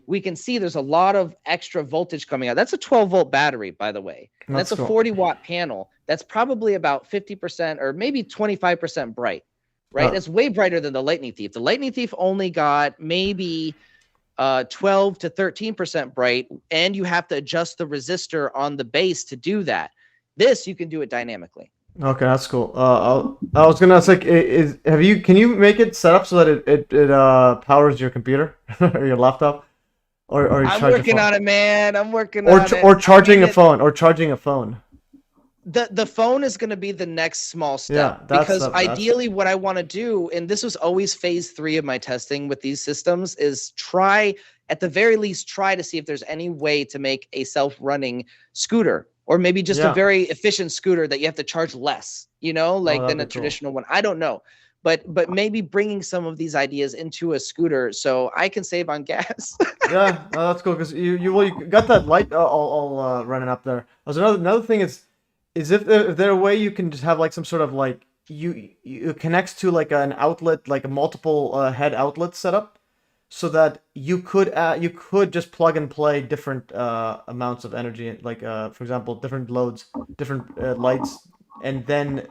we can see there's a lot of extra voltage coming out. That's a 12-volt battery, by the way. That's a 40-watt panel. That's probably about 50% or maybe 25% bright. right? It's way brighter than the Lightning Thief. The Lightning Thief only got maybe 12 to 13% bright, and you have to adjust the resistor on the base to do that. This, you can do it dynamically. Okay, that's cool. I was gonna ask, like, can you make it set up so that it powers your computer or your laptop, or I'm working on it, man. I'm working on it. Or charging a phone, or charging a phone. The phone is going to be the next small step, because ideally what I want to do, and this was always phase 3 of my testing with these systems, is at the very least try to see if there's any way to make a self-running scooter, or maybe just a very efficient scooter that you have to charge less, like than a traditional one. I don't know. But maybe bringing some of these ideas into a scooter so I can save on gas. Yeah, that's cool, because you got that light all running up there. There's another thing is if there a way you can just have like some sort of like you connects to like an outlet, like a multiple head outlet setup, so that you could just plug and play different amounts of energy, like for example different loads, different lights, and then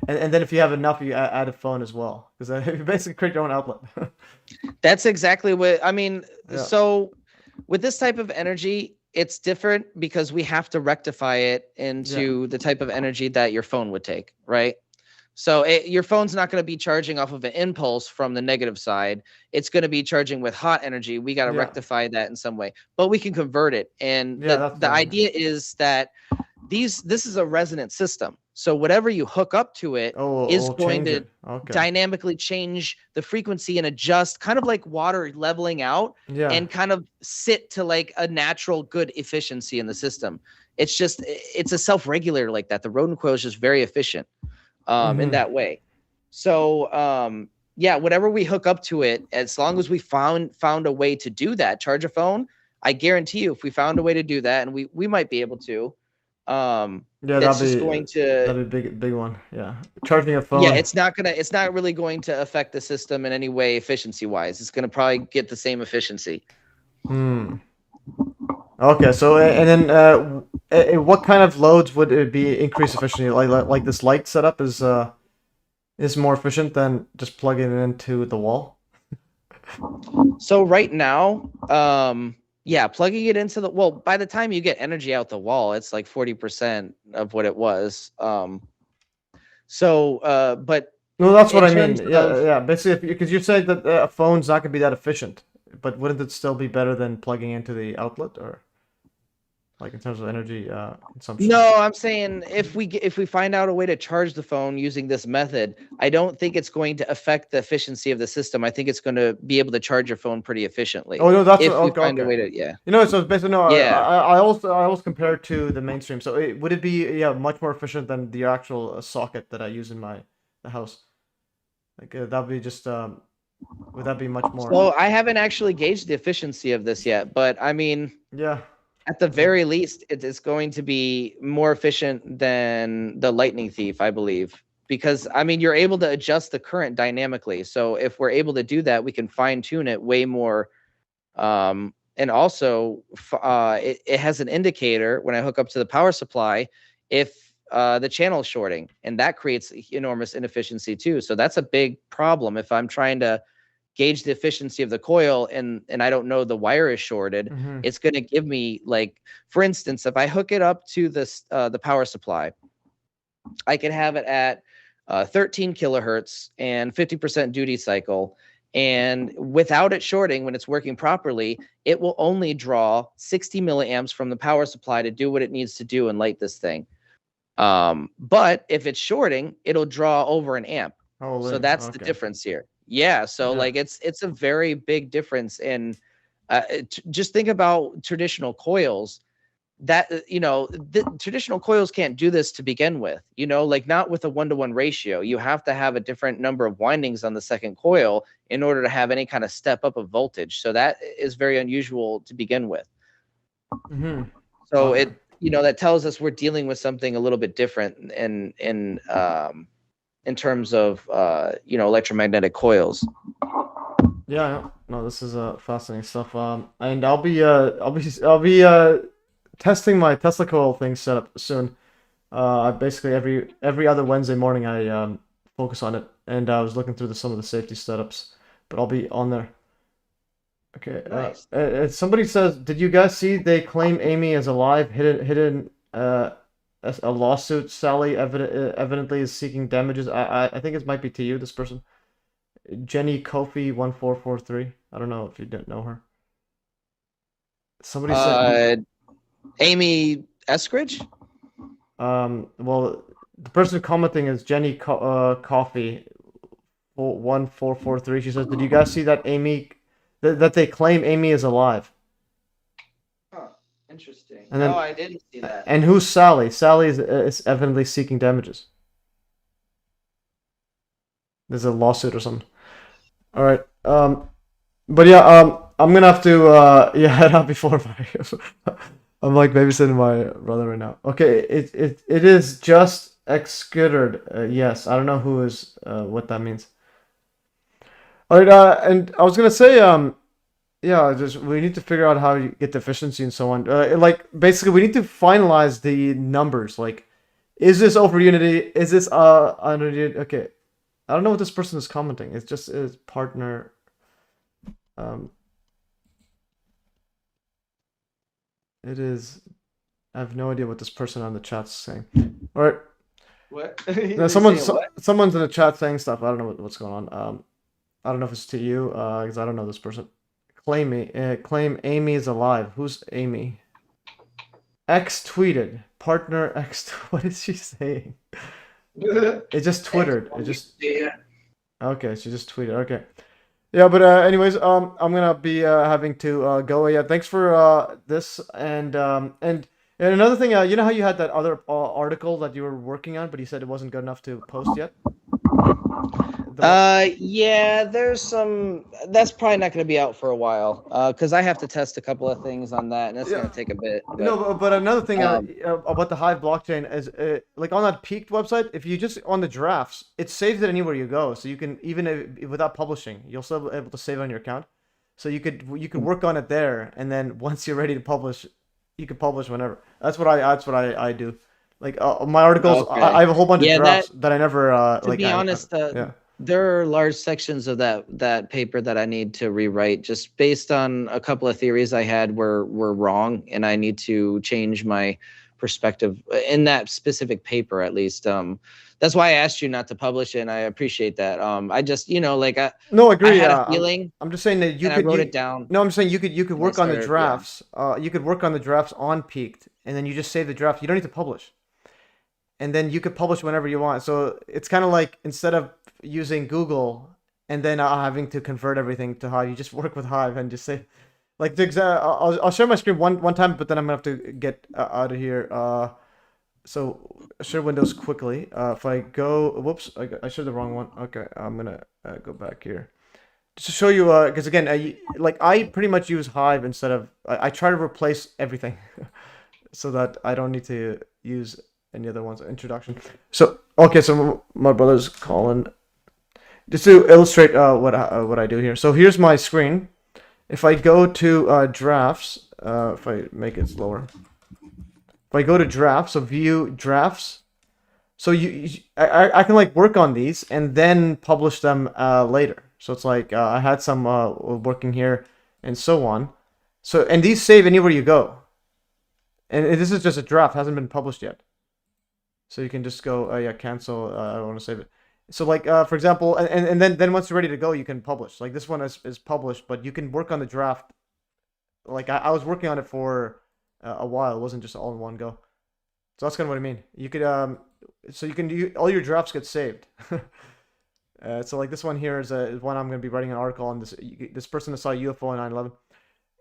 if you have enough, you add a phone as well, because you basically create your own outlet. That's exactly what I mean. Yeah. So with this type of energy, it's different because we have to rectify it into the type of energy that your phone would take, right? So your phone's not going to be charging off of an impulse from the negative side. It's going to be charging with hot energy. We got to rectify that in some way, but we can convert it. And the idea is that this is a resonant system. So whatever you hook up to it is going to dynamically change the frequency and adjust, kind of like water leveling out, and kind of sit to like a natural good efficiency in the system. It's a self-regulator like that. The rodent coil is just very efficient in that way. So whatever we hook up to it, as long as we found a way to do that, charge a phone, I guarantee you, if we found a way to do that, and we might be able to, that'd be big one. Yeah, charging a phone. Yeah, it's not really going to affect the system in any way efficiency wise. It's going to probably get the same efficiency. Okay, so and then what kind of loads would it be increased efficiency? Like this light setup is more efficient than just plugging it into the wall. So right now, plugging it into by the time you get energy out the wall, it's like 40% of what it was. But no, that's what I mean. Yeah. Basically, because you said that a phone's not gonna be that efficient, but wouldn't it still be better than plugging into the outlet, or like in terms of energy consumption? No, I'm saying if we find out a way to charge the phone using this method, I don't think it's going to affect the efficiency of the system. I think it's going to be able to charge your phone pretty efficiently. Oh no, that's if we find a way to So basically I also compare it to the mainstream. So would it be much more efficient than the actual socket that I use in the house? Like that'd be just would that be much more? So I haven't actually gauged the efficiency of this yet, but I mean, at the very least, it's going to be more efficient than the Lightning Thief, I believe, because I mean, you're able to adjust the current dynamically. So if we're able to do that, we can fine tune it way more. And also, it has an indicator when I hook up to the power supply if the channel is shorting, and that creates enormous inefficiency too. So that's a big problem if I'm trying to gauge the efficiency of the coil and I don't know the wire is shorted. It's going to give me, like, for instance, if I hook it up to this the power supply, I can have it at 13 kilohertz and 50% duty cycle, and without it shorting, when it's working properly, it will only draw 60 milliamps from the power supply to do what it needs to do and light this thing. But if it's shorting, it'll draw over an amp. So that's the difference here. Like it's a very big difference in just think about traditional coils that the traditional coils can't do this to begin with, like not with a 1-to-1 ratio. You have to have a different number of windings on the second coil in order to have any kind of step up of voltage. So that is very unusual to begin with. So that tells us we're dealing with something a little bit different in terms of electromagnetic coils. No, this is fascinating stuff. And I'll be testing my Tesla coil thing set up soon. Basically every other Wednesday morning I focus on it, and I was looking through some of the safety setups, but I'll be on there. Okay. Nice. Somebody says, did you guys see they claim Amy is alive? Hidden a lawsuit. Sally evidently is seeking damages. I think it might be to you, this person. Jenny Kofi 1443. I don't know if you didn't know her. Somebody said Amy Eskridge. well, the person commenting is Jenny Coffee 1443. She says, did you guys see that Amy that they claim Amy is alive? Huh, interesting. And then, no, I didn't see that. And who's Sally? Sally is evidently seeking damages. There's a lawsuit or something. All right. But yeah, I'm gonna have to head out before I'm like babysitting my brother right now. Okay, it is just excluded. Yes, I don't know who is what that means. All right, and I was gonna say yeah, just we need to figure out how you get the efficiency and so on. Like basically, we need to finalize the numbers. Like, is this over Unity? Is this under Unity? Okay, I don't know what this person is commenting. It's just his partner. It is. I have no idea what this person on the chat's saying. All right. What? No, someone's in the chat saying stuff. I don't know what's going on. I don't know if it's to you, because I don't know this person. Claim Amy is alive. Who's Amy? X tweeted. Partner X. What is she saying? It just twittered. It just. Okay, she just tweeted. Okay. Yeah, but anyways, I'm gonna be having to go. Yeah, thanks for this and another thing. You know how you had that other article that you were working on, but you said it wasn't good enough to post yet. Yeah, there's some. That's probably not going to be out for a while, because I have to test a couple of things on that, and it's going to take a bit. But, no, but another thing about the Hive blockchain is, like on that Peaked website, if you just on the drafts, it saves it anywhere you go, so you can even without publishing, you'll still be able to save it on your account. So you could work on it there, and then once you're ready to publish, you can publish whenever. That's what I do. Like my articles, okay. I have a whole bunch of drafts that I never to be honest. Yeah. There are large sections of that paper that I need to rewrite just based on a couple of theories I had were wrong, and I need to change my perspective in that specific paper at least. That's why I asked you not to publish it, and I appreciate that. I just, like no, I agree. I had a feeling. I'm just saying that you could wrote it down. No, I'm saying you could work on the drafts. Yeah. You could work on the drafts on Peaked, and then you just save the draft. You don't need to publish. And then you could publish whenever you want. So it's kind of like instead of using Google and then having to convert everything to Hive, you just work with Hive and just say, like the I'll share my screen one time, but then I'm gonna have to get out of here. So share Windows quickly. If I go, whoops, I shared the wrong one. Okay, I'm gonna go back here just to show you. Because again, I pretty much use Hive instead of I try to replace everything, so that I don't need to use any other ones. Introduction. So okay, so my brother's calling. Just to illustrate what I do here. So here's my screen. If I go to drafts, if I make it slower. If I go to drafts, so view drafts. So I can like work on these and then publish them later. So it's like I had some working here and so on. So and these save anywhere you go. And this is just a draft, hasn't been published yet. So you can just go, yeah, cancel. I don't want to save it. So like, for example, and then once you're ready to go, you can publish. Like this one is published, but you can work on the draft. Like I was working on it for a while. It wasn't just all in one go. So that's kind of what I mean. You could, so you can do all your drafts get saved. So like this one here is one I'm going to be writing an article on. This person that saw UFO in 9/11.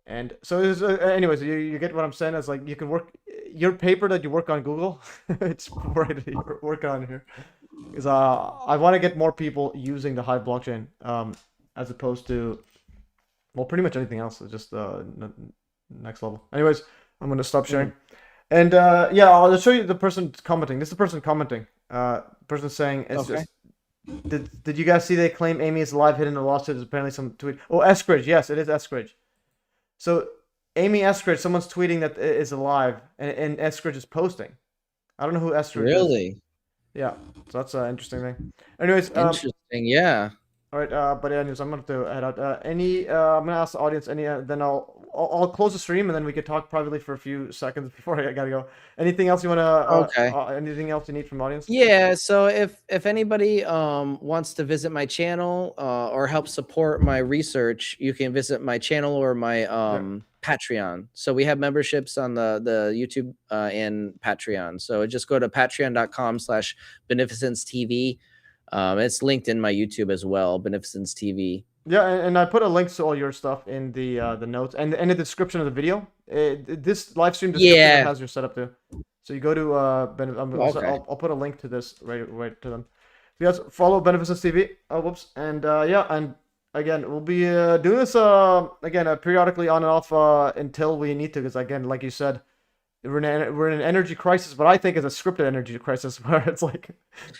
And so, anyways, you get what I'm saying? It's like you can work your paper that you work on Google. It's right here, work on here, because I want to get more people using the Hive blockchain, as opposed to, well, pretty much anything else. It's just next level. Anyways, I'm gonna stop sharing, and yeah, I'll show you the person commenting. This is the person commenting. Person saying it's okay. Just. Did you guys see they claim Amy is alive hidden in the lawsuit? There's apparently some tweet. Oh, Eskridge. Yes, it is Eskridge. So Amy Eskridge, someone's tweeting that is alive, and Eskridge is posting. I don't know who Eskridge is. Really? Yeah, so that's an interesting thing. Anyways, Interesting. Yeah. all right, but anyways, I'm gonna have to head out. I'm gonna ask the audience any, then I'll close the stream and then we could talk privately for a few seconds before I gotta go. Anything else you wanna, Okay. anything else you need from the audience? Yeah, so if anybody wants to visit my channel or help support my research, you can visit my channel or my Patreon. So we have memberships on the YouTube and Patreon. So just go to patreon.com/BeneficenceTV. It's linked in my YouTube as well, Beneficence TV. Yeah, and I put a link to all your stuff in the notes and in the description of the video. This live stream description has your setup too. So you go to I'll put a link to this right to them. So you guys follow Beneficence TV. Oh, whoops. And yeah, and again, we'll be doing this again periodically on and off until we need to, because again, like you said, we're in an energy crisis, but I think it's a scripted energy crisis where it's like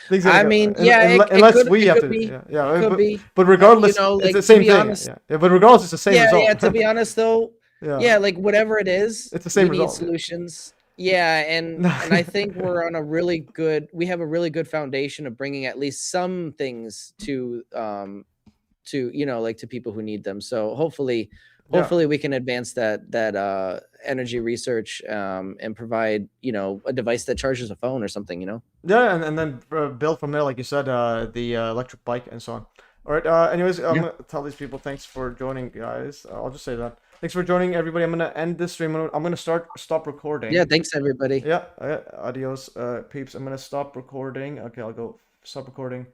things. Unless we have to, but regardless, it's the same thing. Yeah, but regardless, it's the same result. Yeah. To be honest, though, like whatever it is, it's the same result. We need solutions. Yeah, and I think we're on a really good. We have a really good foundation of bringing at least some things to to people who need them. So hopefully we can advance that energy research and provide a device that charges a phone or something. Yeah, and then build from there, like you said, the electric bike and so on. All right. Anyways, I'm gonna tell these people thanks for joining, guys. I'll just say that. Thanks for joining, everybody. I'm gonna end this stream. I'm gonna stop recording. Yeah. Thanks, everybody. Yeah. Adios, peeps. I'm gonna stop recording. Okay, I'll go stop recording.